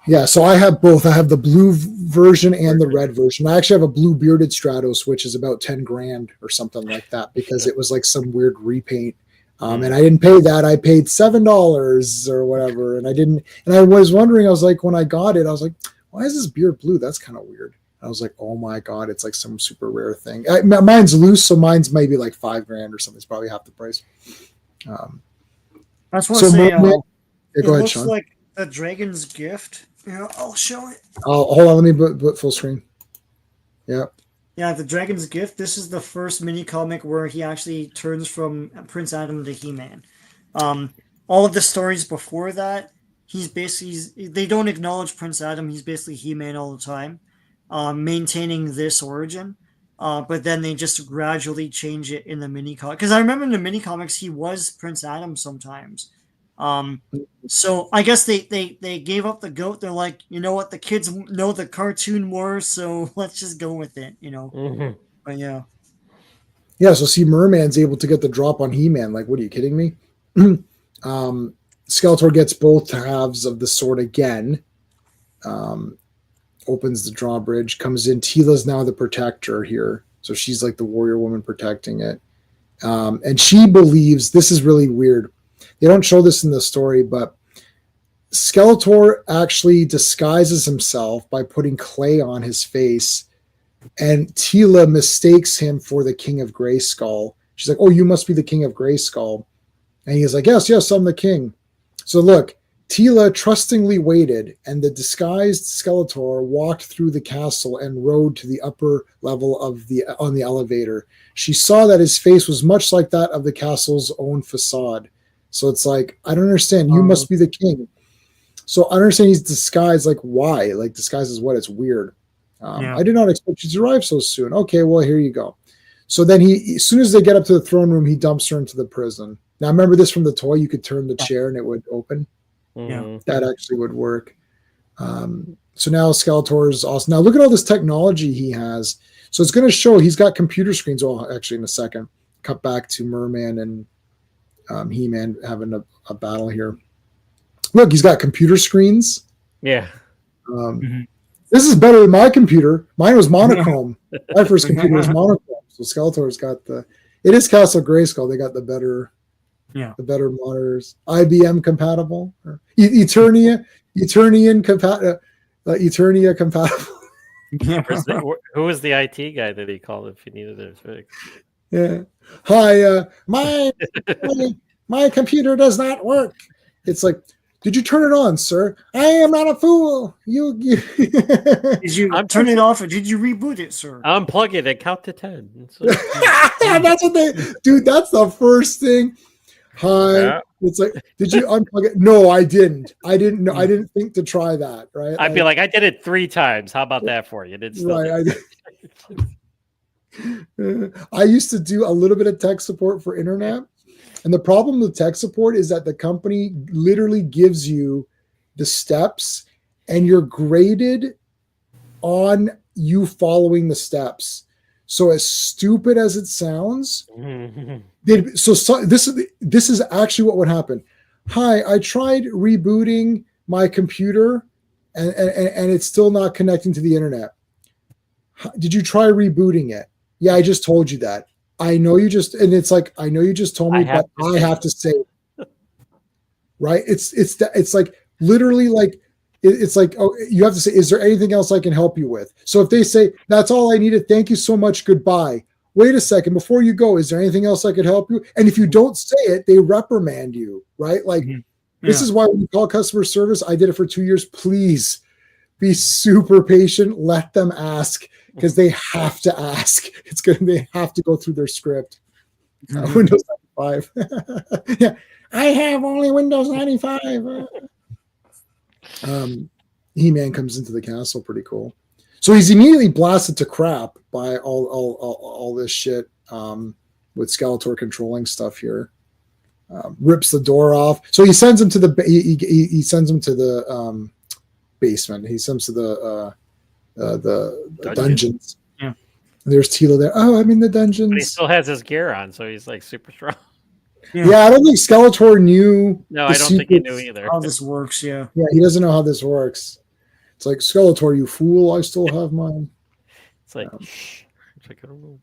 Yeah, so I have both. I have the blue version and the red version. I actually have a blue bearded Stratos, which is about 10 grand or something like that, because it was like some weird repaint. And I didn't pay that. I paid $7 or whatever. And I was wondering, I was like, when I got it, I was like, why is this beard blue? That's kind of weird. I was like, oh my God, it's like some super rare thing. Mine's loose, so mine's maybe like 5 grand or something. It's probably half the price. I just want to say, yeah, it go ahead, looks Sean. like the Dragon's Gift. I'll show it. Hold on, let me put full screen. Yeah. Yeah, the Dragon's Gift. This is the first mini comic where he actually turns from Prince Adam to He-Man. All of the stories before that, they don't acknowledge Prince Adam. He's basically He-Man all the time, maintaining this origin. But then they just gradually change it in the mini comic. Because I remember in the mini comics, he was Prince Adam sometimes. So I guess they gave up the goat. They're like, you know what, the kids know the cartoon more, so let's just go with it, But yeah. Yeah, so see, Merman's able to get the drop on He-Man. Like, what are you kidding me? Skeletor gets both halves of the sword again. Opens the drawbridge, comes in. Tila's now the protector here. So she's like the warrior woman protecting it. And she believes, this is really weird. They don't show this in the story, but Skeletor actually disguises himself by putting clay on his face, and Tila mistakes him for the King of Grayskull. She's like, oh, you must be the King of Grayskull. And he's like, yes, I'm the king. So look, Tila trustingly waited, and the disguised Skeletor walked through the castle and rode to the upper level on the elevator. She saw that his face was much like that of the castle's own facade. So it's like, I don't understand. You must be the king. So I understand he's disguised. Like, why? Like, disguised as what? It's weird. I did not expect you to arrive so soon. Okay, well, here you go. So then as soon as they get up to the throne room, he dumps her into the prison. Now, remember this from the toy? You could turn the chair and it would open. Yeah. That actually would work. So now Skeletor is awesome. Now look at all this technology he has. So it's going to show he's got computer screens. Well, actually, in a second, cut back to Merman and He-Man having a battle here. Look, he's got computer screens. Yeah. This is better than my computer. Mine was monochrome. My first computer was monochrome. So Skeletor's got it is Castle Grayskull. They got the better monitors. IBM compatible. Eternia compatible. Who was the IT guy that he called if he needed it fixed? Yeah. Hi, my computer does not work. It's like, did you turn it on, sir? I am not a fool. You Did you turn it off, or did you reboot it, sir? Unplug it and count to 10. So. That's what that's the first thing. Hi. Yeah. It's like, did you unplug it? No, I didn't. I didn't know. I didn't think to try that. Right. I'd be like, I did it 3 times. How about that for you? I used to do a little bit of tech support for internet. And the problem with tech support is that the company literally gives you the steps and you're graded on you following the steps. So as stupid as it sounds, this is actually what would happen. Hi, I tried rebooting my computer and it's still not connecting to the internet. Did you try rebooting it? Yeah, I just told you that. I know you just, and it's like, I know you just told me, but I have to say it. Right? It's like literally like, it's like, oh, you have to say, is there anything else I can help you with? So if they say, that's all I needed, thank you so much, goodbye. Wait a second, before you go, is there anything else I could help you? And if you don't say it, they reprimand you, right? Like, this is why when you call customer service, I did it for 2 years. Please be super patient. Let them ask, because they have to ask. They have to go through their script. Windows 95. Yeah, I have only Windows 95. He-Man comes into the castle, pretty cool. So he's immediately blasted to crap by all this shit with Skeletor controlling stuff here. Rips the door off. So he sends him to the he sends him to the basement. He sends him to the Dungeon. dungeons. Yeah. And there's Tilo there. Oh, I'm in the But he dungeons. still has his gear on, so he's like super strong. Yeah, I don't think Skeletor knew. No, the I don't think he knew secrets. either. How this works, yeah. Yeah, he doesn't know how this works. It's like, Skeletor, you fool! I still have mine. It's like, shh. It's like, I don't know.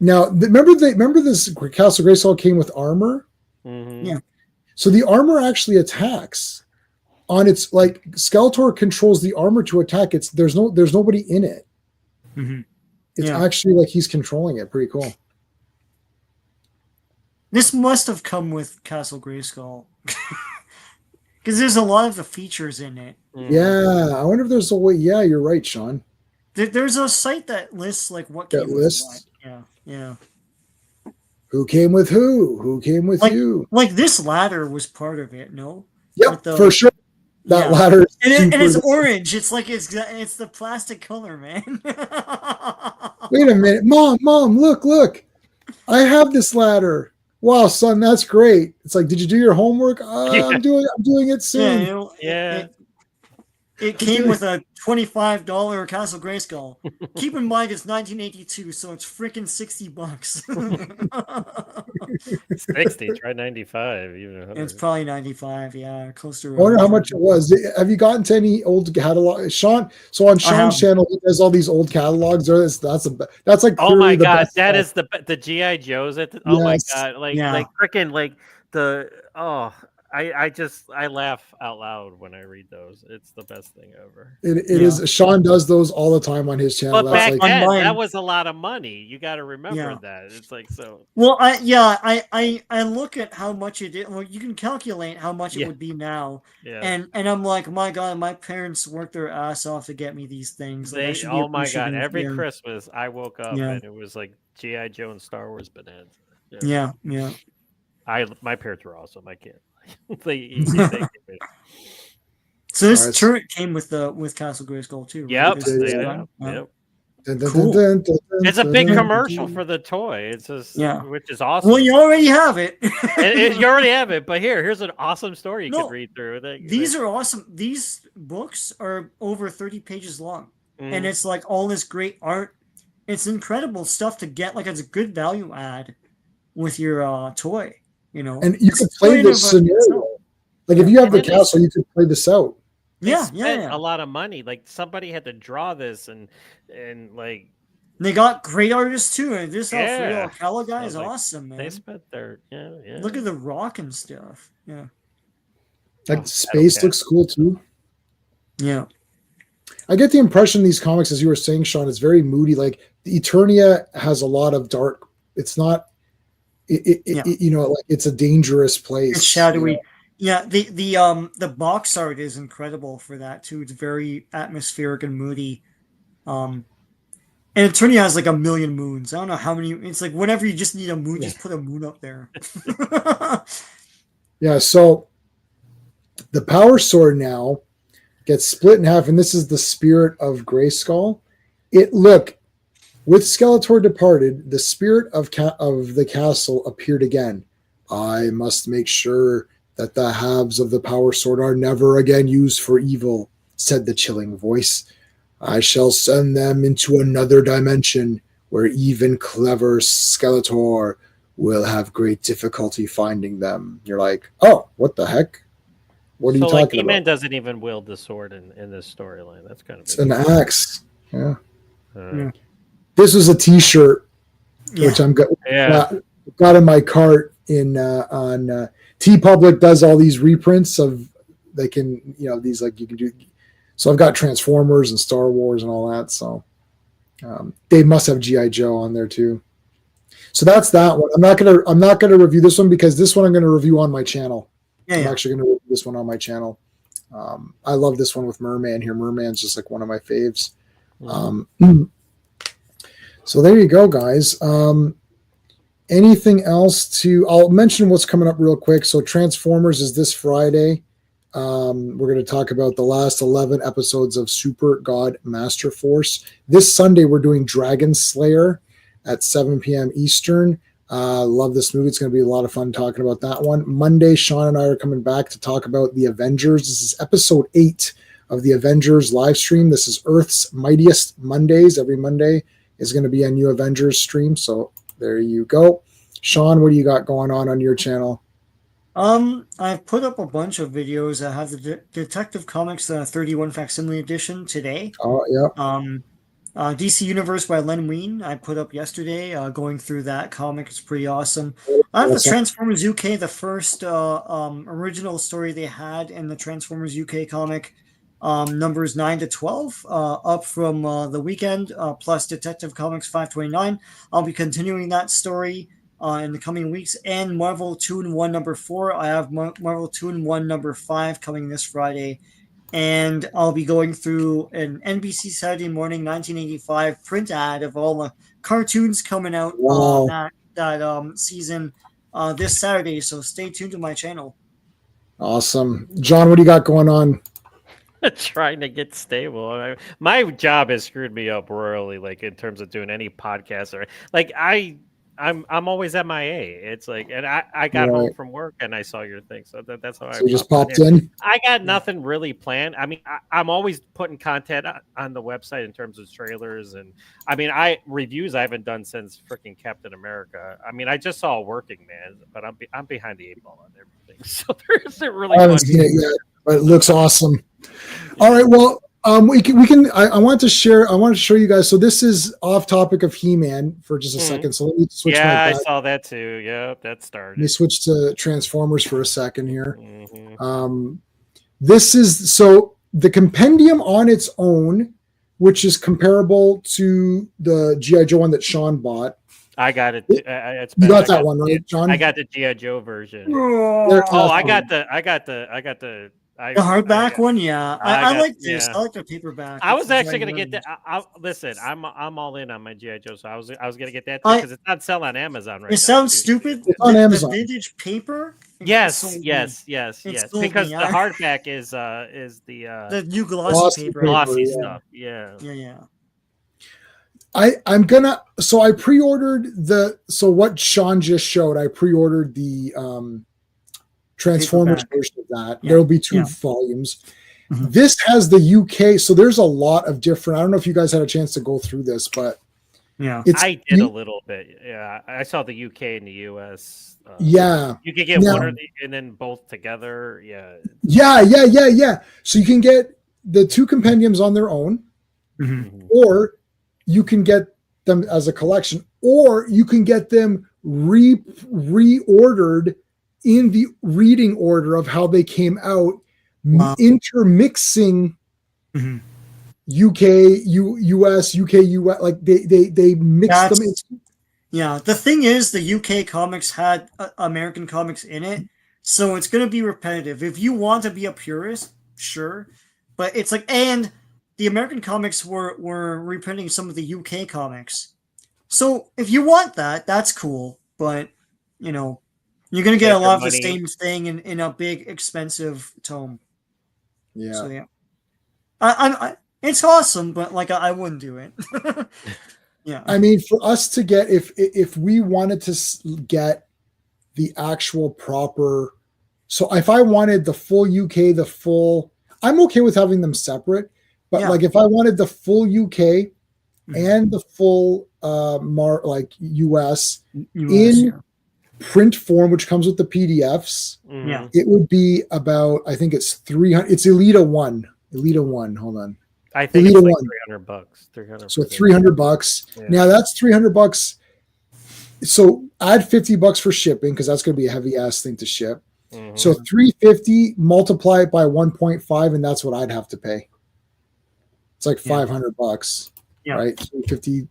Now, remember this Castle Grayskull came with armor. Mhm. Yeah. So the armor actually attacks on its, like, Skeletor controls the armor to attack. There's nobody in it. Mm-hmm. It's Yeah. actually like he's controlling it. Pretty cool. This must have come with Castle Grayskull. Because there's a lot of the features in it. Mhm. Yeah, I wonder if there's a way. Yeah, you're right, Sean. There's a site that lists like what That came with lists? what. Yeah, yeah. Who came with who? Who came with you? Like this ladder was part of it, no? Yep, with the- for sure. That Yeah. ladder. is And it's super- orange. It's like it's the plastic color, man. Wait a minute, Mom, look. I have this ladder. Wow, son, that's great. It's like, did you do your homework? Yeah. I'm doing it soon. Yeah, you know, Yeah. It came with a $25 Castle Grayskull. Keep in mind it's 1982, so it's freaking $60. 60, try 95, even 100. It's probably 95, yeah, close to. I wonder how much it was. Have you gotten to any old catalog, Sean? So on Sean's haven't. channel, he does all these old catalogs. That's like, Oh my clearly the god, best that stuff. is the GI Joes. Oh my Yes. god, like Yeah. freaking like the I laugh out loud when I read those. It's the best thing ever. It Yeah. is. Sean does those all the time on his channel. But That's back like, then, mine- that was a lot of money. You got to remember Yeah. that. It's like so. Well, I look at how much it is. Well, you can calculate how much Yeah. it would be now, Yeah. and I'm like, my God, my parents worked their ass off to get me these things. Like, I should be Oh my god! appreciative. Every Yeah. Christmas, I woke up Yeah. and it was like GI Joe and Star Wars bonanza. Yeah, yeah. My parents were awesome. I can't. they So this Alright. turret came with Castle Grayskull too. right? Yep, This is Yeah. done. yep. Cool. It's a big commercial for the toy. It's just, Yeah. which is awesome. Well, you already have it. You already have it, but here's an awesome story you No, could read through. These are awesome. These books are over 30 pages long, Mm-hmm. and it's like all this great art. It's incredible stuff to get. Like, it's a good value add with your toy. You know, And you It's could a play toy in this of itself. scenario. Like, if you have And the then they- castle, you could play this out. They Yeah, spent yeah. a lot of money. Like somebody had to draw this and like They got great artists too. And this Alfredo Yeah. Alcala guy So, is like, awesome, man. they spent their yeah. Look at the rock and stuff. Yeah, Like, Oh, space okay. looks cool too. yeah, I get the impression these comics, as you were saying, Sean, it's very moody. Like, the Eternia has a lot of dark. It's not, you know, like, it's a dangerous place. it's shadowy. you know? Yeah, the box art is incredible for that too. It's very atmospheric and moody. And Eternia has like a million moons. I don't know how many. It's like whenever you just need a moon, just put a moon up there. Yeah. So the power sword now gets split in half, and this is the spirit of Grayskull. With Skeletor departed, the spirit of the castle appeared again. I must make sure that the halves of the power sword are never again used for evil, said the chilling voice. I shall send them into another dimension where even clever Skeletor will have great difficulty finding them. You're like, oh, what the heck? What are you so like talking E-Man about? doesn't even wield the sword in this storyline. That's kind of It's an axe. Yeah. Yeah. This was a T-shirt, Yeah. which I'm yeah. got in my cart on T Public does all these reprints of they can these like you can do. So I've got Transformers and Star Wars and all that. So they must have GI Joe on there too. So that's that one. I'm not gonna review this one because this one I'm gonna review on my channel. Yeah, I'm yeah. actually gonna review this one on my channel. I love this one with Merman here. Merman's just like one of my faves. So there you go, guys. Anything else I'll mention what's coming up real quick. So Transformers is this Friday. We're going to talk about the last 11 episodes of Super God Master Force. This Sunday, we're doing Dragon Slayer at 7 p.m. Eastern. Love this movie. It's going to be a lot of fun talking about that one. Monday, Sean and I are coming back to talk about the Avengers. This is episode 8 of the Avengers live stream. This is Earth's Mightiest Mondays. Every Monday is going to be a new Avengers stream. So there you go. Sean, what do you got going on your channel? I've put up a bunch of videos. I have the Detective Comics 31 Facsimile Edition today. Oh, yeah. DC Universe by Len Wein, I put up yesterday, going through that comic. It's pretty awesome. I have the Transformers UK, the first original story they had in the Transformers UK comic, numbers 9 to 12, up from the weekend, plus Detective Comics 529. I'll be continuing that story in the coming weeks, and Marvel 2-in-1 number 4. I have Marvel 2-in-1 number 5 coming this Friday. And I'll be going through an NBC Saturday Morning 1985 print ad of all the cartoons coming out that season this Saturday. So stay tuned to my channel. Awesome. John, what do you got going on? Trying to get stable. My job has screwed me up royally, like in terms of doing any podcast or like I'm always MIA. It's like, and I got home from work and I saw your thing, so that's how I just popped in. I got nothing really planned. I mean, I'm always putting content on the website in terms of trailers, and I mean, reviews I haven't done since freaking Captain America. I mean, I just saw Working Man, but I'm behind the 8 ball on everything, so there isn't really. I haven't seen it yet, but it looks awesome. All right, well. We can. I want to share. I want to show you guys. So this is off topic of He-Man for just a second. So let me switch. Yeah, I saw that too. Yep, that started. Let me switch to Transformers for a second here. This is so the compendium on its own, which is comparable to the GI Joe one that Sean bought. I got it. You got that one, right, John? I got the GI Joe version. I got the hardback one, yeah. I like this. I like the paperback. I was actually gonna get that. Listen, I'm all in on my GI Joe, so I was gonna get that too because it's not selling on Amazon right now. It sounds stupid. It's on Amazon. The vintage paper. Yes. Because the hardback is the new glossy paper. Glossy stuff. Yeah. I'm gonna. So I pre-ordered what Sean just showed. I pre-ordered the Transformers version of that. There will be 2 volumes. This has the UK, so there's a lot of different. I don't know if you guys had a chance to go through this, but I did a little bit. Yeah, I saw the UK and the US. You could get one or and then both together. Yeah. So you can get the 2 compendiums on their own, or you can get them as a collection, or you can get them reordered in the reading order of how they came out, intermixing UK, US, UK, US, like they mixed them in. Yeah, the thing is, the UK comics had American comics in it, so it's going to be repetitive. If you want to be a purist, sure, but it's like, and the American comics were reprinting some of the UK comics. So if you want that, that's cool, but you're going to get a lot of the same thing in a big, expensive tome. Yeah. So, I it's awesome, but like I wouldn't do it. Yeah. I mean, for us to get, if we wanted to get the actual proper, so if I wanted the full UK, I'm okay with having them separate, but like if I wanted the full UK and the full US in print form, which comes with the PDFs, it would be about, I think it's 300. It's Elita 1. Hold on. I think Elita it's like $300. 300. So $300. Yeah. Now that's $300. So add $50 for shipping because that's going to be a heavy ass thing to ship. So $350, multiply it by 1.5, and that's what I'd have to pay. It's like $500, right? $350.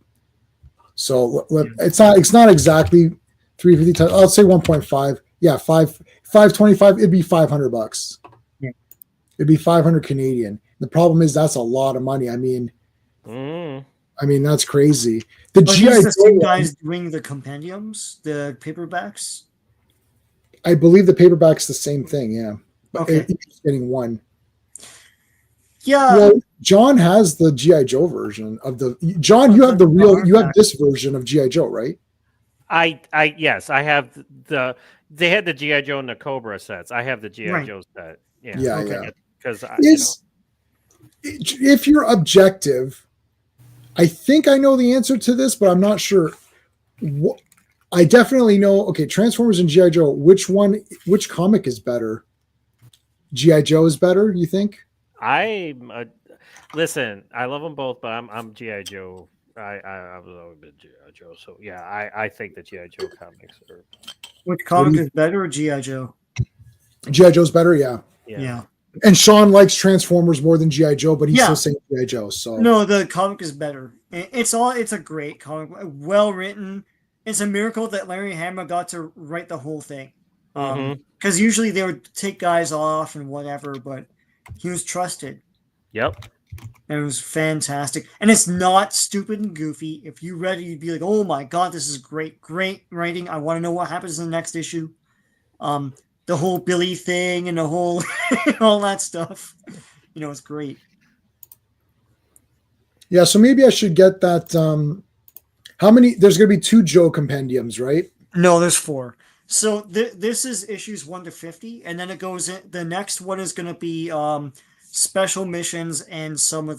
So it's not exactly 350 times. I'll say 1.5. Yeah, 525. It'd be $500. Yeah. It'd be 500 Canadian. The problem is that's a lot of money. I mean, that's crazy. The GI Joe guys doing the compendiums, the paperbacks. I believe the paperback's the same thing. Yeah, but you're just getting one. Yeah. Well, John has the GI Joe version of the. John, you have the real. You have this version of GI Joe, right? Yes, I have they had the GI Joe and the Cobra sets. I have the GI Joe set. Yeah. Yeah. Because if you're objective, I think I know the answer to this, but I'm not sure. I definitely know. Okay, Transformers and GI Joe. Which comic is better? GI Joe is better. You think? Listen. I love them both, but I'm GI Joe. I've always been GI Joe. So yeah, I think the GI Joe comics are. Which comic is better, or GI Joe? GI Joe's better. Yeah. Yeah. And Sean likes Transformers more than GI Joe, but he's still saying GI Joe. So no, the comic is better. It's a great comic, well written. It's a miracle that Larry Hama got to write the whole thing. Because usually they would take guys off and whatever, but he was trusted. Yep. And it was fantastic. And it's not stupid and goofy. If you read it, you'd be like, oh my God, this is great writing. I want to know what happens in the next issue. The whole Billy thing and the whole all that stuff. It's great. Yeah, so maybe I should get that. How many? There's going to be 2 Joe compendiums, right? No, there's 4. So this is issues 1 to 50, and then it goes in. The next one is going to be special missions and some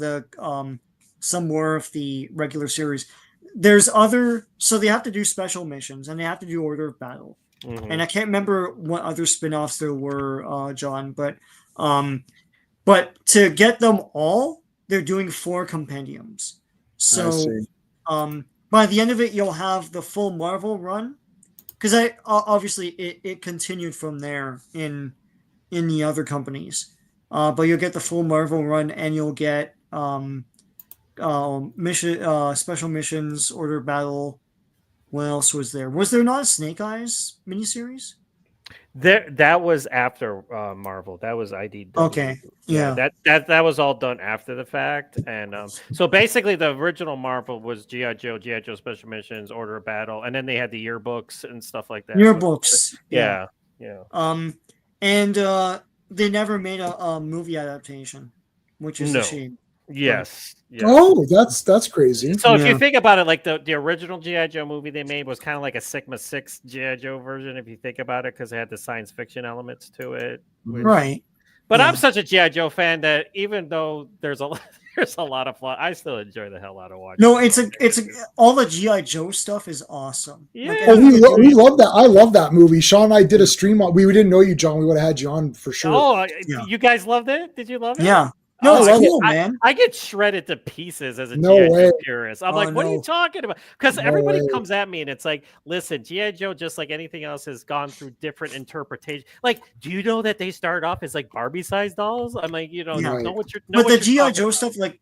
more of the regular series. There's so they have to do special missions and they have to do Order of Battle. And I can't remember what other spin-offs there were, John, but to get them all, they're doing 4 compendiums. So by the end of it, you'll have the full Marvel run, because obviously it continued from there in the other companies, but you'll get the full Marvel run, and you'll get special missions, Order of Battle. What else was there? Was there not a Snake Eyes miniseries? That was after Marvel. That was IDW. Okay, yeah. That was all done after the fact, and so basically the original Marvel was GI Joe Special Missions, Order of Battle, and then they had the yearbooks and stuff like that. Yearbooks, yeah. And they never made a movie adaptation, which is a shame. Yes. Oh, that's crazy. So if you think about it, like the original GI Joe movie they made was kind of like a Sigma 6 GI Joe version, if you think about it, because it had the science fiction elements to it. Right. But I'm such a GI Joe fan that even though there's a lot of flaw, I still enjoy the hell out of watching. No, it's all the GI Joe stuff is awesome. Yeah, we love that. I love that movie. Sean and I did a stream on. We didn't know you, John. We would have had you on for sure. Oh, you guys loved it? Did you love it? Yeah. No, it's cool, man. I get shredded to pieces as a G.I. Joe purist. I'm like, what are you talking about? Because everybody comes at me and it's like, listen, G.I. Joe, just like anything else, has gone through different interpretations. Like, do you know that they started off as like Barbie-sized dolls? I'm like, know what you're. But the G.I. Joe stuff, like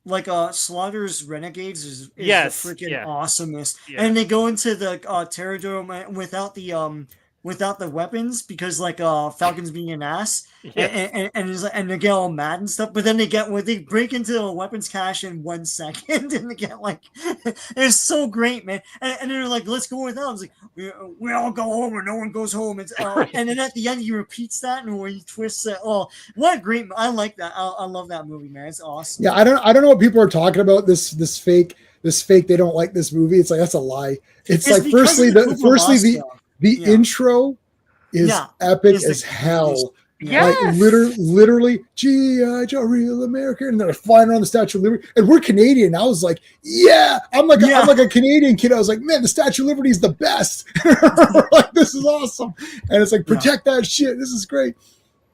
Slaughter's Renegades, is the freaking awesomest. Yeah. And they go into the Terradome without the weapons, because Falcon's being an ass, and they get all mad and stuff. But then they break into a weapons cache in 1 second, and they get it's so great, man. And they're like, let's go without. It's like we all go home, or no one goes home. It's and then at the end he repeats that, and where he twists it. Oh, what a great! I like that. I love that movie, man. It's awesome. Yeah, I don't know what people are talking about. This fake. They don't like this movie. It's like, that's a lie. It's like firstly the intro is epic as hell. Yes. Like literally, G.I. Joe, real American, and they're flying around the Statue of Liberty. And we're Canadian. I was like, I'm like a Canadian kid. I was like, man, the Statue of Liberty is the best. Like, this is awesome. And it's like, protect that shit. This is great.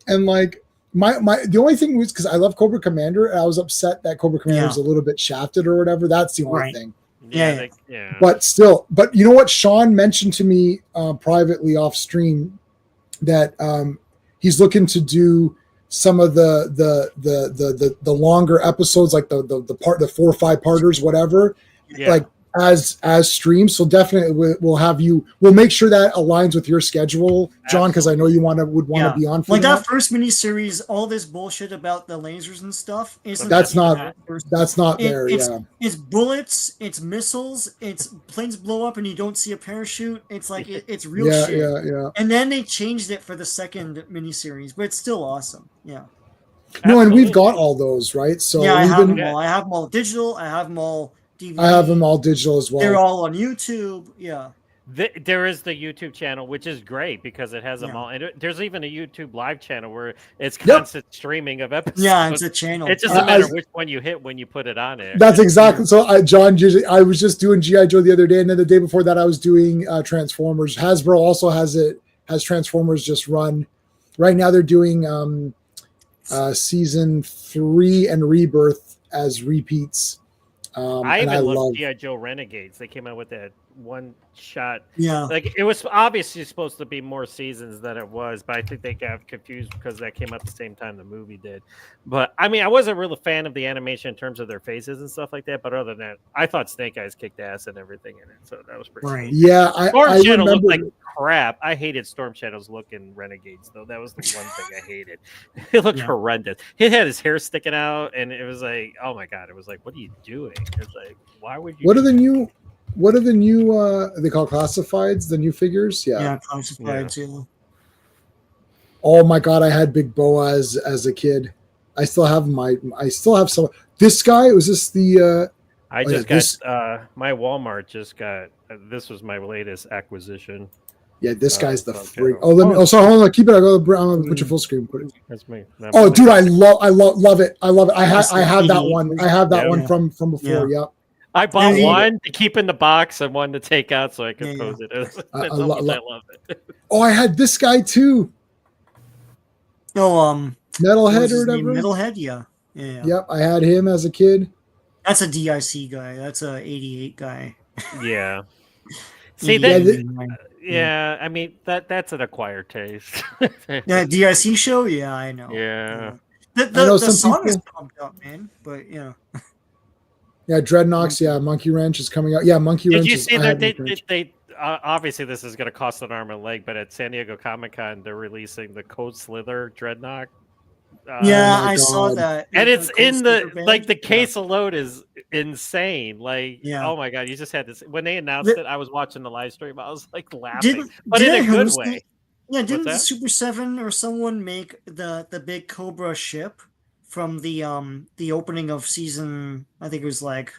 And like the only thing was, because I love Cobra Commander, and I was upset that Cobra Commander was a little bit shafted or whatever. That's the only thing. Yeah. But you know what? Sean mentioned to me privately off stream that he's looking to do some of the longer episodes, like the 4 or 5 parters, whatever, like as streams. So definitely we'll make sure that aligns with your schedule, John, because I know you would want to be on for that first miniseries. All this bullshit about the lasers and stuff that's not there. It's bullets, it's missiles, it's planes blow up and you don't see a parachute. It's like it's real shit. Yeah. And then they changed it for the second miniseries, but it's still awesome. Yeah. No, and we've got all those, right? So I have them all. I have them all digital. I have them all DVD. I have them all digital as well. They're all on YouTube. Yeah. There is the YouTube channel, which is great because it has them Yeah. all. And there's even a YouTube live channel where it's Yep. constant streaming of episodes. Yeah, it's a channel. It doesn't matter which one you hit when you put it on there. That's exactly so. I was just doing GI Joe the other day, and then the day before that, I was doing Transformers. Hasbro also has Transformers just run. Right now, they're doing season 3 and Rebirth as repeats. I even loved GI Joe Renegades. They came out with that one shot. Yeah, like it was obviously supposed to be more seasons than it was, but I think they got confused because that came out the same time the movie did. But I mean, I wasn't really a fan of the animation in terms of their faces and stuff like that. But other than that, I thought Snake Eyes kicked ass and everything in it, so that was pretty right. cool. Yeah, Storm Shadow remember, looked like crap. I hated Storm Shadow's look in Renegades, though. That was the one thing I hated. It looked horrendous. He had his hair sticking out, and it was like, oh my god! It was like, what are you doing? It's like, why would you? What are the new they call classifieds, the new figures? Yeah, classifieds, yeah. Oh my god, I had Big Boaz as a kid. I still have some. This guy, was this the I just got my Walmart just got this was my latest acquisition. Yeah, this guy's the freak. Oh, let me. Oh, sorry, hold on. Keep it. I'm gonna put your full screen. Put it. That's me. Oh, dude, I love it. I love it. I have that one. I have that one from before. Yeah. I bought one to keep in the box and one to take out so I could pose it. I love it. Oh, I had this guy too. Oh, Metalhead or whatever. Metalhead, yeah. Yep, I had him as a kid. That's a DIC guy. That's a 88 guy. Yeah. See that? Yeah, I mean that's an acquired taste. Yeah, DIC show. Yeah, I know. Yeah. The song is pumped up, man. But yeah. Yeah, Dreadnoks. Yeah, Monkey Wrench is coming out. Yeah, Monkey Wrench. Did you see that they obviously this is going to cost an arm and a leg, but at San Diego Comic-Con they're releasing the Code Slither Dreadnought. Yeah, I saw that, and it's in the case alone is insane. Like, oh my god, you just had this when they announced it. I was watching the live stream. I was like laughing, but in a good way. Yeah, didn't the Super 7 or someone make the big Cobra ship from the opening of season? I think it was like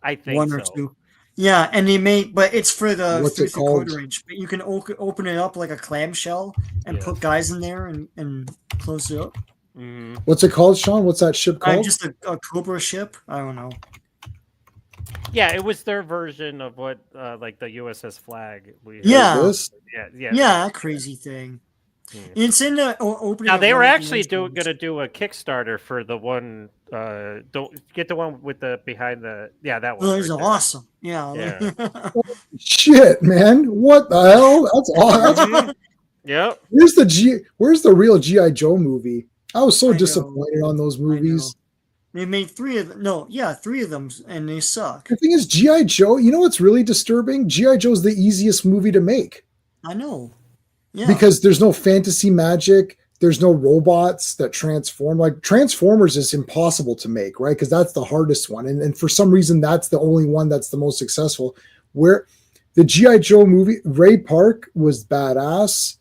I think 1 or 2. Yeah, and they made, but it's for the what's it called? Quarter inch. But you can open it up like a clamshell and put guys in there and close it up. Mm-hmm. What's it called, Sean? What's that ship called? Just a Cobra ship. I don't know. Yeah, it was their version of what like the USS Flag. That crazy thing. Yeah. It's in the opening. Now they were actually going to do a Kickstarter for the one. Don't get the one with the behind the that one. That was awesome. Yeah. Shit, man! What the hell? That's awesome. Yep. Where's the real GI Joe movie? I was so disappointed on those movies. They made 3 of them. No, 3 of them, and they suck. The thing is, GI Joe. You know what's really disturbing? GI Joe's the easiest movie to make. I know. Yeah. Because there's no fantasy magic. There's no robots that transform. Like Transformers is impossible to make, right? Because that's the hardest one, and for some reason that's the only one that's the most successful. Where the GI Joe movie, Ray Park was badass.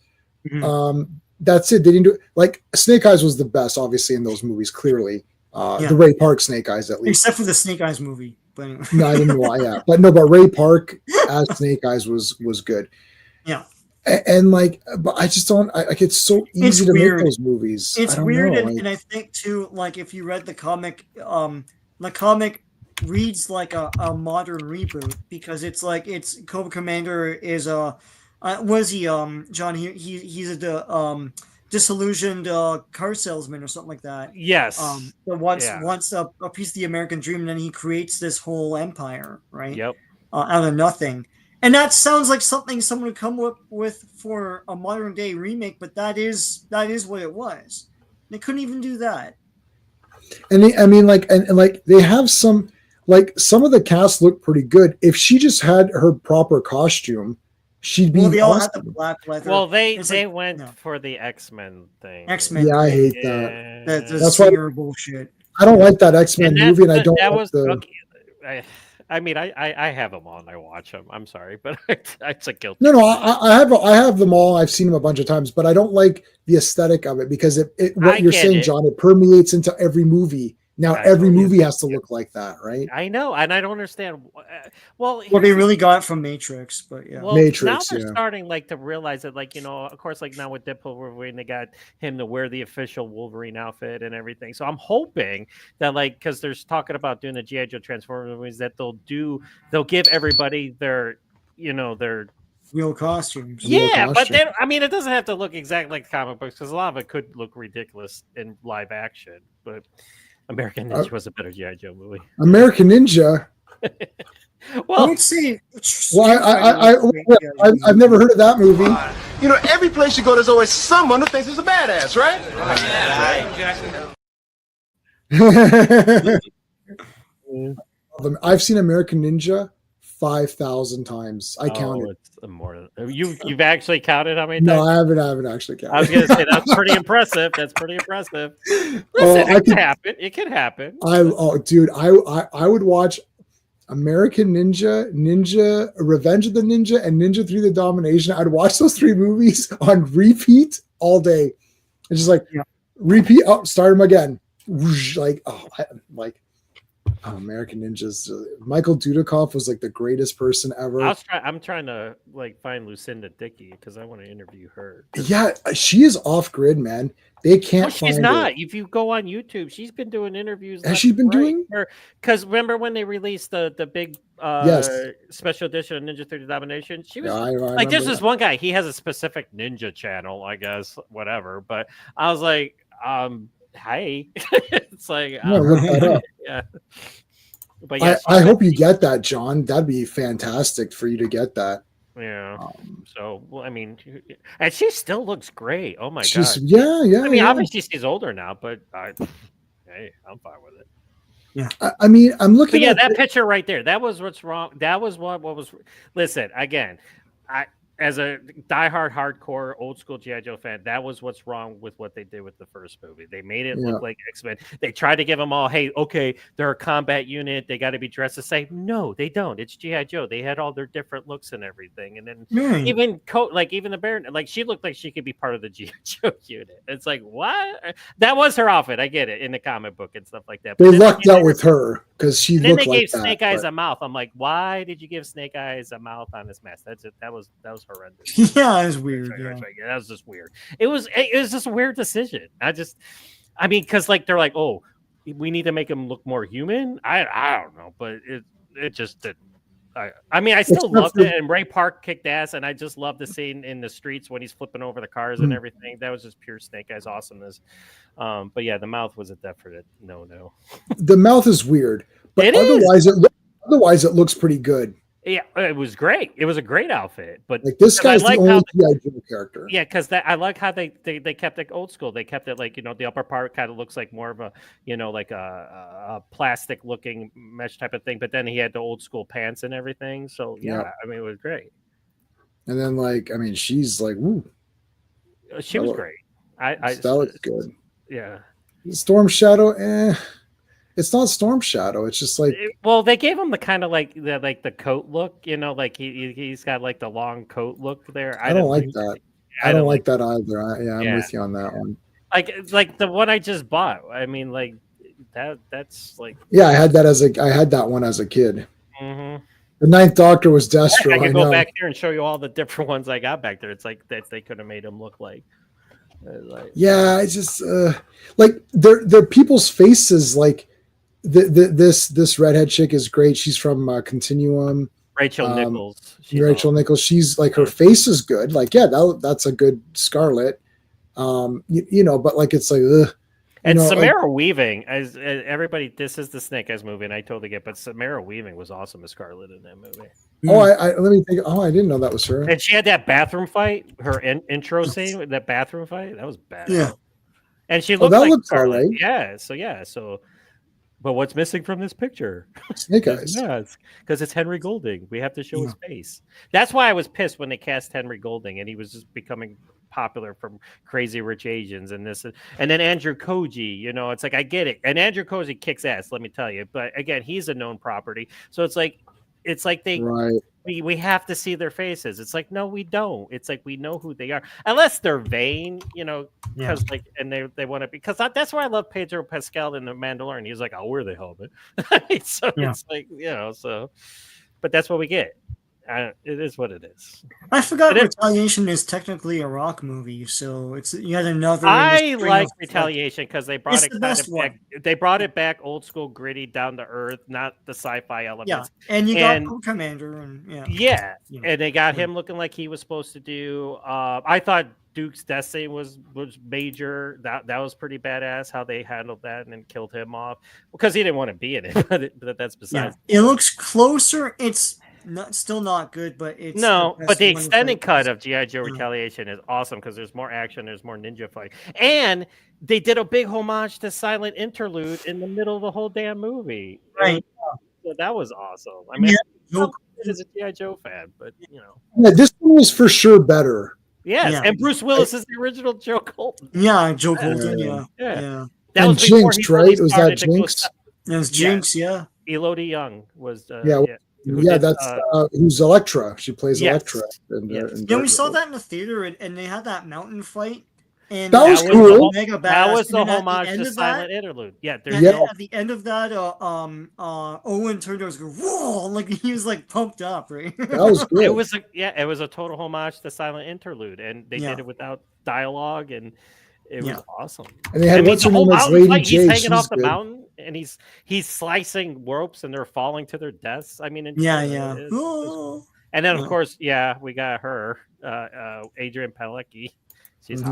Mm-hmm. That's it. They didn't do it. Like Snake Eyes was the best, obviously, in those movies. Clearly, the Ray Park Snake Eyes, at least, except for the Snake Eyes movie. But anyway. No, I didn't know why. Yeah, but Ray Park as Snake Eyes was good. Yeah, and but I just don't. Like it's so easy to make those movies. It's weird, and I think too. Like if you read the comic reads like a modern reboot because it's Cobra Commander is a. Was he John? He's a disillusioned car salesman or something like that. Yes. But wants a piece of the American dream, and then he creates this whole empire, right? Yep. Out of nothing, and that sounds like something someone would come up with for a modern day remake, but that is what it was. They couldn't even do that. And they have some of the cast look pretty good. If she just had her proper costume. She'd be they all had the black leather. Well, they went for the X-Men thing. X-Men. Yeah, I hate that. That's why bullshit. I don't like that X-Men movie, and I don't like I mean, I have them all and I watch them. I'm sorry, but it's a guilty. No, I have them all. I've seen them a bunch of times, but I don't like the aesthetic of it because what you're saying, John, it permeates into every movie Now I every totally movie has to look like that, right? I know, and I don't understand. Well, Well, they here's the really got it from Matrix, but yeah. Well, now Matrix, they're yeah. starting like to realize that, like, of course, like now with Deadpool Wolverine, they got him to wear the official Wolverine outfit and everything. So I'm hoping that, like, because there's talking about doing the GI Joe Transformers movies, that they'll give everybody their Real costumes. Real yeah, but costume. then I mean, it doesn't have to look exactly like comic books because a lot of it could look ridiculous in live action. But American Ninja was a better GI Joe movie. American Ninja. I Well, would say. Well, I've never heard of that movie. You know, every place you go, there's always someone who thinks he's a badass, right? I've seen American Ninja 5,000 times. I counted. It's more than you've actually counted how many No, times? I haven't actually counted. I was gonna say that's pretty impressive. That's pretty impressive. Listen, it can happen. It can happen. Dude, I would watch American Ninja, Revenge of the Ninja, and Ninja 3: The Domination. I'd watch those 3 movies on repeat all day. It's just like repeat. Oh, start them again. Like American Ninjas. Michael Dudikoff was like the greatest person ever. I'm trying to like find Lucinda Dickey because I want to interview her. Yeah, she is off grid, man. They can't. She's not. If you go on YouTube, she's been doing interviews. Has she been doing? Because remember when they released the big special edition of Ninja 3: Domination? She was like, there's this one guy. He has a specific ninja channel, I guess, whatever. But I was like, hey, it's like, look that up. Yeah. But yeah, I hope you get that, John. That'd be fantastic for you to get that. Yeah. So, well, I mean, and she still looks great. Oh my god. Yeah. I mean, obviously she's older now, but hey, I'm fine with it. Yeah. I mean, I'm looking at that picture right there. That was what's wrong. That was what was. Listen, again, as a diehard, hardcore, old school G.I. Joe fan, that was what's wrong with what they did with the first movie. They made it look like X-Men. They tried to give them all, hey, okay, they're a combat unit. They got to be dressed the same. No, they don't. It's G.I. Joe. They had all their different looks and everything. And then even the Baron, like she looked like she could be part of the G.I. Joe unit. It's like, what? That was her outfit. I get it in the comic book and stuff like that. They lucked out with her because she looked like that. Then they gave Snake Eyes a mouth. I'm like, why did you give Snake Eyes a mouth on his mask? That's it. That was horrendous. Yeah, it was weird. That was just weird. It was just a weird decision. I mean, because like they're like, oh, we need to make him look more human. I don't know, but it just did. I mean, I still loved it, and Ray Park kicked ass, and I just loved the scene in the streets when he's flipping over the cars and everything. That was just pure Snake Eyes awesomeness. But yeah, the mouth was a definite no. The mouth is weird, but otherwise it looks pretty good. Yeah, it was great. It was a great outfit, but like this guy's the only G.I. Joe character. Yeah, because I like how they kept it old school. They kept it like the upper part kind of looks like more of a like a plastic looking mesh type of thing, but then he had the old school pants and everything. So yeah. I mean it was great. And then she's like, woo, she was great. That looks good. Yeah, Storm Shadow, It's not Storm Shadow. It's just like they gave him the kind of like the coat look, like he's got like the long coat look there. I don't like that. I don't like that either. I'm with you on that one. Like the one I just bought. I mean, like that's like I had that one as a kid. Mm-hmm. The Ninth Doctor was Destro. I could go back here and show you all the different ones I got back there. It's like that they could have made him look like. It's just like they're people's faces like. This redhead chick is great. She's from Continuum. Rachel Nichols. Nichols. She's like her face is good. Like that's a good Scarlet. But like it's like and Samara Weaving as everybody. This is the Snake Eyes movie, and I totally get. But Samara Weaving was awesome as Scarlet in that movie. Oh, let me think. Oh, I didn't know that was her. And she had that bathroom fight. Her intro scene, that bathroom fight, that was bad. Yeah. And she looked like Scarlet. All right. So. But what's missing from this picture? Snake Eyes. Because it's Henry Golding. We have to show his face. That's why I was pissed when they cast Henry Golding and he was just becoming popular from Crazy Rich Asians and this. And then Andrew Koji, it's like, I get it. And Andrew Koji kicks ass, let me tell you. But again, he's a known property. So it's like they we have to see their faces. It's like, no, we don't. It's like we know who they are, unless they're vain, because and they want to, because that's why I love Pedro Pascal in The Mandalorian. He's like, I'll wear the helmet. So it's like, so, but that's what we get. It is what it is. I forgot Retaliation is technically a Rock movie, so it's yet another. I like Retaliation because they brought it back. They brought it back old school, gritty, down to earth, not the sci-fi elements. Yeah, and you got Commander, and and they got him looking like he was supposed to do. I thought Duke's Destiny was major. That was pretty badass how they handled that and then killed him off because he didn't want to be in it. But that's besides. It looks closer. It's still not good, but it's but the extended cut of G.I. Joe Retaliation is awesome because there's more action, there's more ninja fight, and they did a big homage to Silent Interlude in the middle of the whole damn movie. Right. So that was awesome. I mean, as a G.I. Joe fan, but this one was for sure better. Yes, and Bruce Willis is the original Joe Colton. Yeah, Joe Colton. Yeah. That was Jinx, right? Was that Jinx? It was Jinx. Yeah. Elodie Young was. That's who's Elektra. She plays Elektra. We saw that in the theater, and they had that mountain fight. And that was cool. That was the homage to Silent Interlude. Yeah, at the end of that, Owen turned to us and go, whoa, like he was like pumped up, right? That was good. It was a total homage to Silent Interlude, and they did it without dialogue, and it was awesome. And they had what's her name as Lady J. He's hanging off the mountain, and he's slicing ropes, and they're falling to their deaths. I mean, and then of course, we got her, Adrian Palicki. She's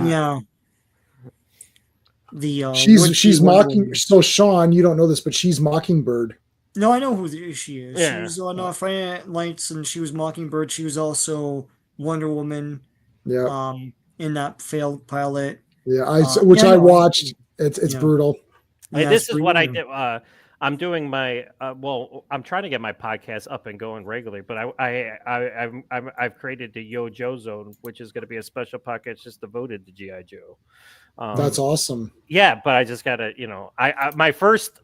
she's mocking. So Sean, you don't know this, but she's Mockingbird. No, I know who she is. She was on Friday Night Lights, and she was Mockingbird. She was also Wonder Woman. Yeah. In that failed pilot. Yeah, I watched. It's brutal. This is what I did. I'm doing my I'm trying to get my podcast up and going regularly, but I've created the Yo Joe Zone, which is going to be a special podcast just devoted to GI Joe. That's awesome. Yeah, but I just gotta, my first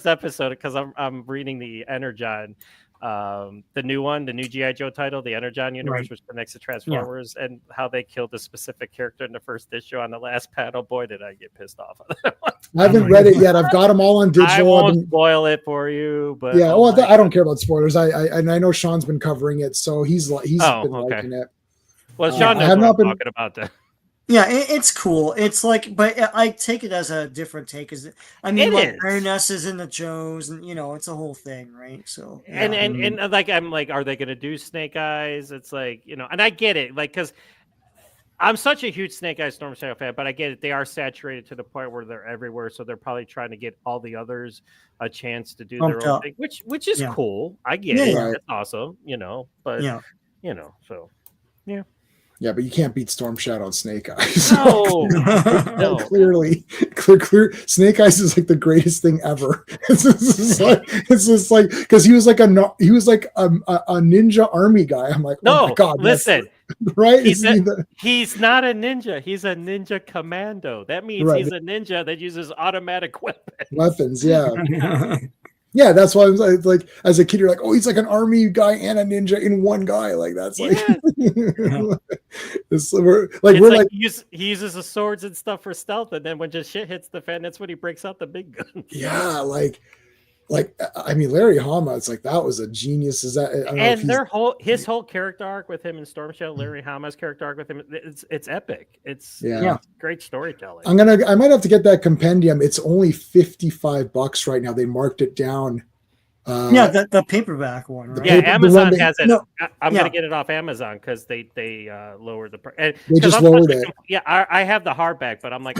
episode, because I'm reading the Energon. The new GI Joe title, the Energon universe, which connects to Transformers, and how they killed a specific character in the first issue on the last panel. Boy, did I get pissed off on that one. I haven't read it yet. I've got them all on digital. I won't spoil it for you, but I don't care about spoilers. I know Sean's been covering it, so he's been liking it. Well, Sean knows what I'm talking about that. Yeah, it's cool. It's like, but I take it as a different take. I mean, Baroness is in the Joes, and it's a whole thing, right? So, and like, I'm like, are they going to do Snake Eyes? It's like, and I get it, like, because I'm such a huge Snake Eyes Storm Shadow fan, but I get it. They are saturated to the point where they're everywhere, so they're probably trying to get all the others a chance to do their own thing, which is cool. I get it. Right. It's awesome, but so yeah. Yeah, but you can't beat Storm Shadow and Snake Eyes. No, no. Clearly, Snake Eyes is like the greatest thing ever. It's just like because he was like a ninja army guy. I'm like, no, oh my god, listen, right? He's not a ninja. He's a ninja commando. That means he's a ninja that uses automatic weapons. Yeah. Yeah, that's why I was like, as a kid, you're like, oh, he's like an army guy and a ninja in one guy. Like that's like, he uses the swords and stuff for stealth, and then when just shit hits the fan, that's when he breaks out the big guns. Yeah, I mean, Larry Hama, it's like that was a genius. Is that his whole character arc with him in Storm Shadow, Larry Hama's character arc with him, it's epic. It's great storytelling. I might have to get that compendium. It's only $55 right now. They marked it down. The paperback one, right? Yeah, Amazon has it. No, I'm gonna get it off Amazon because they lowered the price. They just lowered it. Yeah, I have the hardback, but I'm like,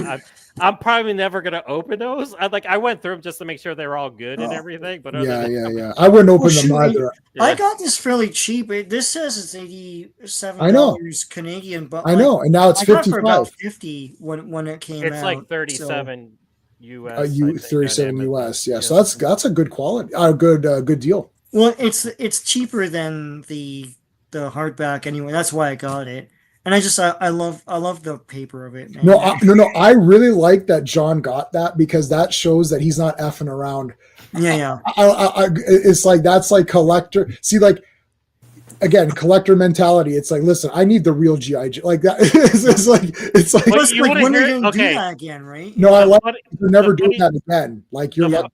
I'm probably never gonna open those. I went through them just to make sure they were all good and everything. But yeah, I wouldn't open them either. I got this fairly cheap. This says it's $87 Canadian, but I know, and now it's $55 for about $50 when it came out. It's like $37. US, 37 US, so that's a good quality, good deal. Well, it's cheaper than the hardback anyway. That's why I got it. And I love the paper of it, man. No. I really like that John got that because that shows that he's not effing around. Yeah. It's like that's like collector. See, like again, collector mentality. It's like, listen, I need the real GI Joe. Like that. It's like. But Plus, you like, wanna when are hear- you gonna do okay. that again, right? No, I like But- you're never the doing funny- that again. Like you're like,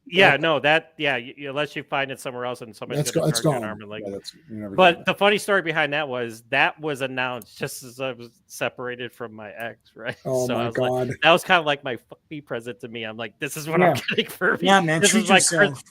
unless you find it somewhere else and somebody's it's going to charge you gone. an arm and leg. Yeah, you're never But doing the funny story behind that was announced just as I was separated from my ex, right? that. Oh So I my was like, god. that was kind of like my fuck me present to me. I'm like, this is what I'm Yeah. getting for me. Yeah, man, This treat is like yourself.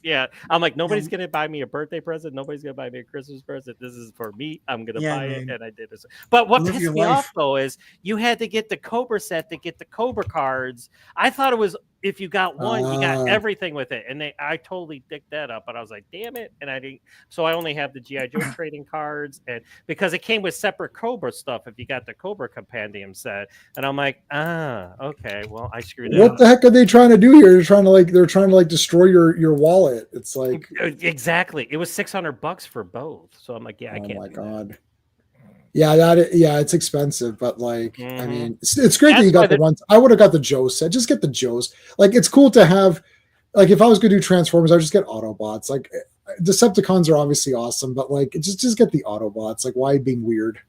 I'm like, nobody's gonna buy me a birthday present. Nobody's gonna buy me a Christmas present. This is for me. I'm gonna Yeah, buy it, man. and I did it. But what Live pissed your me life. off though is you had to get the Cobra set to get the Cobra cards. I thought it was if you got one, you got everything with it, and I totally dicked that up. But I was like, damn it, and I didn't. So I only have the GI Joe trading cards, and because it came with separate Cobra stuff if you got the Cobra compendium set, and I'm like, okay, well I screwed that What up. the heck are they trying to do here? They're trying to destroy your wallet. It's like, Exactly. It was $600 for both. So I'm like, yeah, I oh can't. my do that. god. Yeah, it's expensive, but like, I Mhm. mean, it's great that That's you got why the ones. I would have got the Joe set. Just get the Joes. Like, it's cool to have. Like, if I was going to do Transformers, I would just get Autobots. Like, Decepticons are obviously awesome, but like, just get the Autobots. Like, why being weird?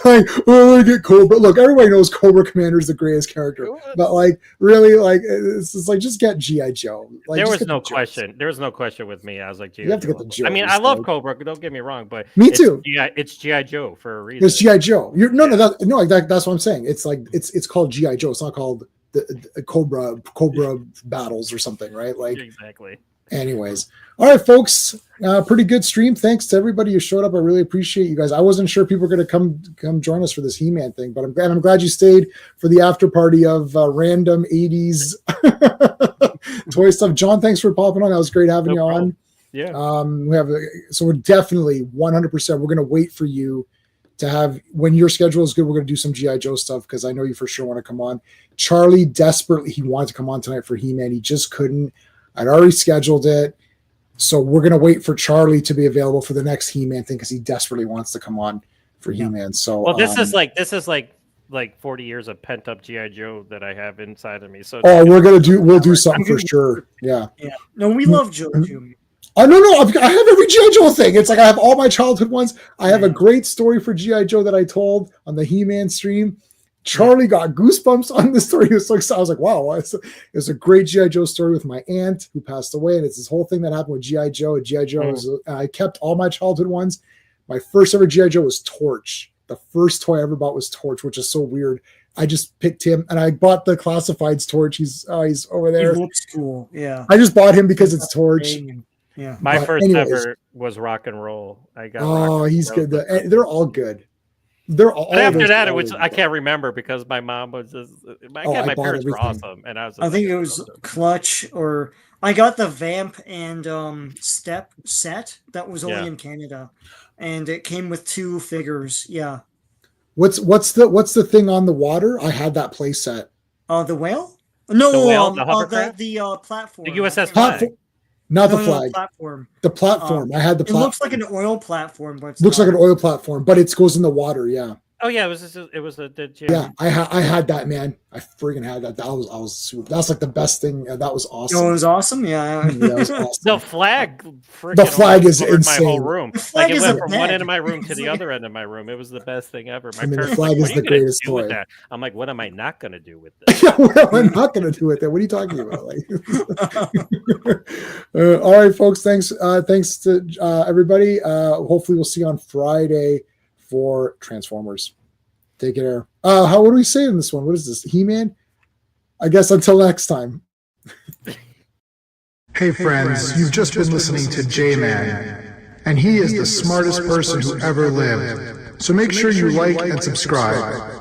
Like, I get Cobra. Look, everybody knows Cobra Commander is the greatest character, but like, really, like, it's like just get GI Joe. Like, There just was get no the Joes. question. There was no question with me. I was like, You have to get the I mean, Joes, I love like- Cobra. Don't get me wrong, but Me it's too. It's GI Joe for a reason. It's GI Joe. That's what I'm saying. It's like it's called GI Joe. It's not called the Cobra battles or something, right? Like, Exactly. anyways, all right, folks. Pretty good stream. Thanks to everybody who showed up. I really appreciate you guys. I wasn't sure people were going to come join us for this He-Man thing, but I'm glad you stayed for the after party of random 80s toy stuff. John, thanks for popping on. That was great having No you problem. on. Yeah. So we're definitely 100%. We're going to wait for you to have, when your schedule is good, we're going to do some GI Joe stuff because I know you for sure want to come on. Charlie desperately, he wanted to come on tonight for He-Man. He just couldn't. I'd already scheduled it. So we're going to wait for Charlie to be available for the next He-Man thing because he desperately wants to come on for He-Man. So, Well, this is like 40 years of pent up GI Joe that I have inside of me. So we'll do something for sure. Yeah. No, we love Joe too. Oh no, I have every GI Joe thing. It's like I have all my childhood ones. I have a great story for GI Joe that I told on the He-Man stream. Charlie got goosebumps on the story. He was so excited. I was like, wow, it's a great GI Joe story with my aunt who passed away, and it's this whole thing that happened with GI Joe. And GI Joe I kept all my childhood ones. My first ever GI Joe was Torch. The first toy I ever bought was Torch, which is so weird. I just picked him, and I bought the Classifieds Torch. He's over there. He looks cool. Yeah. I just bought him because it's Torch. Yeah. my But first anyways. ever was Rock and Roll. I got. Oh, he's good. They're all good. They're all. But after those that, are it was all I good. can't remember because my mom was just. My I my bought parents were everything. awesome, and I was. I think it was Clutch, or I got the Vamp and Step set that was only in Canada, and it came with 2 figures. Yeah. What's the thing on the water? I had that play set. The whale? No, The whale, the hovercraft? the platform. The USS I can't- flag. Not the No, flag. platform. The platform. I had the It platform. looks like an oil platform, but it's Looks like not. an oil platform, but it goes in the water. Yeah, Oh yeah, it was the yeah. I had that, man. I freaking had that. I was super. That's like the best thing. That was awesome. Oh, it was awesome. Yeah. Yeah, that was awesome. The flag. The flag is covered my whole insane. room. The flag Like it is went a from bed. one end of my room to It's the like- other end of my room. It was the best thing ever. My I mean, the parents flag were like, is "What are the you gonna greatest do with toy." that?" I'm like, "What am I not going to do with this?" Yeah, well, I'm not going to do it. Then what are you talking about? Like, all right, folks. Thanks to everybody. Hopefully, we'll see you on Friday for Transformers. Take care. What do we say in this one? What is this? He-Man? I guess until next time. Hey friends, you've just been listening to J-Man, and he is the smartest person who ever lived. So make sure you like and subscribe.